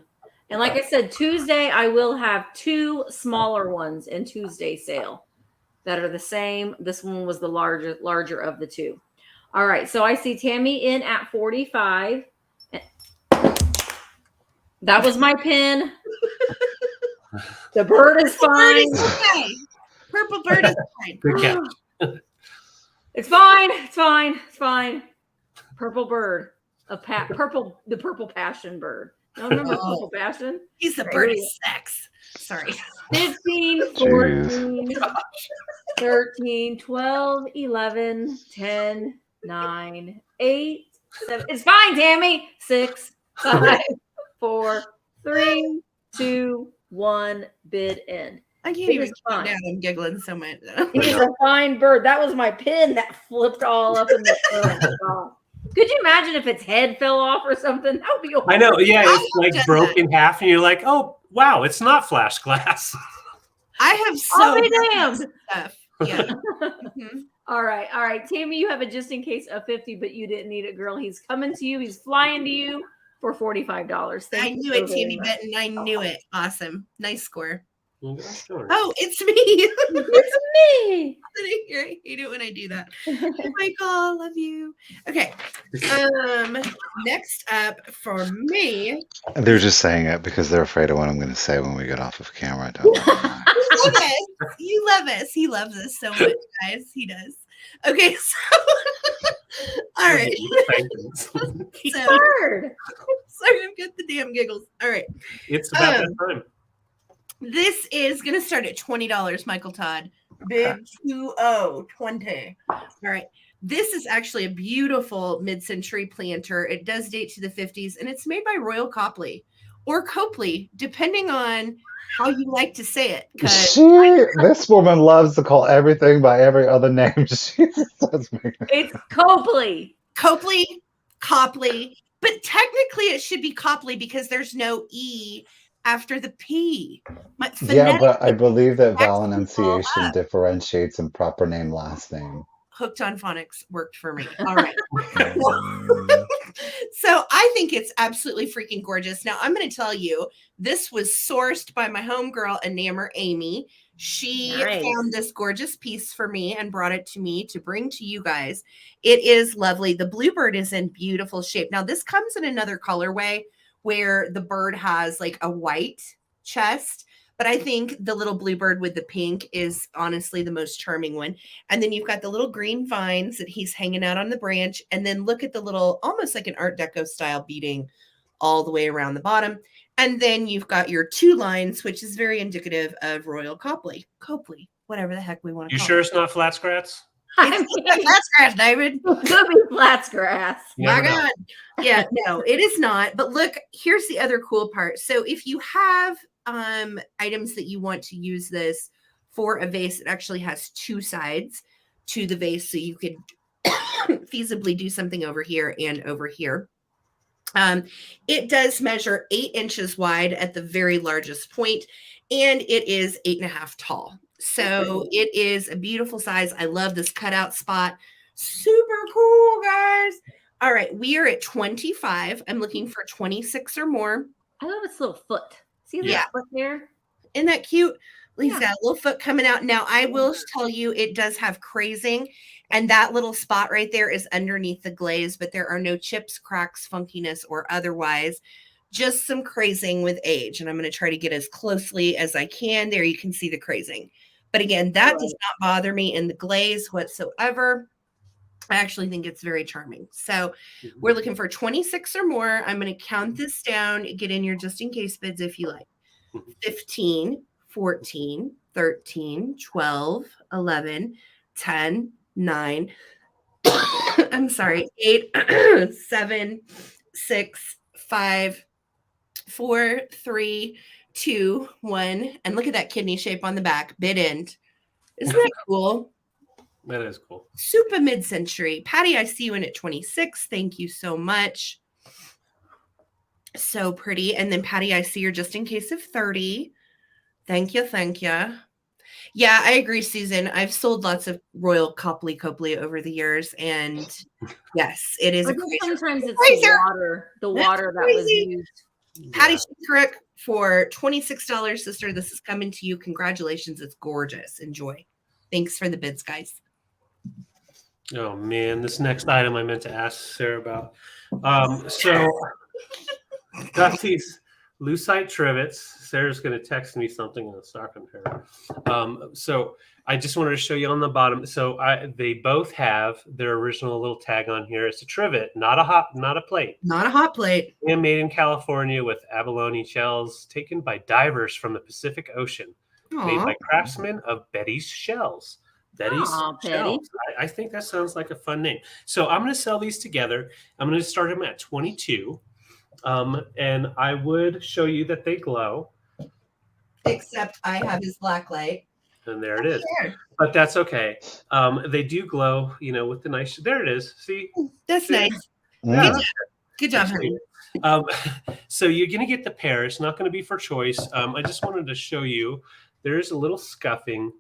And like I said, Tuesday, I will have two smaller ones in Tuesday sale that are the same. This one was the larger of the two. All right, so I see Tammy in at 45. That was my pin. The bird is fine. Okay. Purple bird is fine. Good catch. It's fine. It's fine. It's fine. Purple bird. The purple passion bird. No, remember purple passion? He's the bird of sex. Sorry. 15, 14, 13, 12, 11, 10, 9, 8, 7. It's fine, Tammy. 6, 5, 4, 3, 2, 1. Bid end. I can't It even is keep fine. down. I'm giggling so much. He's a fine bird. That was my pin that flipped all up in the oh. Could you imagine if its head fell off or something? That would be horrible. I know. Yeah, it's like broke in half, and you're like, oh, wow, it's not flash glass. I have I'll so be much damned. stuff. Yeah. Mhm. All right. Tammy, you have a just in case of 50, but you didn't need it, girl. He's coming to you. He's flying to you for $45. I Thank knew you it, so very Tammy much. Benton. I knew it. Awesome. Nice score. Sure. Oh, it's me. It's me. I hate it when I do that. Hey, Michael, love you. Okay. Next up for me. They're just saying it because they're afraid of what I'm going to say when we get off of camera. Don't worry. You love us. You love us. He loves us so much, guys. He does. Okay, so all right. So, Bird. sorry, I've got the damn giggles. All right. It's about that time. This is going to start at $20, Michael Todd. Big 20. All right. This is actually a beautiful mid-century planter. It does date to the 50s, and it's made by Royal Copley or Copley, depending on how you like to say it. This woman loves to call everything by every other name. It's Copley. Copley. But technically it should be Copley because there's no E after the P. Yeah, but I believe that vowel enunciation differentiates in proper name, last name. Hooked on phonics worked for me. All right. So I think it's absolutely freaking gorgeous. Now I'm going to tell you, this was sourced by my homegirl, Enamor Amy. She Nice. found this gorgeous piece for me and brought it to me to bring to you guys. It is lovely. The bluebird is in beautiful shape. Now, this comes in another colorway where the bird has like a white chest, but I think the little bluebird with the pink is honestly the most charming one. And then you've got the little green vines that he's hanging out on the branch. And then look at the little, almost like an Art Deco style beading all the way around the bottom. And then you've got your 2 lines, which is very indicative of Royal Copley, whatever the heck we want to You call sure it. it's not flat scratch? It's flat scratch, David. It could be flat grass. You My never know. God. Yeah, no, it is not. But look, here's the other cool part. So if you have items that you want to use this for a vase, it actually has 2 sides to the vase, so you could feasibly do something over here and over here. It does measure 8 inches wide at the very largest point, and it is 8.5 tall. So it is a beautiful size. I love this cutout spot. Super cool, guys. All right, we are at 25. I'm looking for 26 or more. I love its little foot. See that Yeah. foot there? Isn't that cute? He's Yeah. got a little foot coming out. Now, I will tell you, it does have crazing, and that little spot right there is underneath the glaze, but there are no chips, cracks, funkiness, or otherwise. Just some crazing with age, and I'm going to try to get as closely as I can. There you can see the crazing. But again, that does not bother me in the glaze whatsoever. I actually think it's very charming. So we're looking for 26 or more. I'm going to count this down. Get in your just in case bids if you like. 15, 14, 13, 12, 11, 10, 9. I'm sorry, 8, 7, 6, 5, 4, 3, 2, 1. And look at that kidney shape on the back. Bid end. Isn't that cool? That is cool. Super mid-century. Patty, I see you in at 26. Thank you so much. So pretty. And then Patty, I see you're just in case of 30. Thank you. Thank you. Yeah, I agree, Susan. I've sold lots of Royal Copley over the years. And yes, it is I a think crazy. sometimes it's Crazier. the water that was crazy. used. Patty Shinkaruk for $26, sister. This is coming to you. Congratulations. It's gorgeous. Enjoy. Thanks for the bids, guys. Oh man, this next item I meant to ask Sarah about. So got these lucite trivets. Sarah's going to text me something in a stocking pair. So I just wanted to show you on the bottom. So they both have their original little tag on here. It's a trivet, not a plate. Not a hot plate. And made in California with abalone shells taken by divers from the Pacific Ocean. Made by craftsmen of Betty's Shells. Betty's Shells. I think that sounds like a fun name. So I'm going to sell these together. I'm going to start them at 22. And I would show you that they glow. Except I have his black light. And there it is. But that's okay. They do glow, with the nice. There it is. See? That's nice. Yeah. Good job, honey. So you're going to get the pair. It's not going to be for choice. I just wanted to show you. There's a little scuffing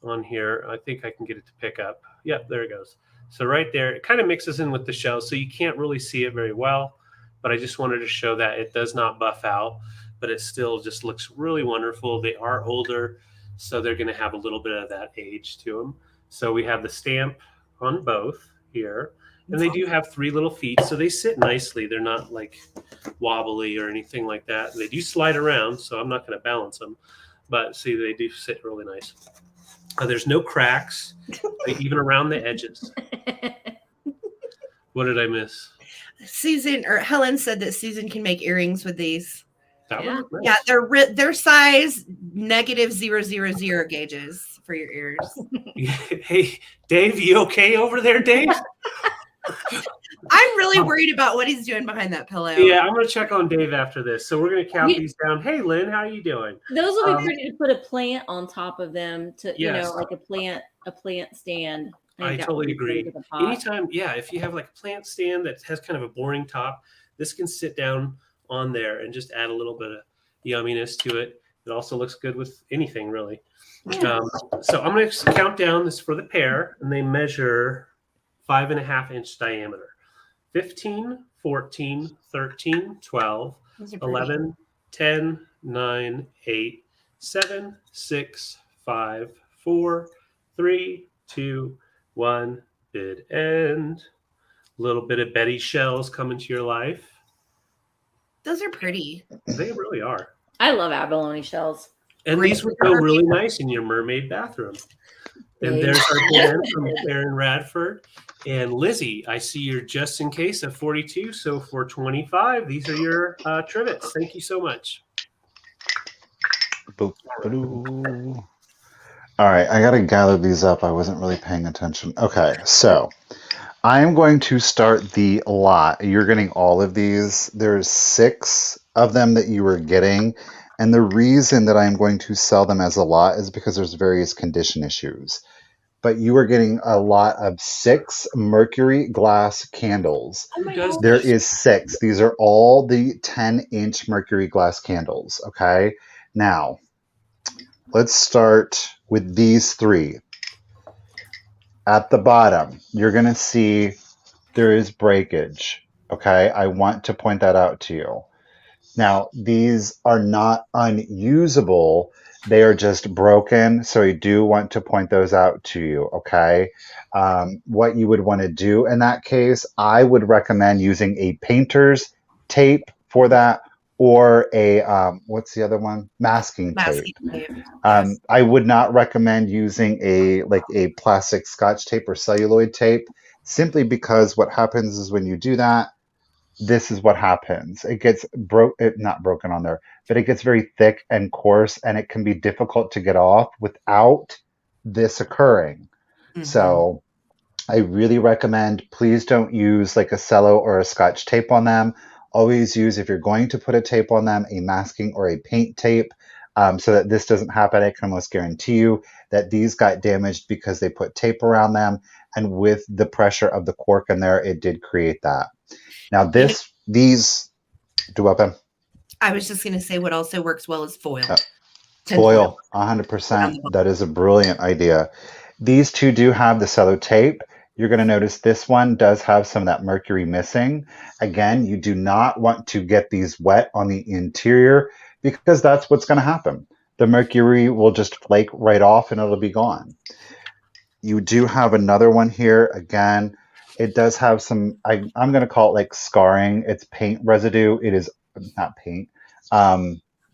on here. I think I can get it to pick up. Yep, there it goes. So right there, it kind of mixes in with the shell, so you can't really see it very well. But I just wanted to show that it does not buff out, but it still just looks really wonderful. They are older, so they're going to have a little bit of that age to them. So we have the stamp on both here. And they do have 3 little feet, so they sit nicely. They're not like wobbly or anything like that. They do slide around, so I'm not going to balance them. But see, they do sit really nice. There's no cracks, even around the edges. What did I miss? Susan or Helen said that Susan can make earrings with these. That one looked nice. Yeah, they're size -000 gauges for your ears. Hey, Dave, you okay over there, Dave? I'm really worried about what he's doing behind that pillow. Yeah, I'm going to check on Dave after this. So we're going to count these down. Hey, Lynn, how are you doing? Those will be pretty to put a plant on top of them to, Yes. like a plant stand. I totally agree. Anytime, if you have like a plant stand that has kind of a boring top, this can sit down on there and just add a little bit of yumminess to it. It also looks good with anything, really. Yeah. So I'm going to count down this for the pair, and they measure 5.5-inch diameter. 15, 14, 13, 12, 11, 10, 9, 8, 7, 6, 5, 4, 3, 2, 1. Bid end. A little bit of Betty shells come into your life. Those are pretty. They really are. I love abalone shells. And these would go really nice in your mermaid bathroom. And there's our bid end from Aaron Radford. And Lizzie, I see you're just in case of 42. So for 25, these are your trivets. Thank you so much. All right, I got to gather these up. I wasn't really paying attention. Okay, so I am going to start the lot. You're getting all of these. There's 6 of them that you are getting. And the reason that I'm going to sell them as a lot is because there's various condition issues. But you are getting a lot of 6 Mercury glass candles. Oh my God. There is 6. These are all the 10-inch Mercury glass candles, okay? Now, let's start with these 3. At the bottom, you're going to see there is breakage, okay? I want to point that out to you. Now, these are not unusable. They are just broken, so I do want to point those out to you, okay? What you would want to do in that case, I would recommend using a painter's tape for that, or a, what's the other one? Masking tape. Yes. I would not recommend using a plastic Scotch tape or celluloid tape, simply because what happens is when you do that, this is what happens. It gets not broken on there, but it gets very thick and coarse, and it can be difficult to get off without this occurring. Mhm. So I really recommend, please don't use like a cello or a Scotch tape on them. Always use, if you're going to put a tape on them, a masking or a paint tape, so that this doesn't happen. I can almost guarantee you that these got damaged because they put tape around them, and with the pressure of the cork in there, it did create that. Now these do what, Ben? I was just going to say what also works well is foil. Foil, 100%. That is a brilliant idea. These 2 do have the cello tape. You're going to notice this one does have some of that mercury missing. Again, you do not want to get these wet on the interior, because that's what's going to happen. The mercury will just flake right off and it'll be gone. You do have another one here. Again, it does have some, I'm going to call it like scarring. It's paint residue. It is not paint,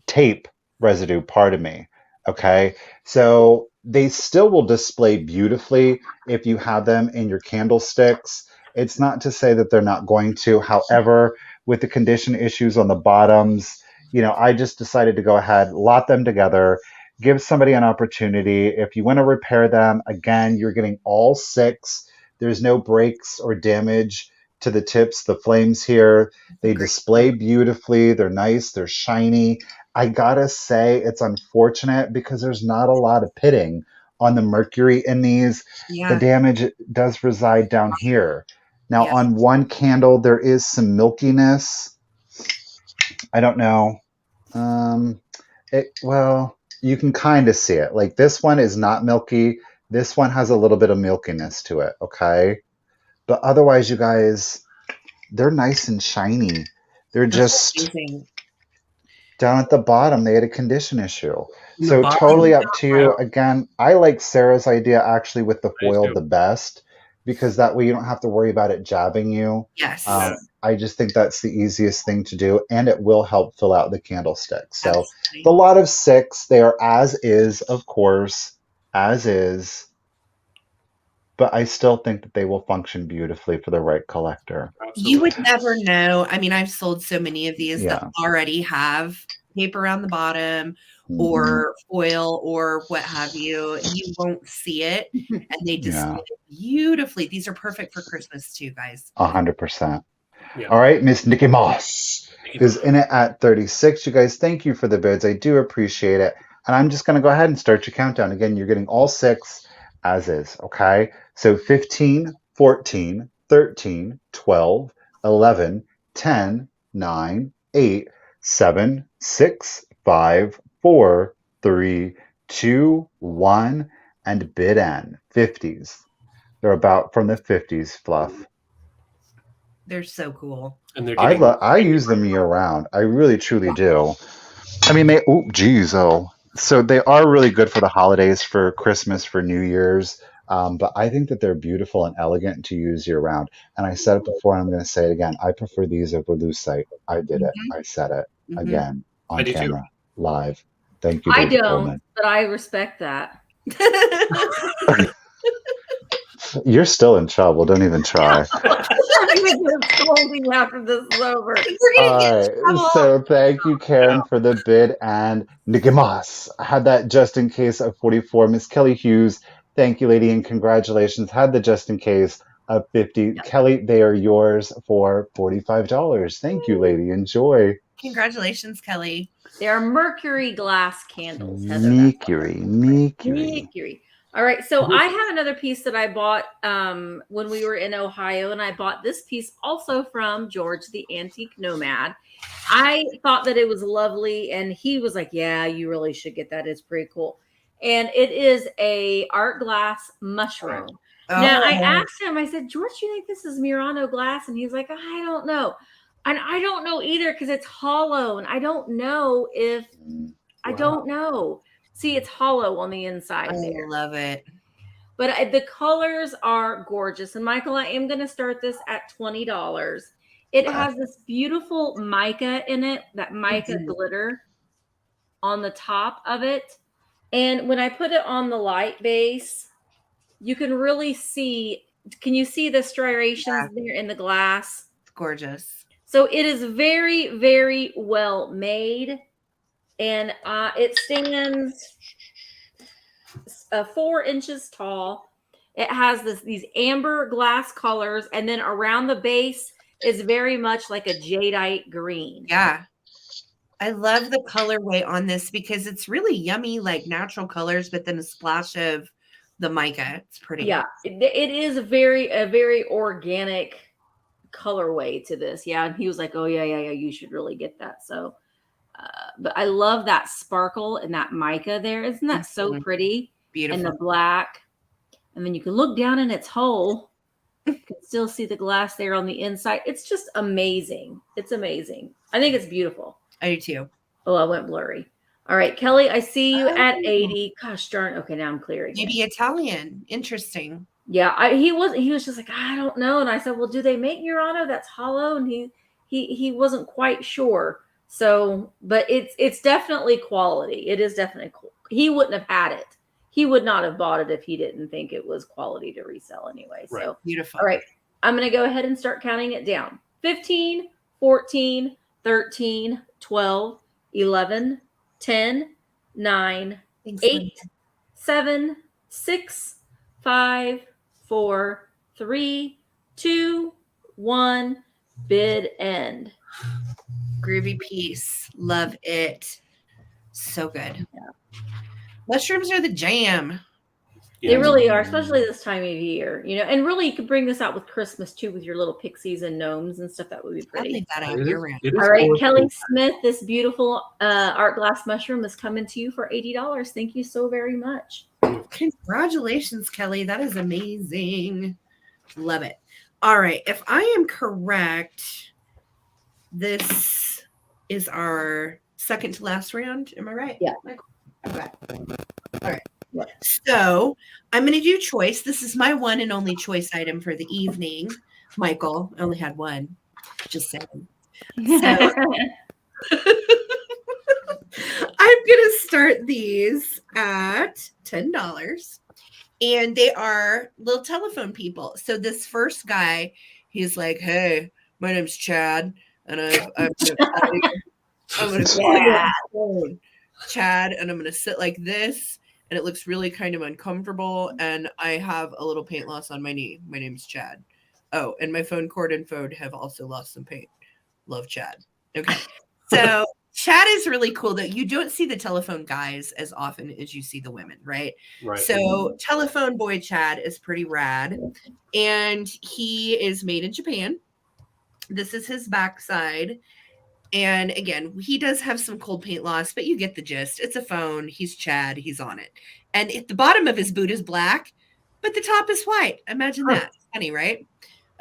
tape residue, pardon me. Okay. So they still will display beautifully if you have them in your candlesticks. It's not to say that they're not going to. However, with the condition issues on the bottoms, I just decided to go ahead, lot them together, give somebody an opportunity. If you want to repair them, again, you're getting all 6. There's no breaks or damage to the tips, the flames here. They display beautifully. They're nice. They're shiny. I gotta say, it's unfortunate because there's not a lot of pitting on the mercury in these. Yeah. The damage does reside down here. Now, Yes. on one candle, there is some milkiness. I don't know. You can kind of see it. Like, this one is not milky. This one has a little bit of milkiness to it, okay? But otherwise, you guys, they're nice and shiny. They're just amazing. Down at the bottom, they had a condition issue. The So bottom- totally up to you. Again, I like Sarah's idea actually with the I foil do. the best, because that way you don't have to worry about it jabbing you. Yes. I just think that's the easiest thing to do, and it will help fill out the candlestick. So Absolutely. the lot of 6, they are as is, of course, as is. But I still think that they will function beautifully for the right collector. You would never know. I mean, I've sold so many of these Yeah. that already have tape around the bottom Mhm. or foil or what have you. You won't see it, and they display beautifully. These are perfect for Christmas too, guys. 100%. Yeah. All right, Miss Nikki Moss is in it at 36. You guys, thank you for the bids. I do appreciate it. And I'm just going to go ahead and start your countdown. Again, you're getting all 6 as is, okay? So 15, 14, 13, 12, 11, 10, 9, 8, 7, 6, 5, 4, 3, 2, 1, and bid end. 50s. They're about from the 50s, Fluff. They're so cool. And they're getting I use them year round. I really truly do. I mean, oh, geez, oh. So they are really good for the holidays, for Christmas, for New Year's. But I think that they're beautiful and elegant to use year round. And I said it before, and I'm going to say it again. I prefer these over lucite. I did it. I said it Mhm. again I on do too. camera, live. Thank you, I David don't, Coleman. but I respect that. You're still in trouble. Don't even try. I'm gonna get scolding after this is over. We're All gonna get in right. trouble. So thank you, Karen, for the bid. And Nicomas had that just in case of 44. Miss Kelly Hughes, thank you, lady, and congratulations. Had the just in case of 50. Kelly, they are yours for $45. Thank you, lady. Enjoy. Congratulations, Kelly. They are Mercury glass candles, Heather. Mercury. Mercury. All right, so I have another piece that I bought when we were in Ohio, and I bought this piece also from George, the Antique Nomad. I thought that it was lovely, and he was like, "Yeah, you really should get that. It's pretty cool." And it is a art glass mushroom. Now, I asked him, I said, "George, do you think this is Murano glass?" And he's like, "I don't know." And I don't know either because it's hollow, and I don't know if I don't know. See, it's hollow on the inside there. I love it. But the colors are gorgeous. And Michael, I am going to start this at $20. It has this beautiful mica in it, that mica glitter on the top of it. And when I put it on the light base, you can really see, can you see the striations there in the glass? It's gorgeous. So it is very, very well made. And it stands 4 inches tall. It has these amber glass colors, and then around the base is very much like a jadeite green. Yeah. I love the colorway on this because it's really yummy, like natural colors, but then a splash of the mica. It's pretty. Yeah, it is a very organic colorway to this. Yeah, and he was like, "Oh yeah, you should really get that." So, but I love that sparkle and that mica there. Isn't that so pretty? Beautiful. And the black. And then you can look down in its hole. You can still see the glass there on the inside. It's just amazing. It's amazing. I think it's beautiful. I do too. Oh, I went blurry. All right, Kelly, I see you at 80. Gosh darn. Okay, now I'm clear again. Maybe Italian. Interesting. Yeah, he was just like, I don't know. And I said, well, do they make Murano that's hollow? And he wasn't quite sure. So, but it's definitely quality. It is definitely cool. He wouldn't have had it. He would not have bought it if he didn't think it was quality to resell anyway. Right. So Beautiful. All right, I'm going to go ahead and start counting it down. 15, 14, 13, 12, 11, 10, 9, Thanks, 8, Linda. 7, 6, 5, 4, 3, 2, 1. Bid end. Groovy piece. Love it. So good. Yeah. Mushrooms are the jam. They really are, especially this time of year, and really you could bring this out with Christmas too, with your little pixies and gnomes and stuff. That would be pretty. I think that out year round. All right, Kelly Smith, this beautiful art glass mushroom is coming to you for $80. Thank you so very much. Congratulations, Kelly. That is amazing. Love it. All right. If I am correct, this is our second to last round. Am I right? Yeah. Okay. All right. So I'm going to do choice. This is my one and only choice item for the evening. Michael, I only had one. Just saying. So I'm going to start these at $10. And they are little telephone people. So this first guy, he's like, "Hey, my name's Chad. And I'm going to Chad, and I'm going to sit like this. And it looks really kind of uncomfortable. And I have a little paint loss on my knee. My name's Chad. Oh, and my phone cord and phone have also lost some paint. Love Chad." Okay. So Chad is really cool, though. You don't see the telephone guys as often as you see the women, right? Right. So telephone boy Chad is pretty rad. And he is made in Japan. This is his backside. And again, he does have some cold paint loss, but you get the gist. It's a phone. He's Chad. He's on it. And at the bottom of his boot is black, but the top is white. Imagine that. Funny, right?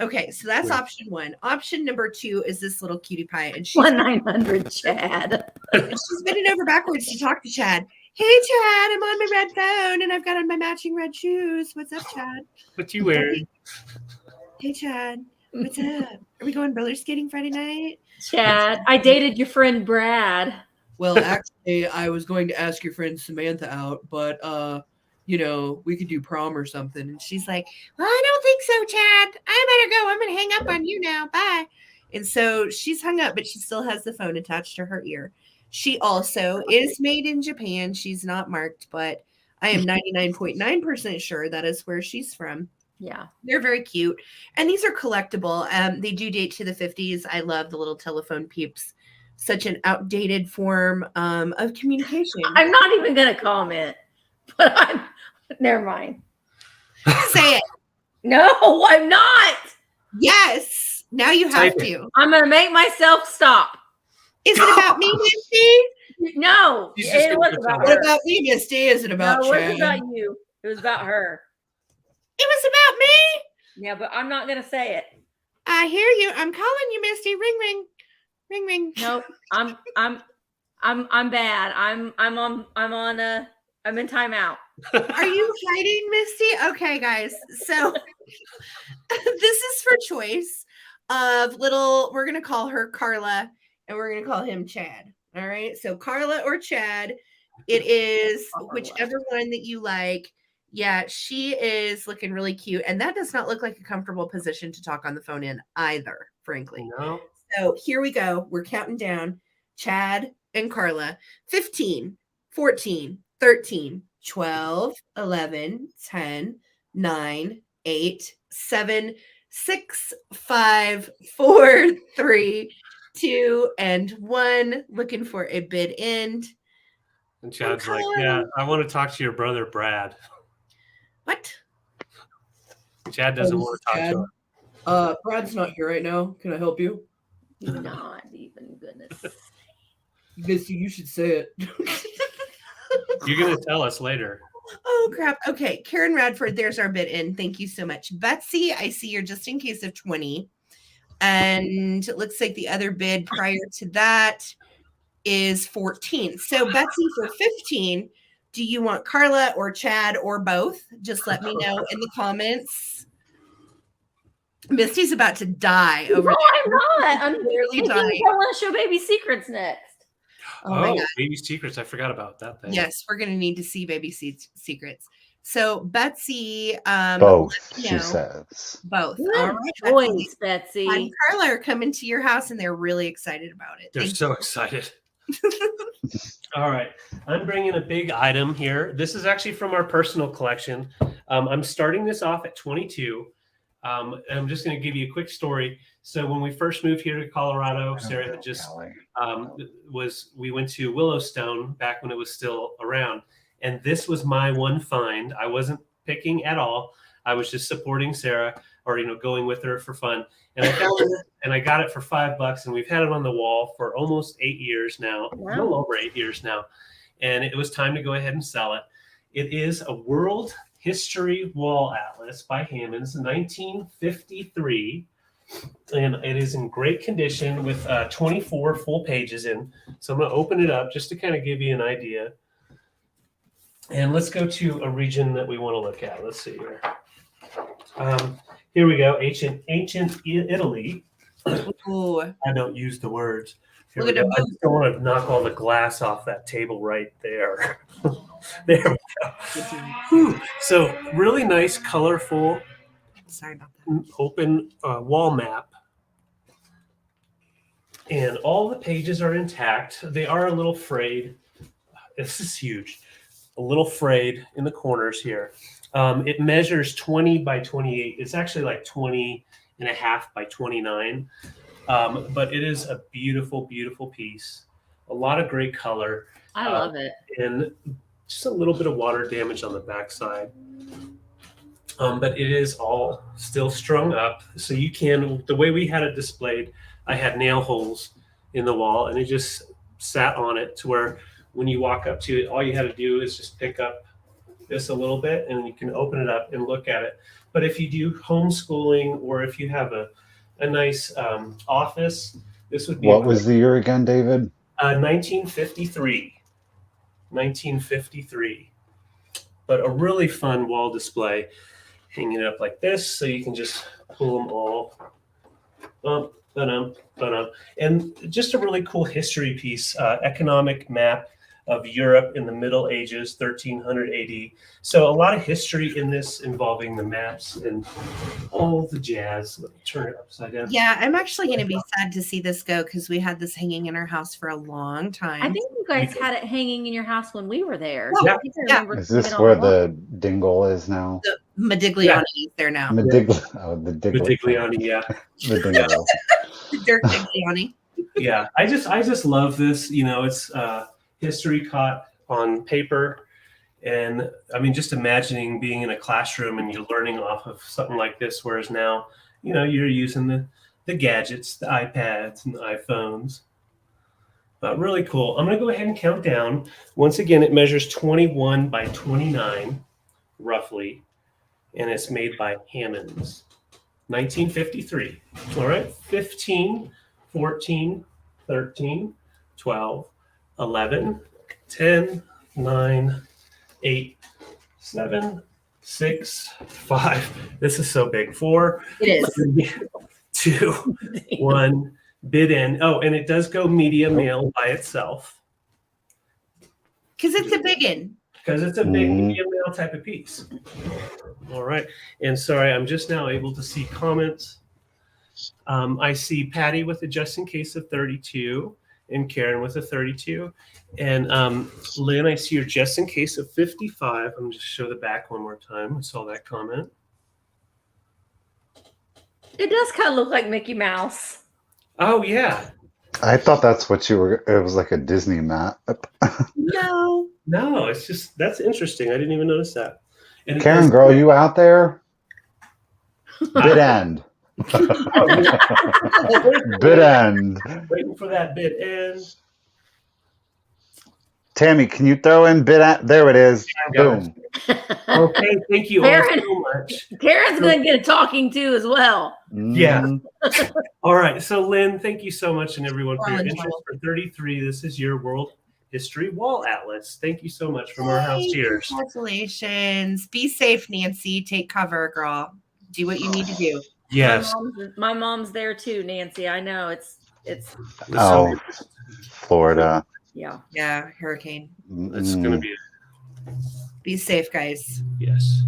Okay, so that's option one. Option number two is this little cutie pie. And she's 1-900 Chad. she's bending over backwards to talk to Chad. Hey, Chad, I'm on my red phone and I've got on my matching red shoes. What's up, Chad? What you wearing? Hey, Chad, what's up? Are we going roller skating Friday night? Chad, I dated your friend Brad. Well, actually, I was going to ask your friend Samantha out, but we could do prom or something. And She's like, well, I don't think so, Chad. I better go. I'm going to hang up on you now. Bye. And so she's hung up, but she still has the phone attached to her ear. She also is made in Japan. She's not marked, but I am 99.9% sure that is where she's from. Yeah. They're very cute. And these are collectible. They do date to the 50s. I love the little telephone peeps. Such an outdated form of communication. I'm not even going to comment, but never mind. Say it. No, I'm not. Yes. Now you have to. I'm going to make myself stop. Is it about me, Misty? No. It wasn't about her. What about me, Misty? Is it about No, it Chad? wasn't about you. It was about her. It was about me. Yeah, but I'm not going to say it. I hear you. I'm calling you, Misty. Ring, ring. Ring, ring. Nope. I'm bad. I'm in timeout. Are you hiding, Misty? Okay, guys. So this is for choice of we're going to call her Carla and we're going to call him Chad. All right. So Carla or Chad, it is whichever one that you like. Yeah, she is looking really cute. And that does not look like a comfortable position to talk on the phone in either, frankly. No. So here we go. We're counting down. Chad and Carla. 15, 14, 13, 12, 11, 10, 9, 8, 7, 6, 5, 4, 3, 2, and 1. Looking for a bid end. And Chad's like, yeah, I want to talk to your brother, Brad. What? Chad doesn't want to talk to her. Brad's not here right now. Can I help you? Not even goodness. Misty, you should say it. You're going to tell us later. Oh, crap. Okay. Karen Radford, there's our bid in. Thank you so much. Betsy, I see you're just in case of 20. And it looks like the other bid prior to that is 14. So Betsy for 15, do you want Carla or Chad or both? Just let me know in the comments. Misty's about to die over No, there. I'm not. I'm Literally thinking dying. I want to show baby secrets next. Oh my God. Baby secrets. I forgot about that thing. Yes, we're going to need to see baby secrets. So Betsy, Both, let me she know. says. Both. Good All right, choice, Betsy. Betsy. And Carla are coming to your house and they're really excited about it. They're so excited. All right. I'm bringing a big item here. This is actually from our personal collection. I'm starting this off at 22. And I'm just going to give you a quick story. So when we first moved here to Colorado, Sarah had just we went to Willowstone back when it was still around. And this was my one find. I wasn't picking at all. I was just supporting Sarah or, going with her for fun. And I found it and I got it for $5. And we've had it on the wall for almost 8 years now, a little over 8 years now. And it was time to go ahead and sell it. It is a World History Wall Atlas by Hammonds, 1953. And it is in great condition with 24 full pages in. So I'm going to open it up just to kind of give you an idea. And let's go to a region that we want to look at. Let's see here. Here we go. Ancient Italy. Ooh. I don't use the words. Here Look we at go. I just don't want to knock all the glass off that table right there. There we go. Whew. So really nice, colorful, Sorry about that. open wall map. And all the pages are intact. They are a little frayed. This is huge. A little frayed in the corners here. It measures 20 by 28. It's actually like 20 and a half by 29. But it is a beautiful, beautiful piece. A lot of great color. I love it. And just a little bit of water damage on the backside. But it is all still strung up. So you can, the way we had it displayed, I had nail holes in the wall and it just sat on it to where when you walk up to it, all you had to do is just pick up this a little bit and you can open it up and look at it. But if you do homeschooling or if you have a nice office, this would be. What was the year again, David? 1953. 1953. But a really fun wall display, hanging it up like this, so you can just pull them all up, and just a really cool history piece, economic map of Europe in the Middle Ages, 1300 AD. So a lot of history in this involving the maps and all the jazz. Let me turn it upside down. Yeah, I'm actually going to be sad to see this go because we had this hanging in our house for a long time. I think you guys had it hanging in your house when we were there. Yeah. Is this where the dingle is now? The Modigliani is there now. The Modigliani, yeah. The dingle. The Dirk Digliani. Yeah, I just love this. You know, it's history caught on paper. And I mean, just imagining being in a classroom and you're learning off of something like this, whereas now, you know, you're using the gadgets, the iPads and the iPhones. Really cool. I'm going to go ahead and count down. Once again, it measures 21 by 29, roughly, and it's made by Hammonds. 1953. All right, 15, 14, 13, 12, 11, 10, 9, 8, 7, 6, 5. This is so big. 4. It is. 2, 1. Bid in. Oh, and it does go media mail by itself. Because it's a biggin. Because it's a big media mail type of piece. All right. And sorry, I'm just now able to see comments. I see Patty with a just in case of 32 and Karen with a 32. And Lynn, I see your just in case of 55. I'm just show the back one more time. I saw that comment. It does kind of look like Mickey Mouse. Oh, yeah. I thought that's what you were. It was like a Disney map. No. No, it's just, that's interesting. I didn't even notice that. And Karen, girl, you out there? Bid end. Bid end. Waiting for that bid end. Tammy, can you throw in bid end? There it is. Boom. Okay, thank you all so much. Karen's going to get a talking to as well. Yeah. All right. So, Lynn, thank you so much, and everyone, for your interest. For 33, this is your World History Wall Atlas. Thank you so much from our house. Cheers. Congratulations. Be safe, Nancy. Take cover, girl. Do what you need to do. Yes. My mom's there too, Nancy. I know it's. Oh, Florida. Yeah. Yeah, hurricane. It's going to be. Be safe, guys. Yes.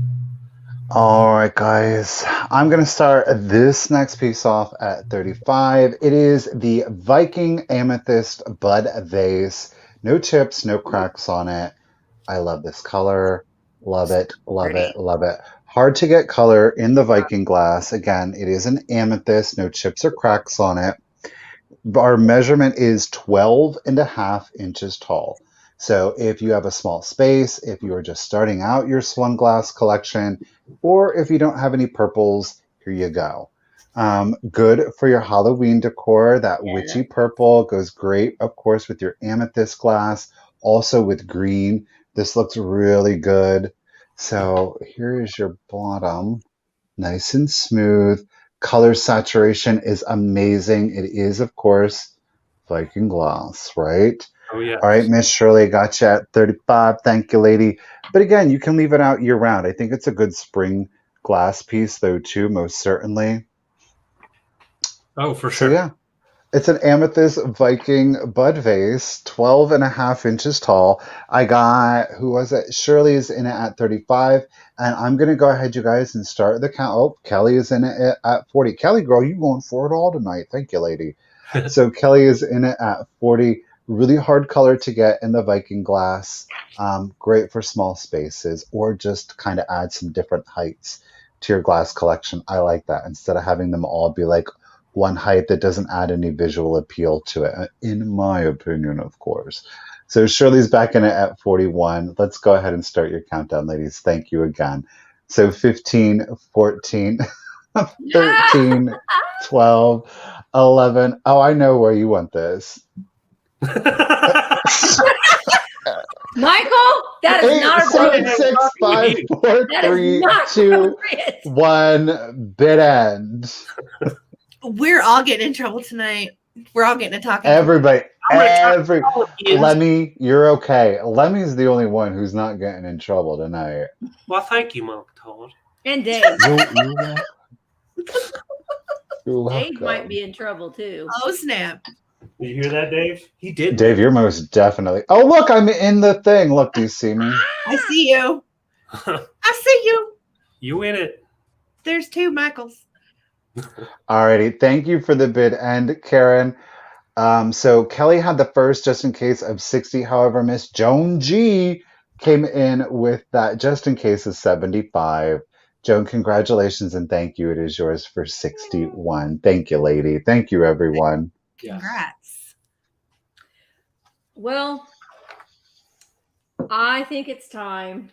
All right, guys. I'm going to start this next piece off at 35. It is the Viking Amethyst Bud Vase. No chips, no cracks on it. I love this color. Love it, love it, love it. Hard to get color in the Viking glass. Again, it is an amethyst. No chips or cracks on it. Our measurement is 12.5 inches tall. So if you have a small space, if you are just starting out your swung glass collection, or if you don't have any purples, here you go. Good for your Halloween decor. That witchy purple goes great, of course, with your amethyst glass, also with green. This looks really good. So here is your bottom, nice and smooth. Color saturation is amazing. It is, of course, Viking glass, right? Oh, yeah. All right, Miss Shirley, got you at 35. Thank you, lady. But again, you can leave it out year round. I think it's a good spring glass piece, though, too, most certainly. Oh, for sure. So, yeah, it's an amethyst Viking bud vase, 12.5 inches tall. I got, who was it? Shirley's in it at 35. And I'm going to go ahead, you guys, and start the count. Oh, Kelly is in it at 40. Kelly, girl, you going for it all tonight. Thank you, lady. So Kelly is in it at 40. Really hard color to get in the Viking glass. Great for small spaces or just kind of add some different heights to your glass collection. I like that instead of having them all be like one height that doesn't add any visual appeal to it, in my opinion, of course. So Shirley's back in it at 41. Let's go ahead and start your countdown, ladies. Thank you again. So 15, 14, 13, 12, 11. Oh, I know where you want this. Michael, that is not appropriate. 7, 6, 5, 4, 3, 2, 1. Bid end. We're all getting in trouble tonight. We're all getting to talk. Everybody. I'm gonna try Every all of you. Lemmy, you're okay. Lemmy's the only one who's not getting in trouble tonight. Well, thank you, Monk Todd. And Dave. You're welcome. You're Dave might welcome. be in trouble too. Oh snap! Did you hear that, Dave? He did. Dave, you're most definitely. Oh, look, I'm in the thing. Look, do you see me? I see you. I see you. You in it. There's two Michaels. Alrighty, thank you for the bid, and Karen. So Kelly had the first just in case of 60. However, Miss Joan G came in with that just in case of 75. Joan, congratulations and thank you. It is yours for 61. Thank you, lady. Thank you, everyone. Congrats. Well, I think it's time.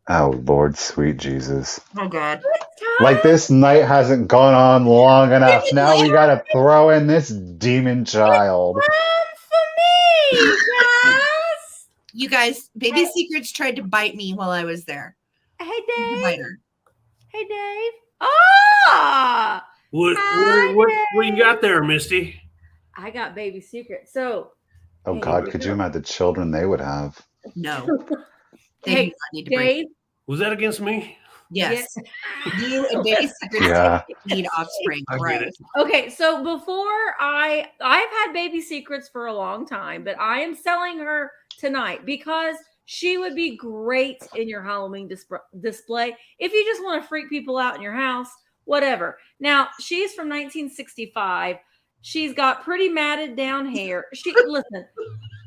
Oh, Lord, sweet Jesus. Oh God. It's time. Like this night hasn't gone on long enough. Now we gotta throw in this demon child. For me, guys. You guys, Baby Secrets tried to bite me while I was there. Hey, The Dave. biter. Hey, Dave. Ah! What you got there, Misty? I got baby secrets. So, Oh Hey, God, could you imagine the children they would have? No. They hey, do not need to break. Dave. Was that against me? Yes. You and Baby Secrets Yeah. need offspring. I get it. Okay, so before I've had baby secrets for a long time, but I am selling her tonight because she would be great in your Halloween display. If you just want to freak people out in your house, whatever. Now, she's from 1965. She's got pretty matted down hair. Listen,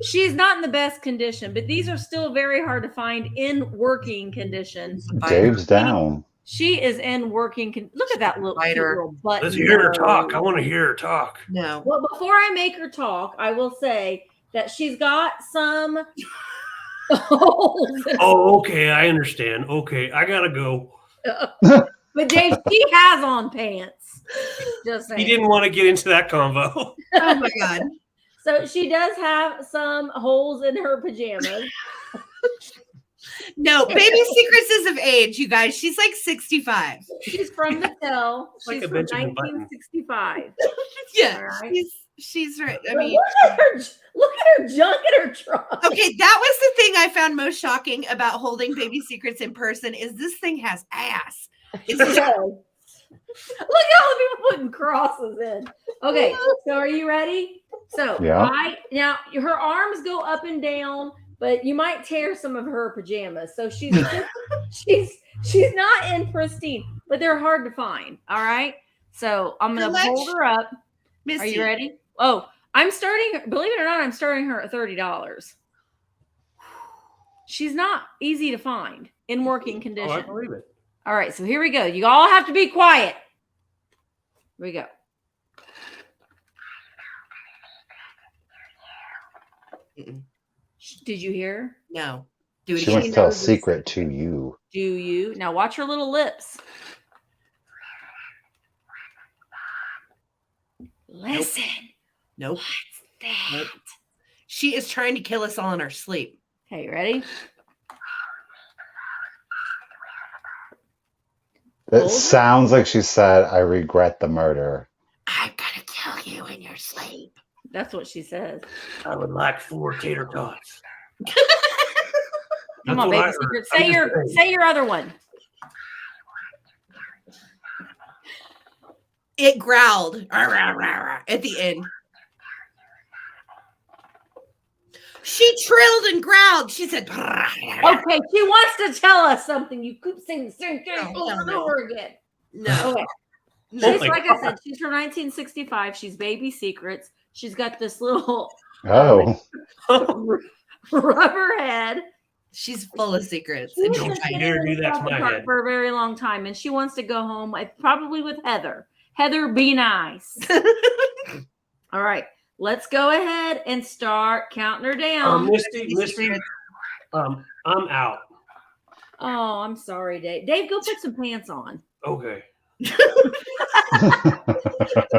she's not in the best condition, but these are still very hard to find in working condition. Dave's down. She is in working. Look at that little, cute little butt. Let's hear her talk. I want to hear her talk. No. Well, before I make her talk, I will say that she's got some holes. Oh, okay. I understand. Okay. I got to go. But Dave, she has on pants. Just saying. He didn't want to get into that convo. Oh my God. So she does have some holes in her pajamas. No, Baby Secrets is of age, you guys. She's like 65. She's from Mattel. Like She's a from Benjamin Button. 1965. Yeah. All right. She's right. I But mean, look at her junk in her trunk. okay, that was the thing I found most shocking about holding Baby Secrets in person is this thing has ass. It's Look at all the people putting crosses in. Okay, so are you ready? So Yeah. now her arms go up and down, but you might tear some of her pajamas. So she's not in pristine, but they're hard to find. All right. So I'm gonna hold her up. Missy. Are you ready? Oh, I'm starting. Believe it or not, I'm starting her at $30. She's not easy to find in working condition. Oh, I believe it. All right, so here we go. You all have to be quiet. Here we go. Did you hear? No. Do it She again. wants to tell a knows this. secret to you. Do you? Now watch her little lips. Listen. Nope. What's that? She is trying to kill us all in our sleep. Okay, you ready? It Hold it. sounds like she said, I regret the murder. I'm gonna kill you in your sleep. That's what she says. I would like 4 tater tots. Come That's on, what I baby heard. secret. I'm just saying. Say your other one. It growled at the end. She trilled and growled. She said, Okay, she wants to tell us something. You keep saying the same thing No, over and no. over again. No. Okay. No. She's like I said, she's from 1965. She's Baby Secrets. She's got this little Oh, rubber head. She's full of secrets. She's Don't been you sitting dare in do the that to shopping my cart head. for a very long time, and she wants to go home. Probably with Heather. Heather, be nice. All right, let's go ahead and start counting her down. Misty, I'm out. Oh, I'm sorry, Dave. Dave, go put some pants on. Okay.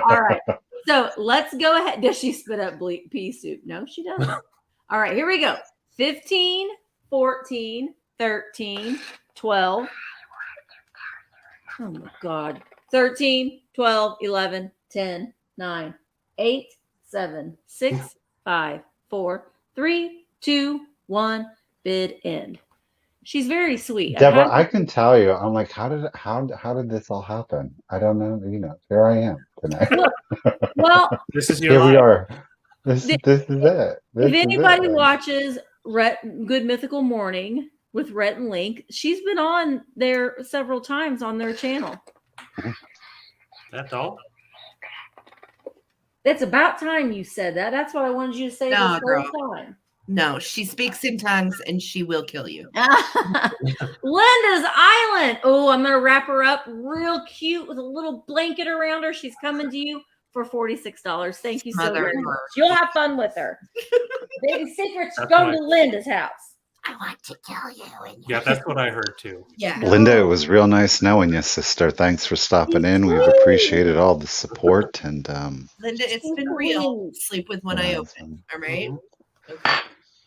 All right. So let's go ahead. Does she spit up pea soup? No, she doesn't. All right, here we go. 15, 14, 13, 12. Oh my God. 13, 12, 11, 10, 9, 8, 7, 6, 5, 4, 3, 2, 1. Bid end. She's very sweet. Deborah, I can tell you, I'm like, how did this all happen? I don't know. Here I am tonight. Well, This is your Here we life. are. This is it. If anybody watches Good Mythical Morning with Rhett and Link, she's been on there several times on their channel. That's all. It's about time you said that. That's what I wanted you to say No, this girl. whole time. No, she speaks in tongues and she will kill you. Linda's Island. Oh, I'm going to wrap her up real cute with a little blanket around her. She's coming to you for $46. Thank you so very much. You'll have fun with her. Baby secrets going to Linda's house. I want to kill you. Yeah, that's what I heard too. Yeah. Linda, it was real nice knowing you, sister. Thanks for stopping in. We've appreciated all the support and Linda, it's been real. Sleep with one eye open. All right. Okay.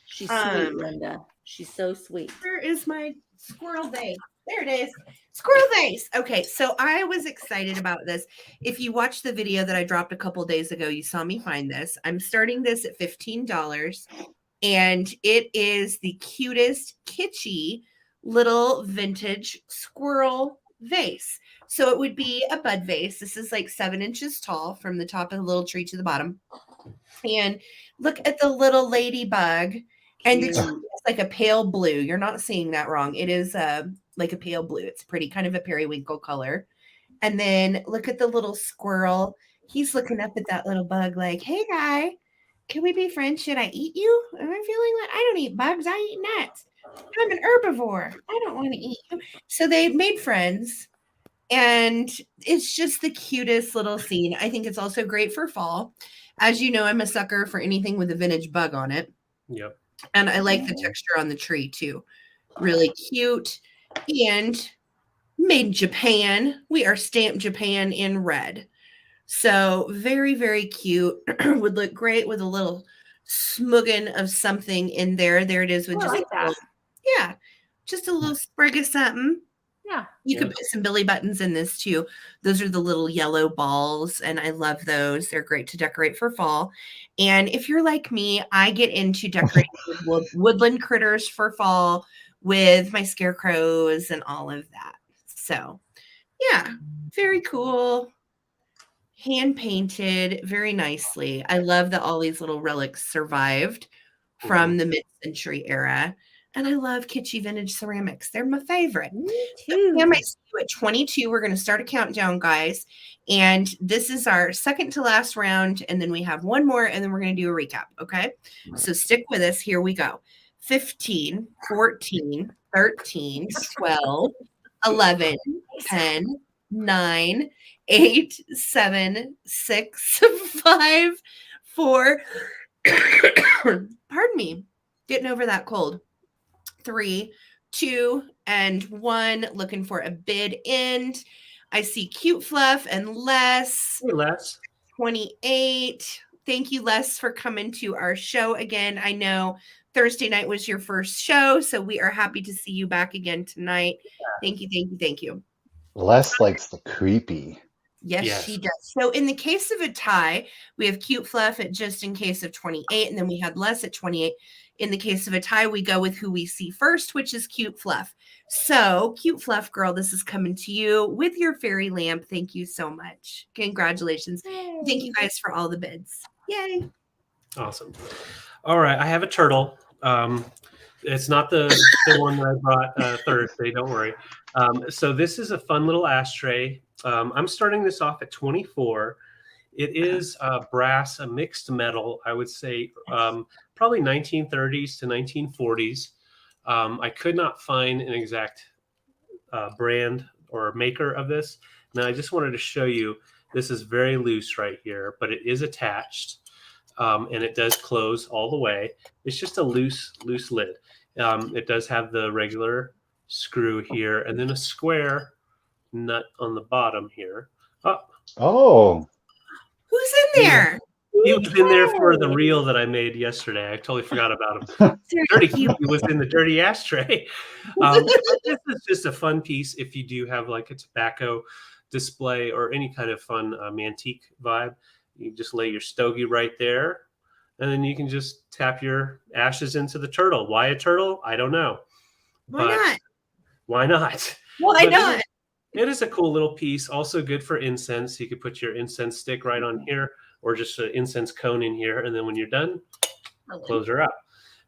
She's sweet, Linda. She's so sweet. Where is my squirrel vase? There it is. Squirrel vase. Okay, so I was excited about this. If you watched the video that I dropped a couple days ago, you saw me find this. I'm starting this at $15, and it is the cutest, kitschy little vintage squirrel vase. So it would be a bud vase. This is like 7 inches tall from the top of the little tree to the bottom. And look at the little ladybug. And it's like a pale blue. You're not seeing that wrong. It is like a pale blue. It's pretty, kind of a periwinkle color. And then look at the little squirrel. He's looking up at that little bug like, hey, guy, can we be friends? Should I eat you? Am I feeling like I don't eat bugs. I eat nuts. I'm an herbivore. I don't want to eat you. So they made friends. And it's just the cutest little scene. I think it's also great for fall. As you know, I'm a sucker for anything with a vintage bug on it. Yep. And I like the texture on the tree too. Really cute. And made in Japan. We are stamped Japan in red. So very, very cute. Would look great with a little smuggin of something in there. There it is with just just a little sprig of something. Yeah. You could put some Billy buttons in this too. Those are the little yellow balls, and I love those. They're great to decorate for fall. And if you're like me, I get into decorating with woodland critters for fall with my scarecrows and all of that. So, yeah, very cool. Hand painted very nicely. I love that all these little relics survived from the mid-century era. And I love kitschy vintage ceramics. They're my favorite. Me too. Pam, I see you at 22. We're going to start a countdown, guys. And this is our second to last round. And then we have one more, and then we're going to do a recap. Okay. So stick with us. Here we go. 15, 14, 13, 12, 11, 10, 9, 8, 7, 6, 5, 4. Pardon me. Getting over that cold. 3, 2, and 1. Looking for a bid end. I see Cute Fluff and Les. Hey, Les. 28. Thank you, Les, for coming to our show again. I know Thursday night was your first show, so we are happy to see you back again tonight. Thank you, thank you, thank you. Les likes the creepy. Yes, she does. So in the case of a tie, we have Cute Fluff at just in case of 28, and then we had Les at 28. In the case of a tie, we go with who we see first, which is Cute Fluff. So, Cute Fluff girl, this is coming to you with your fairy lamp. Thank you so much. Congratulations. Yay. Thank you guys for all the bids. Yay. Awesome. All right. I have a turtle. It's not the one that I brought Thursday. Don't worry. So this is a fun little ashtray. I'm starting this off at 24. It is brass, a mixed metal, I would say, probably 1930s to 1940s. I could not find an exact brand or maker of this. Now, I just wanted to show you, this is very loose right here, but it is attached, and it does close all the way. It's just a loose lid. It does have the regular screw here, and then a square nut on the bottom here. Oh. Who's in there? He was in there for the reel that I made yesterday. I totally forgot about him. Dirty He was in the dirty ashtray. This is just a fun piece if you do have like a tobacco display or any kind of fun antique vibe. You just lay your stogie right there, and then you can just tap your ashes into the turtle. Why a turtle? I don't know. Why not? Why not? Why not? It is a cool little piece. Also good for incense. You could put your incense stick right on here, or just an incense cone in here, and then when you're done, close her up.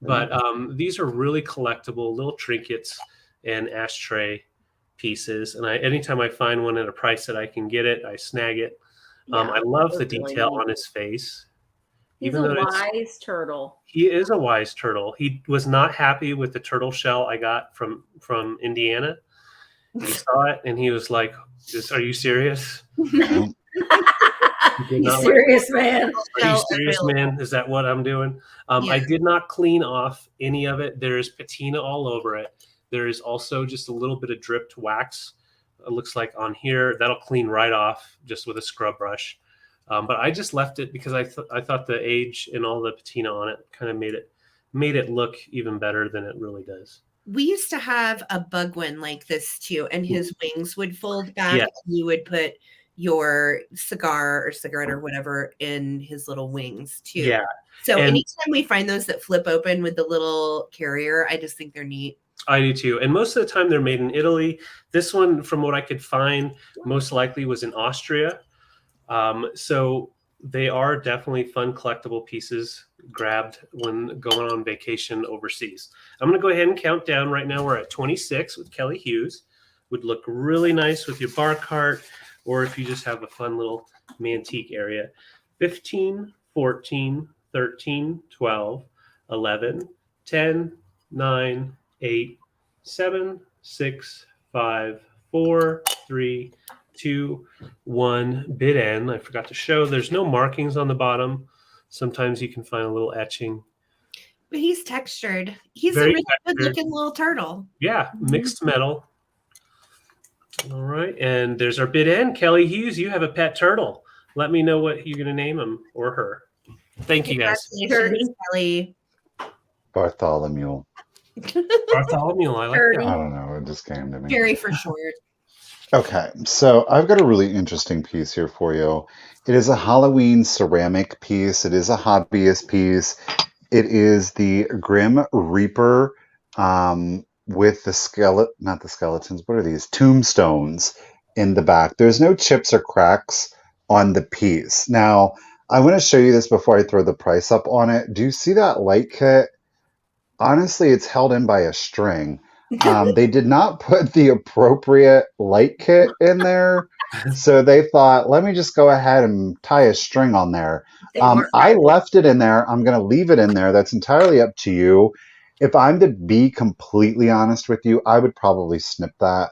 But these are really collectible little trinkets and ashtray pieces. And anytime I find one at a price that I can get it, I snag it. I love the detail on his face. He's a wise turtle. He is a wise turtle. He was not happy with the turtle shell I got from Indiana. He saw it and he was like, "Are you serious? You serious, man? Are you serious, man? Is that what I'm doing?" I did not clean off any of it. There's patina all over it. There is also just a little bit of dripped wax. It looks like on here. That'll clean right off just with a scrub brush. But I just left it because I thought the age and all the patina on it kind of made it look even better than it really does. We used to have a bugwin like this too, and his wings would fold back. Yes. And you would put your cigar or cigarette or whatever in his little wings too. Yeah. So anytime we find those that flip open with the little carrier, I just think they're neat. I do too. And most of the time they're made in Italy. This one, from what I could find, most likely was in Austria. So they are definitely fun collectible pieces grabbed when going on vacation overseas. I'm going to go ahead and count down. Right now we're at 26 with Kelly Hughes. Would look really nice with your bar cart, or if you just have a fun little mantique area. 15, 14, 13, 12, 11, 10, 9, 8, 7, 6, 5, 4, 3, 2, 1. Bid end. I forgot to show. There's no markings on the bottom. Sometimes you can find a little etching. But he's textured. He's Very a really good-looking little turtle. Yeah, mixed metal. All right, and there's our bid end. Kelly Hughes, you have a pet turtle. Let me know what you're going to name him or her. Thank you, guys. Congratulations, Kelly. Bartholomew. Bartholomew, I like that. I don't know. It just came to me. Jerry for short. Okay, so I've got a really interesting piece here for you. It is a Halloween ceramic piece. It is a hobbyist piece. It is the Grim Reaper with the not the skeletons, what are these? Tombstones in the back. There's no chips or cracks on the piece. Now, I want to show you this before I throw the price up on it. Do you see that light kit? Honestly, it's held in by a string. They did not put the appropriate light kit in there. So they thought, let me just go ahead and tie a string on there. I left it in there. I'm going to leave it in there. That's entirely up to you. If I'm to be completely honest with you, I would probably snip that,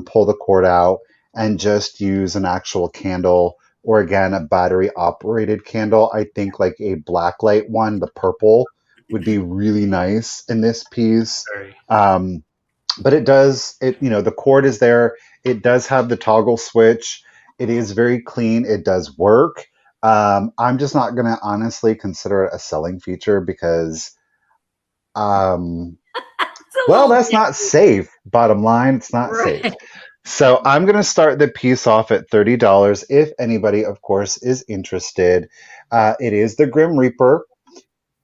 pull the cord out, and just use an actual candle, or again, a battery operated candle. I think like a blacklight one, the purple, would be really nice in this piece. But it does, the cord is there. It does have the toggle switch. It is very clean. It does work. I'm just not going to honestly consider it a selling feature because, that's not safe. Bottom line, it's not safe. So I'm going to start the piece off at $30 if anybody, of course, is interested. It is the Grim Reaper.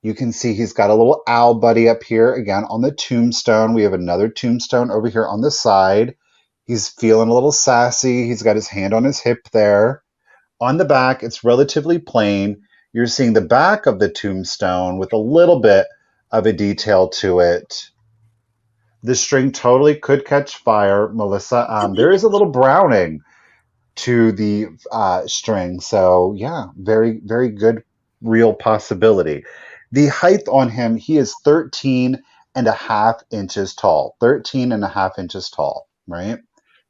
You can see he's got a little owl buddy up here, again, on the tombstone. We have another tombstone over here on the side. He's feeling a little sassy. He's got his hand on his hip there. On the back, it's relatively plain. You're seeing the back of the tombstone with a little bit of a detail to it. The string totally could catch fire, Melissa. There is a little browning to the string. So, yeah, very, very good real possibility. The height on him, he is 13 and a half inches tall. 13 and a half inches tall, right?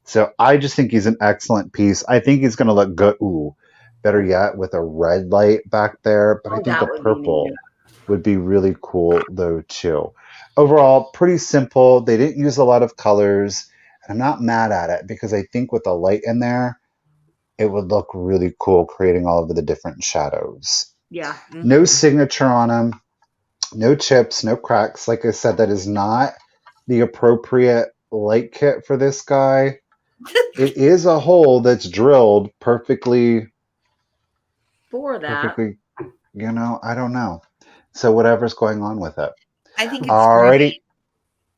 So I just think he's an excellent piece. I think he's going to look good. Ooh, better yet, with a red light back there. But I think the purple would be really cool, though, too. Overall, pretty simple. They didn't use a lot of colors. And I'm not mad at it because I think with the light in there, it would look really cool, creating all of the different shadows. Yeah. No signature on him, no chips, no cracks. Like I said, that is not the appropriate light kit for this guy. It is a hole that's drilled perfectly for that. Perfectly, I don't know. So whatever's going on with it. I think it's Alrighty.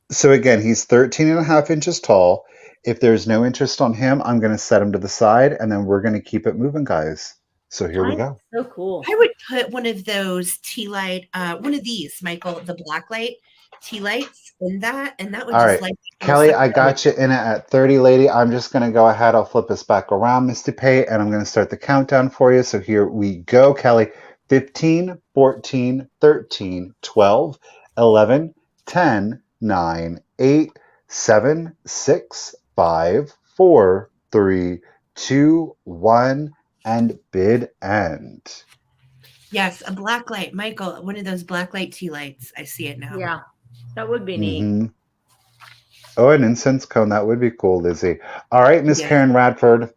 So again, he's 13.5 inches tall. If there's no interest on him, I'm going to set him to the side and then we're going to keep it moving, guys. So here we go. So cool. I would put one of those tea light, one of these, Michael, the black light tea lights in that, and that would All just right. like Kelly, I got you in it at 30, lady. I'm just going to go ahead. I'll flip us back around, Misty Pay, and I'm going to start the countdown for you. So here we go, Kelly. 15, 14, 13, 12, 11, 10, 9, 8, 7, 6, 5, 4, 3, 2, 1, and bid end. Yes, a black light, Michael, one of those black light tea lights. I see it now. Yeah, that would be neat. Oh, an incense cone. That would be cool, Lizzie. All right, Miss Karen Radford.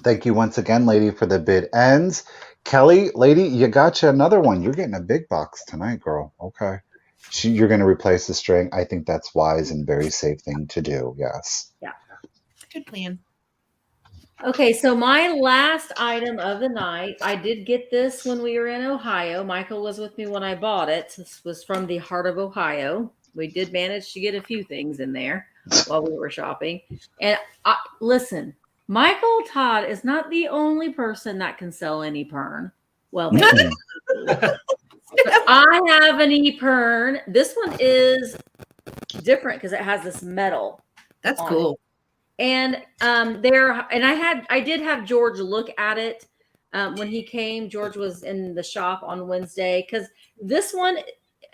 Thank you once again, lady, for the bid ends. Kelly, lady, you got you another one. You're getting a big box tonight, girl. Okay. You're going to replace the string. I think that's wise and very safe thing to do. Yes. Yeah. Good plan. Okay, so my last item of the night, I did get this when we were in Ohio. Michael was with me when I bought it. This was from the heart of Ohio. We did manage to get a few things in there while we were shopping. And listen, Michael Todd is not the only person that can sell an e-pern. Well, maybe. I have an e-pern. This one is different because it has this metal. That's cool. And I did have George look at it when he came. George was in the shop on Wednesday because this one,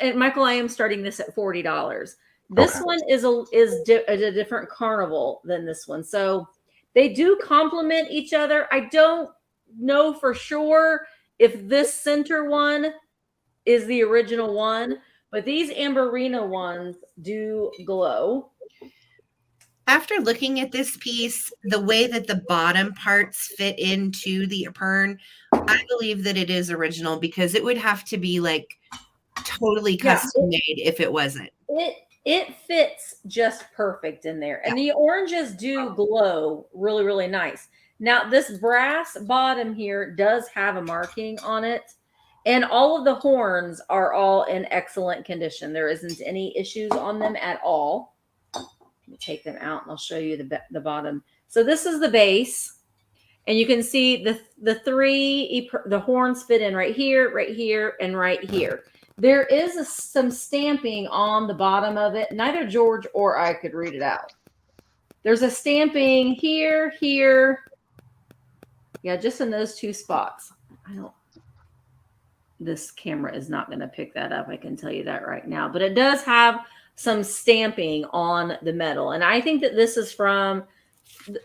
and Michael, I am starting this at $40. This one is a different carnival than this one, so they do complement each other. I don't know for sure if this center one is the original one, but these Amberina ones do glow. After looking at this piece, the way that the bottom parts fit into the apern, I believe that it is original because it would have to be like totally custom made if it wasn't. It fits just perfect in there. And the oranges do glow really, really nice. Now, this brass bottom here does have a marking on it. And all of the horns are all in excellent condition. There isn't any issues on them at all. Take them out and I'll show you the bottom. So this is the base, and you can see the horns fit in right here, and right here. There is some stamping on the bottom of it. Neither George or I could read it out. There's a stamping here. Yeah, just in those two spots. This camera is not going to pick that up. I can tell you that right now, but it does have some stamping on the metal. And I think that this is from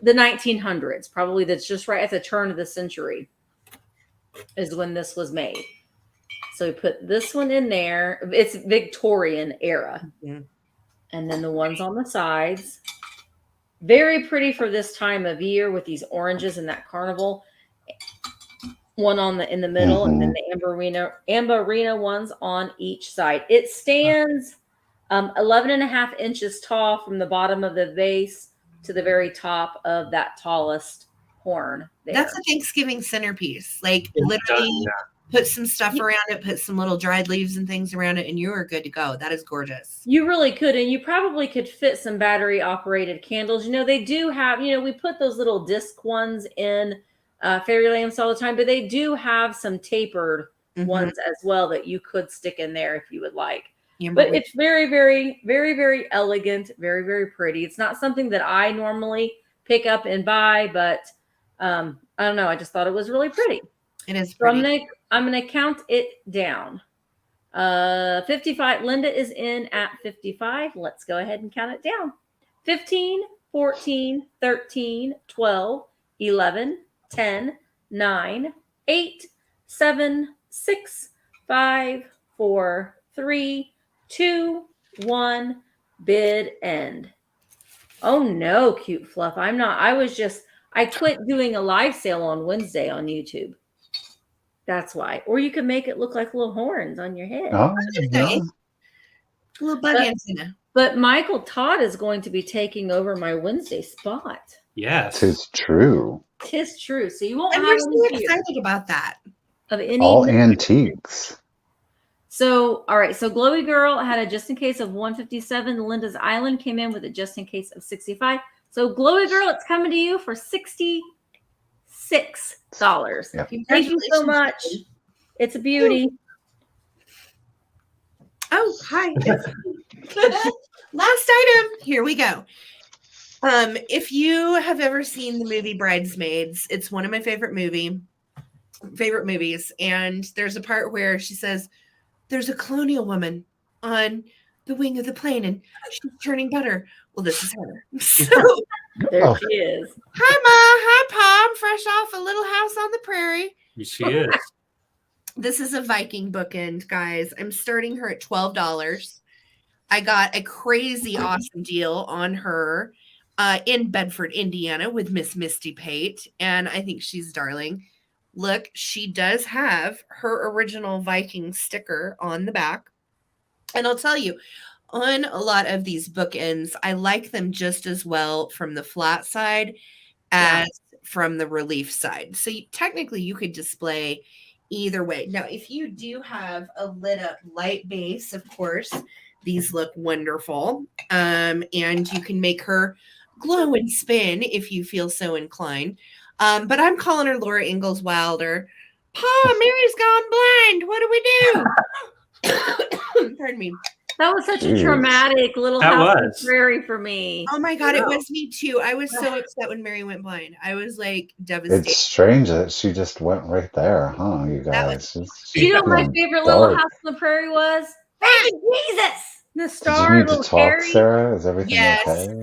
the 1900s, probably. That's just right at the turn of the century is when this was made. So we put this one in there. It's Victorian era. Mm-hmm. And then the ones on the sides. Very pretty for this time of year with these oranges and that carnival. One in the middle, and then the Amberina ones on each side. It stands 11.5 inches tall from the bottom of the vase to the very top of that tallest horn there. That's a Thanksgiving centerpiece. Like literally put some stuff around it, put some little dried leaves and things around it, and you are good to go. That is gorgeous. You really could, and you probably could fit some battery operated candles. They do have, we put those little disc ones in fairy lamps all the time, but they do have some tapered ones as well that you could stick in there if you would like. But it's very, very, very, very elegant, very, very pretty. It's not something that I normally pick up and buy, but I don't know. I just thought it was really pretty. It is pretty. So I'm going to count it down. 55. Linda is in at 55. Let's go ahead and count it down. 15, 14, 13, 12, 11, 10, 9, 8, 7, 6, 5, 4, 3, 2, 1, bid end. Oh no, cute fluff. I quit doing a live sale on Wednesday on YouTube. That's why. Or you could make it look like little horns on your head. Oh, yeah. A little bug antenna. But Michael Todd is going to be taking over my Wednesday spot. Yes. Tis true. Tis true. So you won't I'm have really excited about that. of any. All antiques. So, all right. So Glowy Girl had a just in case of 157. Linda's Island came in with a just in case of 65. So Glowy Girl, it's coming to you for $66. Yep. Thank you so much. It's a beauty. Oh, hi. Last item. Here we go. If you have ever seen the movie Bridesmaids, it's one of my favorite movies. And there's a part where she says, there's a colonial woman on the wing of the plane and she's churning butter. Well, this is her. So, There she is. hi, Ma. Hi, Pa. I'm fresh off a little house on the prairie. She is. This is a Viking bookend, guys. I'm starting her at $12. I got a crazy awesome deal on her in Bedford, Indiana with Miss Misty Pate. And I think she's darling. Look, she does have her original Viking sticker on the back. And I'll tell you, on a lot of these bookends, I like them just as well from the flat side as from the relief side. So technically you could display either way. Now, if you do have a lit up light base, of course, these look wonderful. And you can make her glow and spin if you feel so inclined. But I'm calling her Laura Ingalls Wilder. Pa, Mary's gone blind. What do we do? Pardon me. That was such a traumatic little That house on was. the prairie for me. Oh my God, it was me too. I was so upset when Mary went blind. I was like devastated. It's strange that she just went right there, huh, you guys? You know what my favorite little house on the prairie was? Baby Jesus! The Did star, you need to little talk, Carrie. Sarah? Is everything Yes. okay?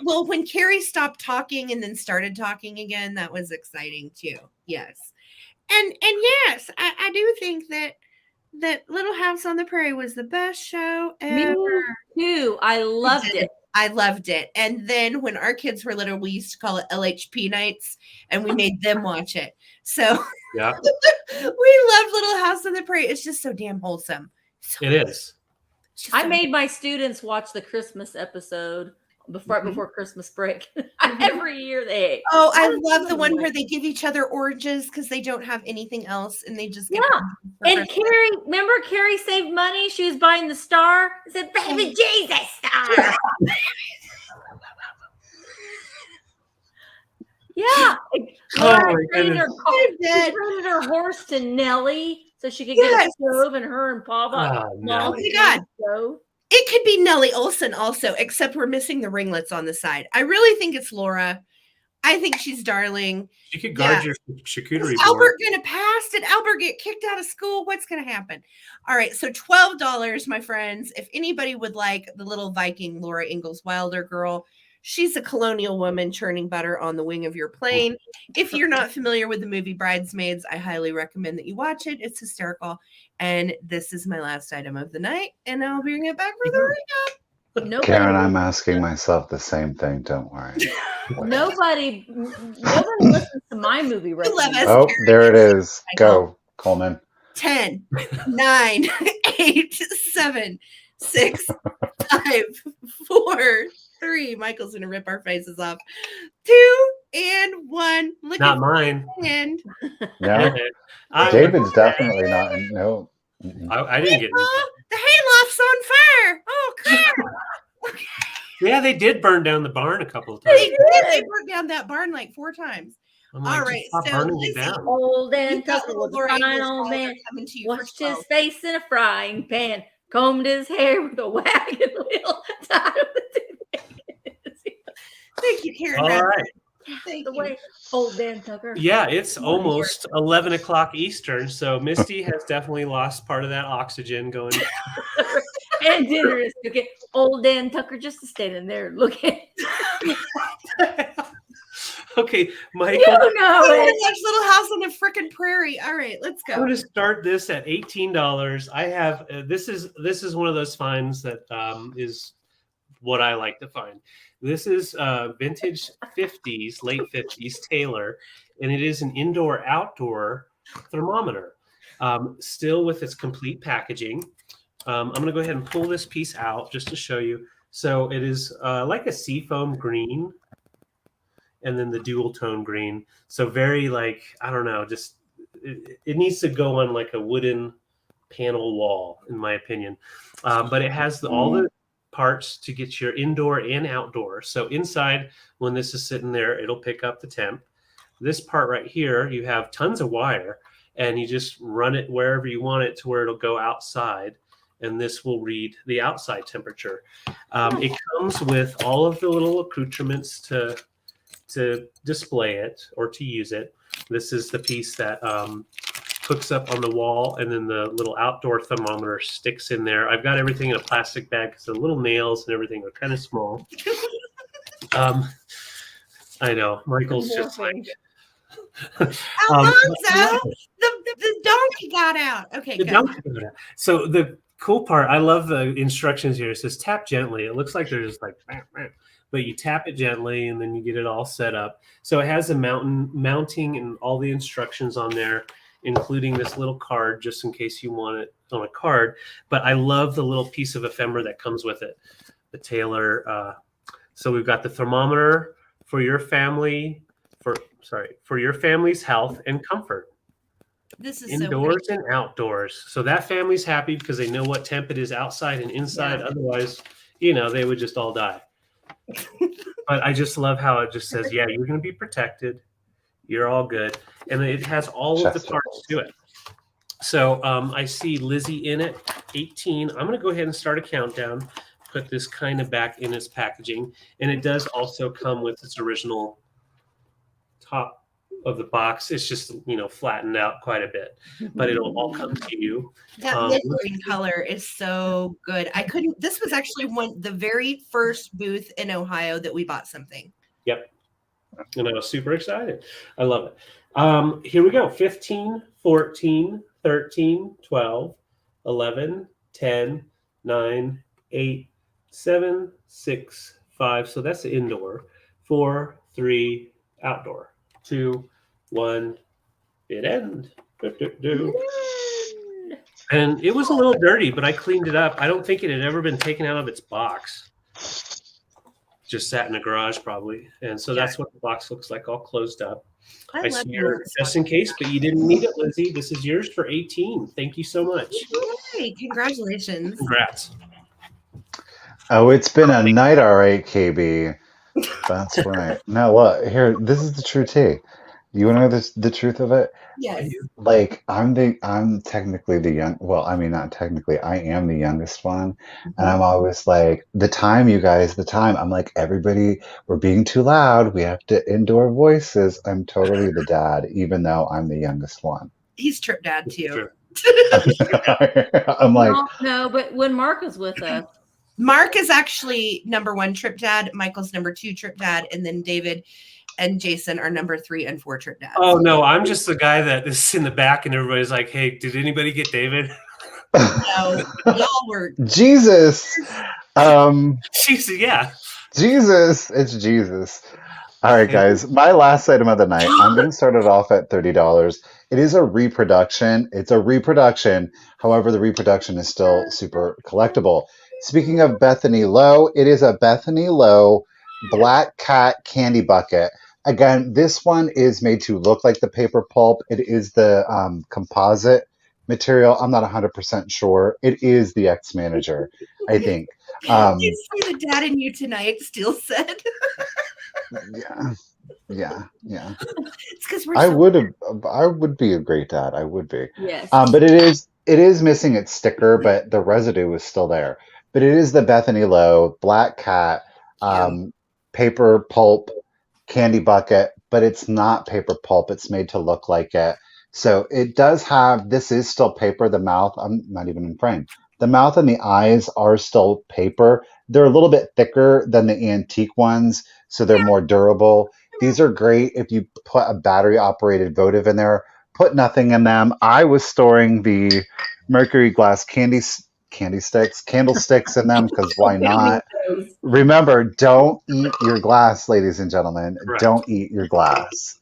Well, when Carrie stopped talking and then started talking again, that was exciting too. Yes. And yes, I do think that Little House on the Prairie was the best show ever. Me too. I loved it. I loved it. And then when our kids were little, we used to call it LHP nights, and we made them watch it. So Yeah, we love Little House on the Prairie. It's just so damn wholesome. it is. I made my students watch the Christmas episode before Christmas break. Every year they. Oh, I love the one where they give each other oranges because they don't have anything else, and they just get And Carrie, remember Carrie saved money? She was buying the star. I said, "Baby Jesus star." Yeah. Laura traded her horse to Nellie so she could get a stove, and her and Papa. Oh, no. Oh my God. It could be Nellie Olson also, except we're missing the ringlets on the side. I really think it's Laura. I think she's darling. You could guard your charcuterie Is board. Albert going to pass? Did Albert get kicked out of school? What's going to happen? All right, so $12, my friends. If anybody would like the little Viking Laura Ingalls Wilder girl, she's a colonial woman churning butter on the wing of your plane. If you're not familiar with the movie Bridesmaids, I highly recommend that you watch it. It's hysterical. And this is my last item of the night, and I'll bring it back for the recap. Karen, I'm asking myself the same thing. Don't worry. Nobody listens to my movie recommendations. Oh, there it is. Go, Coleman. 10, 9, 8, 7, 6, 5, 4, 3. Michael's going to rip our faces off. 2 and 1. Look Not at mine. And No, David's definitely not. No. I didn't get oh, the hayloft's on fire. Oh, crap. Yeah, they did burn down the barn a couple of times. They did. They burned down that barn like 4 times. I'm like, All right, stop so burning it Lizzie, down. Old and You've got Tucker was a Laura fine Ingalls old Wilder man. coming to you for Washed his 12. face in a frying pan, combed his hair with a wagon wheel, tied with Thank you, Karen. All Radford. right. Thank the you. way old Dan Tucker. Yeah, it's almost 11 o'clock Eastern, so Misty has definitely lost part of that oxygen going. And dinner is okay. Old Dan Tucker just standing there looking. Okay, Michael. You know it. That's Little House on the frickin' Prairie. All right, let's I'm go. going to start this at $18. I have this is one of those finds that is what I like to find. This is vintage 50s, late 50s Taylor, and it is an indoor-outdoor thermometer, still with its complete packaging. I'm going to go ahead and pull this piece out just to show you. So it is like a seafoam green, and then the dual tone green. So very like, I don't know, just it needs to go on like a wooden panel wall, in my opinion. But it has all the parts to get your indoor and outdoor. So inside, when this is sitting there, it'll pick up the temp. This part right here, you have tons of wire, and you just run it wherever you want it to where it'll go outside, and this will read the outside temperature. It comes with all of the little accoutrements to display it or to use it. This is the piece that hooks up on the wall, and then the little outdoor thermometer sticks in there. I've got everything in a plastic bag because the little nails and everything are kind of small. I know Michael's just like Alonzo, the donkey got out. Okay, good. So the cool part, I love the instructions here. It says tap gently. It looks like they're just like, but you tap it gently and then you get it all set up. So it has a mounting and all the instructions on there, including this little card just in case you want it on a card. But I love the little piece of ephemera that comes with it, the Taylor. So we've got the thermometer for your family, for your family's health and comfort. This is indoors so and outdoors. So that family's happy because they know what temp it is outside and inside. Yeah. Otherwise, they would just all die. But I just love how it just says, yeah, you're going to be protected. You're all good. And it has all of the parts to it. So I see Lizzie in it, 18. I'm going to go ahead and start a countdown, put this kind of back in its packaging. And it does also come with its original top of the box. It's just, flattened out quite a bit, but it'll all come to you. That mid green color is so good. This was actually the very first booth in Ohio that we bought something. Yep. And I was super excited. I love it. Here we go. 15, 14, 13, 12, 11, 10, 9, 8, 7, 6, 5. So that's the indoor. 4, 3, outdoor. 2, 1, it end. And it was a little dirty, but I cleaned it up. I don't think it had ever been taken out of its box. Just sat in a garage probably. And so that's what the box looks like, all closed up. I see your just in case, but you didn't need it, Lizzie. This is yours for 18. Thank you so much. Hey, congratulations. Congrats. Oh, it's been a night, all right, KB. That's right. Now, look, here, this is the true tea. You want to know the truth of it? Yes. Like, I'm technically the young, well, I mean, not technically, I am the youngest one. Mm-hmm. And I'm always like, I'm like, everybody, we're being too loud. We have to indoor voices. I'm totally the dad, even though I'm the youngest one. He's trip dad too. I'm like, no, but when Mark was with us, Mark is actually number 1 trip dad. Michael's number 2 trip dad. And then David and Jason are number 3 and 4 trip dads. Oh, no. I'm just the guy that is in the back and everybody's like, hey, did anybody get David? No, y'all were. Jesus. Yeah. Jesus. It's Jesus. All right, guys. My last item of the night. I'm going to start it off at $30. It is a reproduction. It's a reproduction. However, the reproduction is still super collectible. Speaking of Bethany Lowe, it is a Bethany Lowe Black Cat candy bucket. Again, this one is made to look like the paper pulp. It is the composite material. I'm not 100% sure. It is the X-Manager, I think. You see the dad in you tonight, Steele said. Yeah. It's because I would be a great dad. I would be. Yes. But it is missing its sticker, but the residue is still there. But it is the Bethany Lowe Black Cat paper pulp candy bucket, but it's not paper pulp. It's made to look like it. So it does have, this is still paper. The mouth, I'm not even in frame. The mouth and the eyes are still paper. They're a little bit thicker than the antique ones, so they're more durable. These are great if you put a battery operated votive in there. Put nothing in them. I was storing the Mercury glass candlesticks in them because why not? Remember, don't eat your glass, ladies and gentlemen. Right. Don't eat your glass.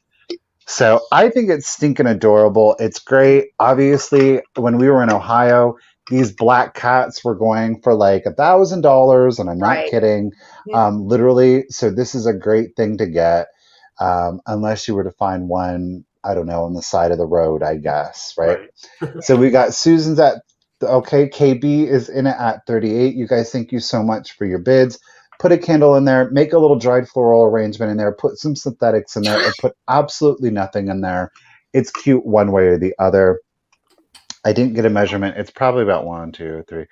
So I think it's stinking adorable. It's great. Obviously, when we were in Ohio, these black cats were going for like $1,000, and I'm not kidding. Yeah. Literally. So this is a great thing to get, unless you were to find one I don't know, on the side of the road, I guess, right? So we got Susan's at, okay, KB is in it at 38. You guys, thank you so much for your bids. Put a candle in there, make a little dried floral arrangement in there, put some synthetics in there, or put absolutely nothing in there. It's cute one way or the other. I didn't get a measurement. It's probably about 1, 2, 3.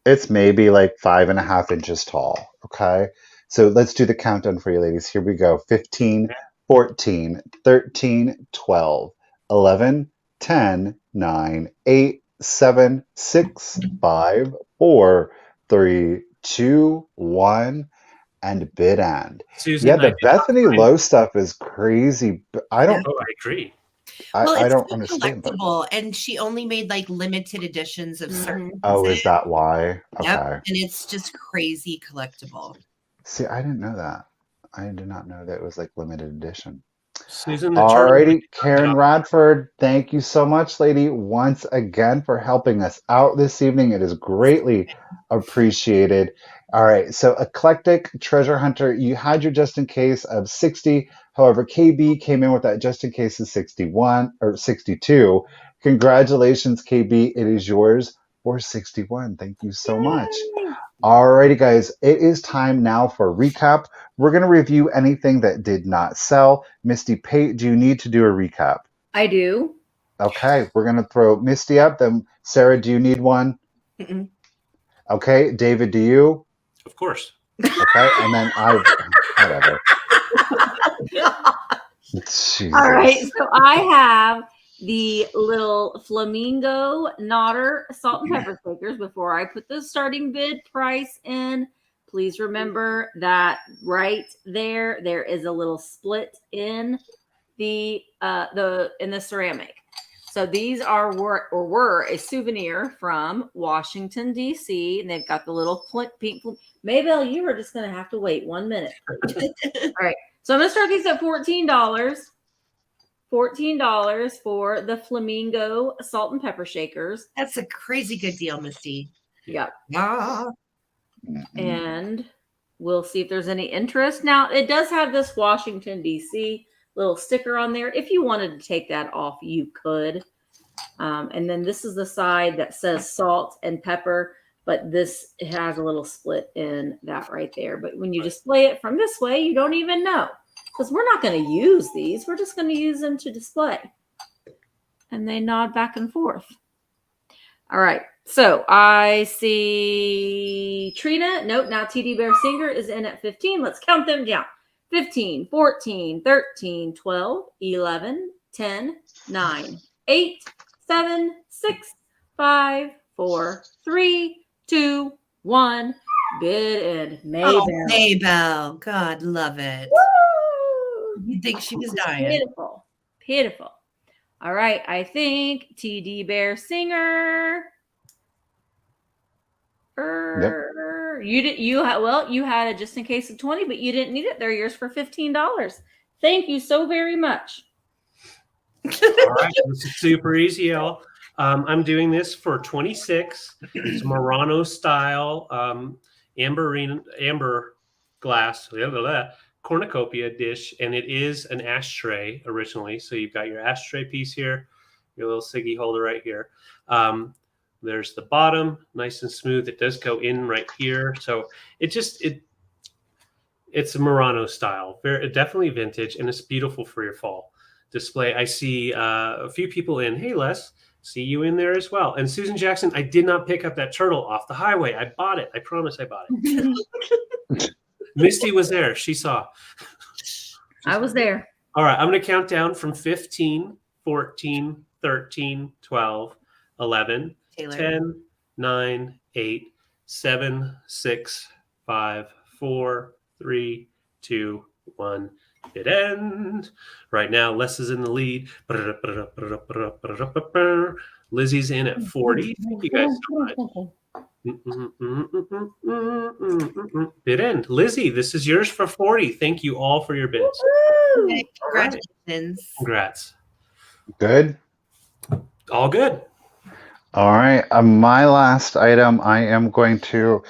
It's maybe like 5.5 inches tall. Okay. So let's do the countdown for you ladies. Here we go. 15, 14, 13, 12, 11, 10, 9, 8, 7, 6, 5, 4, 3, 2, 1, and bid end. Susan, Yeah, the Bethany Lowe stuff is crazy. I don't. Oh, I agree. Well, I it's don't so understand. collectible, and she only made like limited editions of certain. Oh, is that why? Okay. Yep, and it's just crazy collectible. See, I didn't know that. I did not know that it was like limited edition. Susan, the Alrighty, Karen Radford, thank you so much, lady, once again for helping us out this evening. It is greatly appreciated. All right, so Eclectic Treasure Hunter, you had your just in case of 60. However, KB came in with that just in case of 61 or 62. Congratulations, KB. It is yours for 61. Thank you so much. Alrighty, guys, it is time now for a recap. We're going to review anything that did not sell. Misty, do you need to do a recap? I do. Okay, we're going to throw Misty up. Then, Sarah, do you need one? Mm-mm. Okay, David, do you? Of course. Okay, and then whatever. Jesus. All right, so I have the little flamingo knotter salt and pepper shakers. Before I put the starting bid price in, please remember that right there is a little split in the ceramic. So these were a souvenir from Washington D.C. and they've got the little pink. Maybelle, you are just going to have to wait 1 minute. All right, so I'm going to start these at $14. $14 for the flamingo salt and pepper shakers. That's a crazy good deal, Misty. Yep. Ah. And we'll see if there's any interest. Now, it does have this Washington, D.C. little sticker on there. If you wanted to take that off, you could. And then this is the side that says salt and pepper, but this has a little split in that right there. But when you display it from this way, you don't even know. Because we're not going to use these. We're just going to use them to display. And they nod back and forth. All right. So I see Trina. Nope. Now Ttbsarahc is in at 15. Let's count them down. 15, 14, 13, 12, 11, 10, 9, 8, 7, 6, 5, 4, 3, 2, 1. Bid and Maybelle. Oh, Maybelle. God love it. Woo! You'd think she was dying. Beautiful. Beautiful. All right. I think Ttbsarahc. You had a just in case of 20, but you didn't need it. They're yours for $15. Thank you so very much. All right, this is super easy, y'all. I'm doing this for 26. It's Murano style amber glass cornucopia dish, and it is an ashtray originally. So you've got your ashtray piece here, your little Siggy holder right here. There's the bottom, nice and smooth. It does go in right here. So it's a Murano style, definitely vintage, and it's beautiful for your fall display. I see a few people in. Hey, Les, see you in there as well. And Susan Jackson, I did not pick up that turtle off the highway. I bought it. I promise I bought it. Misty was there. She saw. I was there. All right. I'm going to count down from 15, 14, 13, 12, 11, Taylor. 10, 9, 8, 7, 6, 5, 4, 3, 2, 1. Bid end. Right now, Les is in the lead. Lizzie's in at 40. Thank you guys so much. Bid end. Lizzie, this is yours for 40. Thank you all for your bids. Okay, congratulations. Congrats. Good. All good. All right. My last item, I am going to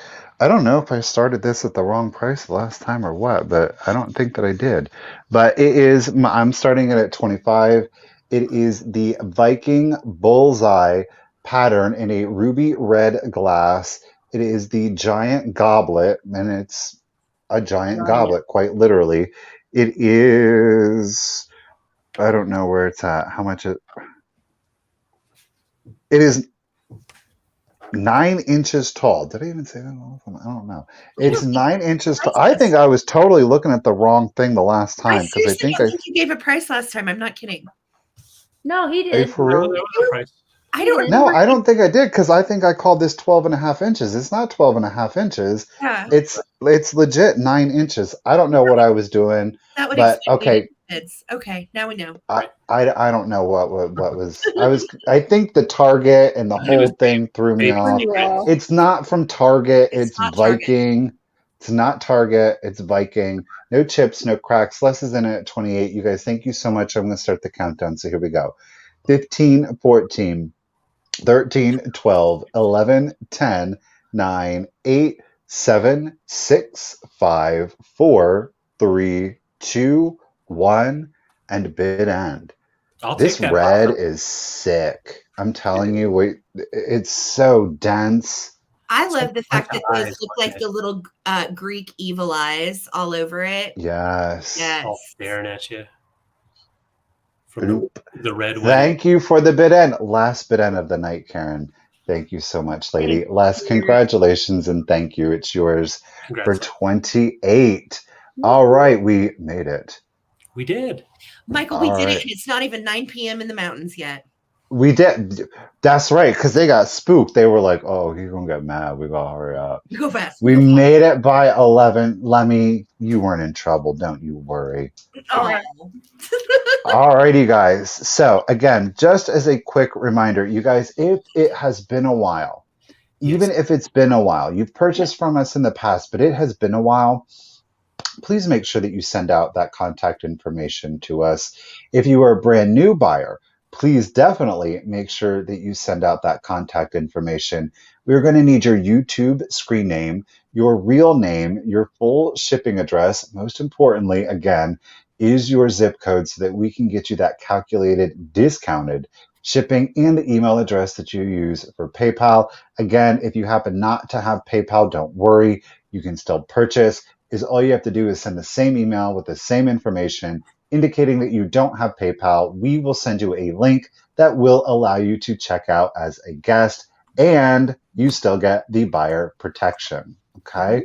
I don't know if I started this at the wrong price last time or what, but I don't think that I did. But it is, I'm starting it at 25. It is the Viking bullseye pattern in a ruby red glass. It is the giant goblet, and it's a giant Giant. goblet, quite literally. It is, I don't know where it's at, how much it is 9 inches tall. Did I even say that? I don't know. I It's don't think 9 inches tall. price I think I was totally looking at the wrong thing the last I time because I seriously think don't think you gave a price last time. I'm not kidding. No, he are you did. for No, real? there was a price. I don't No, remember. I don't think I did because I think I called this 12 and a half inches. It's not 12 and a half inches. Yeah, It's legit 9 inches. I don't know what I was doing, that would but explain okay. it. It's okay. Now we know. I don't know what was I think the Target and the It was whole thing threw me baby off. Yeah. It's not from Target, It's it's not Target. Viking. It's not Target, it's Viking. No chips, no cracks. Les is in it at 28. You guys, thank you so much. I'm going to start the countdown. So here we go. 15, 14, 13, 12, 11, 10, 9, 8, 7, 6, 5, 4, 3, 2, 1, and bid end. I'll This take that. red Awesome. is sick. I'm telling you, wait, it's so dense. I love the fact that those eyes look on like it. the little Greek evil eyes all over it. Yes. Yes. All staring at you from Bloop. the red wedding. Thank you for the bid end. Last bid end of the night, Karen. Thank you so much, lady. Thank Les, you. congratulations and thank you. It's yours for Congrats. 28. All right, we made it. We did. Michael, we All did it. right. And it's not even 9 p.m. in the mountains yet. We did. That's right, because they got spooked. They were like, oh, he's going to get mad. We got to hurry up. Go fast. We made it by 11. Lemmy, you weren't in trouble. Don't you worry. Oh. All righty, guys. So, again, just as a quick reminder, you guys, if it has been a while, even if it's been a while, you've purchased from us in the past, but it has been a while, please make sure that you send out that contact information to us. If you are a brand new buyer, please definitely make sure that you send out that contact information. We're going to need your YouTube screen name, your real name, your full shipping address. Most importantly, again, is your zip code so that we can get you that calculated, discounted shipping and the email address that you use for PayPal. Again, if you happen not to have PayPal, don't worry. You can still purchase. All you have to do is send the same email with the same information indicating that you don't have PayPal. We will send you a link that will allow you to check out as a guest, and you still get the buyer protection. Okay.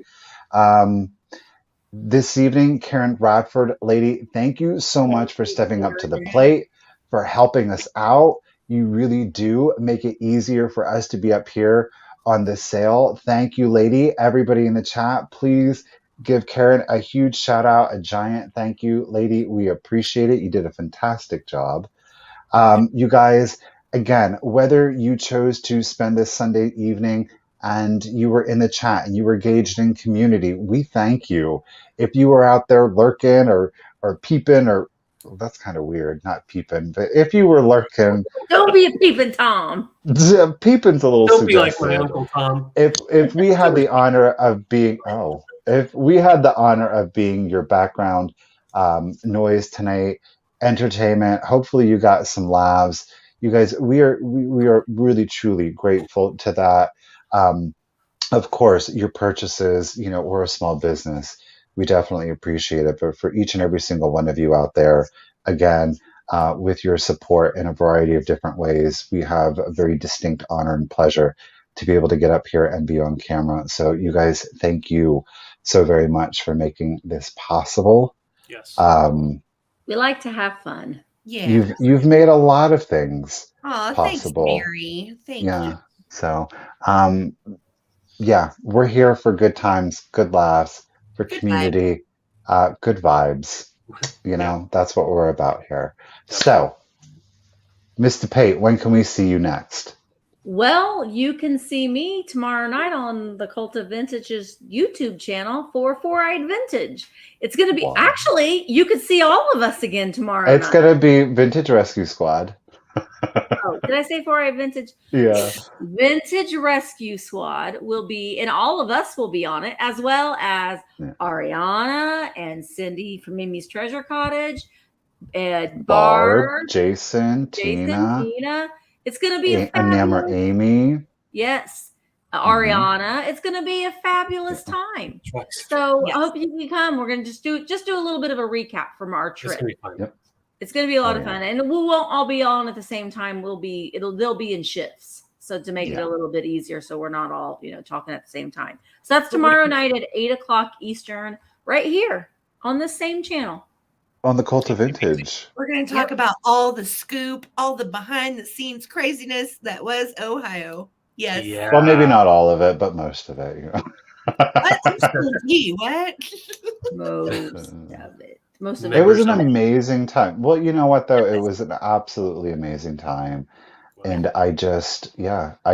This evening, Karen Radford, lady, thank you so much for stepping up to the plate, for helping us out. You really do make it easier for us to be up here on the sale. Thank you, lady. Everybody in the chat, please give Karen a huge shout out, a giant thank you, lady. We appreciate it. You did a fantastic job. You guys, again, whether you chose to spend this Sunday evening and you were in the chat and you were engaged in community, we thank you. If you were out there lurking or peeping, or well, that's kind of weird, not peeping, but if you were lurking, Don't be a peeping Tom. peeping's a little Don't be like suggestive. my Uncle Tom. If we had the honor of being if we had the honor of being your background noise tonight, entertainment, hopefully you got some laughs. You guys, we are really truly grateful to that. Of course, your purchases, we're a small business. We definitely appreciate it. But for each and every single one of you out there, again, with your support in a variety of different ways, we have a very distinct honor and pleasure to be able to get up here and be on camera. So you guys, thank you so very much for making this possible. Yes. We like to have fun. Yeah. You've made a lot of things Thanks, possible. Mary. Thank Yeah. you. So, yeah, we're here for good times, good laughs, for Good community, good vibes. That's what we're about here. So, Mr. Pate, when can we see you next? Well, you can see me tomorrow night on the Cult of Vintage's YouTube channel for Four-Eyed Vintage. It's going to be, Wow. actually, you could see all of us again tomorrow It's night. going to be Vintage Rescue Squad. Oh, did I say 4i Vintage? Yeah. Vintage Rescue Squad will be, and all of us will be on it, as well as Yeah. Ariana and Cindy from Mimi's Treasure Cottage, and Barb, Jason, Jason, Tina, Tina. It's going to be a Enamor fabulous. Amy. Yes. Ariana. It's going to be a fabulous time. So Yes. I hope you can come. We're going to just do a little bit of a recap from our It's trip. gonna be fun. Yep. It's going to be a lot Oh, of yeah. fun, and we won't all be on at the same time. They'll be in shifts, so to make it Yeah. a little bit easier, so we're not all talking at the same time. So that's tomorrow night at 8:00 Eastern, right here on this same channel. On the Cult of Vintage. We're going to talk about all the scoop, all the behind the scenes craziness that was Ohio. Yes. Yeah. Well, maybe not all of it, but most of it. What? What? Most of it. Most of It was an Members only. amazing time. Well, you know what, though? It was an absolutely amazing time. And I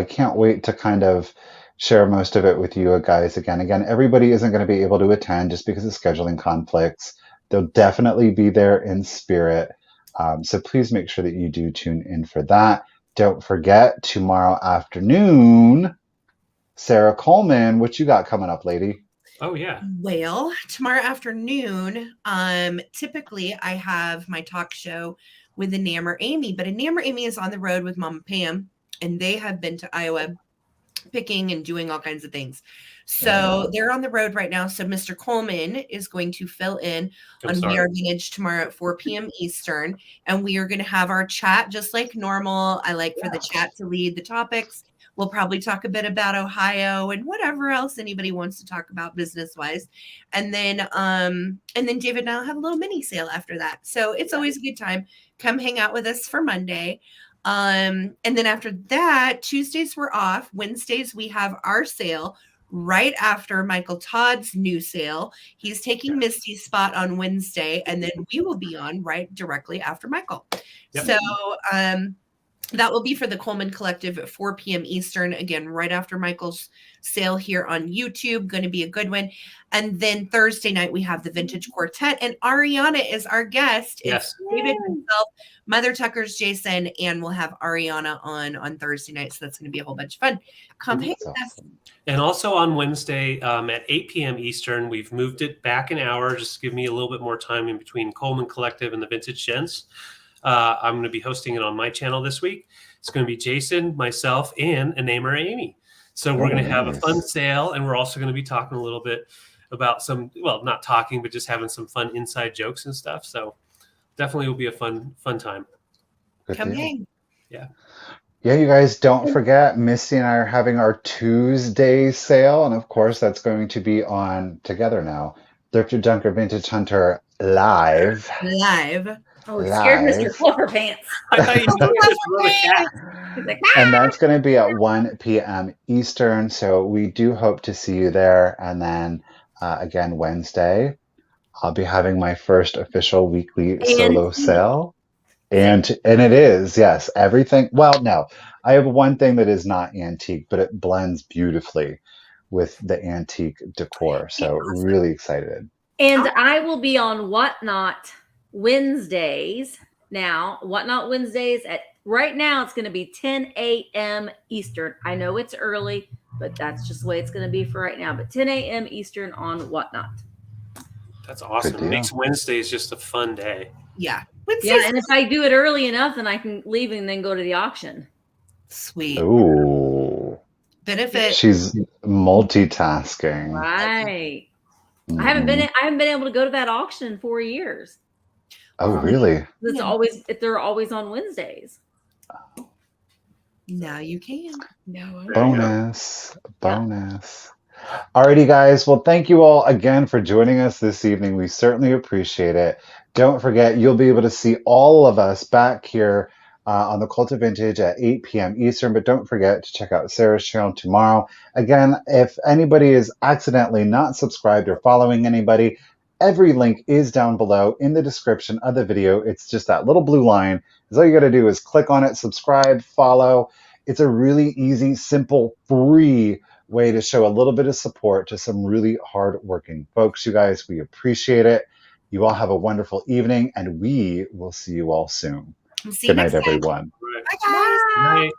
can't wait to kind of share most of it with you guys again. Again, everybody isn't going to be able to attend just because of scheduling conflicts. They'll definitely be there in spirit. So please make sure that you do tune in for that. Don't forget, tomorrow afternoon, Sarah Coleman, what you got coming up, lady? Oh yeah. Well, tomorrow afternoon, typically I have my talk show with Enamor Amy, but Enamor Amy is on the road with Mama Pam, and they have been to Iowa picking and doing all kinds of things. So they're on the road right now. So Mr. Coleman is going to fill in on We Are Vintage tomorrow at 4 p.m. Eastern, and we are going to have our chat just like normal. I like for the chat to lead the topics. We'll probably talk a bit about Ohio and whatever else anybody wants to talk about business-wise. And then David and I'll have a little mini sale after that. So it's always a good time. Come hang out with us for Monday. And then after that, Tuesdays we're off. Wednesdays we have our sale right after Michael Todd's new sale. He's taking Misty's spot on Wednesday, and then we will be on right directly after Michael. Yep. So that will be for the Coleman Collective at 4 p.m. Eastern, again, right after Michael's sale here on YouTube. Going to be a good one. And then Thursday night, we have the Vintage Quartet, and Ariana is our guest. Yes. It's David himself, Mother Tucker's Jason, and we'll have Ariana on Thursday night. So that's going to be a whole bunch of fun. Come hang with us. And also on Wednesday at 8 p.m. Eastern, we've moved it back an hour, just to give me a little bit more time in between Coleman Collective and the Vintage Gents. I'm going to be hosting it on my channel this week. It's going to be Jason, myself, and Enamor Amy. So we're going to have a fun sale, and we're also going to be talking a little bit about some, well, not talking, but just having some fun inside jokes and stuff. So definitely will be a fun time. Come hang. Yeah. Yeah, you guys don't forget, Misty and I are having our Tuesday sale. And of course, that's going to be on together now. Thrifterjunkervintagehunter live. Oh, it scared Mr. Flufferpants. I thought you just wrote a cat. He's like, And that's going to be at 1 p.m. Eastern. So we do hope to see you there. And then again, Wednesday, I'll be having my first official weekly solo sale. And it is, yes, everything. Well, no, I have one thing that is not antique, but it blends beautifully with the antique decor. So really excited. And I will be on Whatnot Wednesdays. Now, Whatnot Wednesdays right now, it's going to be 10 a.m. Eastern. I know it's early, but that's just the way it's going to be for right now. But 10 a.m. Eastern on Whatnot. That's awesome. It makes Wednesdays just a fun day. Yeah. Yeah, and if I do it early enough, then I can leave and then go to the auction. Sweet. Ooh. Benefit. She's multitasking. Right. I haven't been able to go to that auction in 4 years. Oh, really? They're always on Wednesdays. Now you can. Bonus. Alrighty, guys. Well, thank you all again for joining us this evening. We certainly appreciate it. Don't forget, you'll be able to see all of us back here on the Cult of Vintage at 8 p.m. Eastern. But don't forget to check out Sarah's channel tomorrow. Again, if anybody is accidentally not subscribed or following anybody, every link is down below in the description of the video. It's just that little blue line. All you got to do is click on it, subscribe, follow. It's a really easy, simple, free way to show a little bit of support to some really hardworking folks. You guys, we appreciate it. You all have a wonderful evening, and we will see you all soon. Good night, everyone. Bye, guys. Right.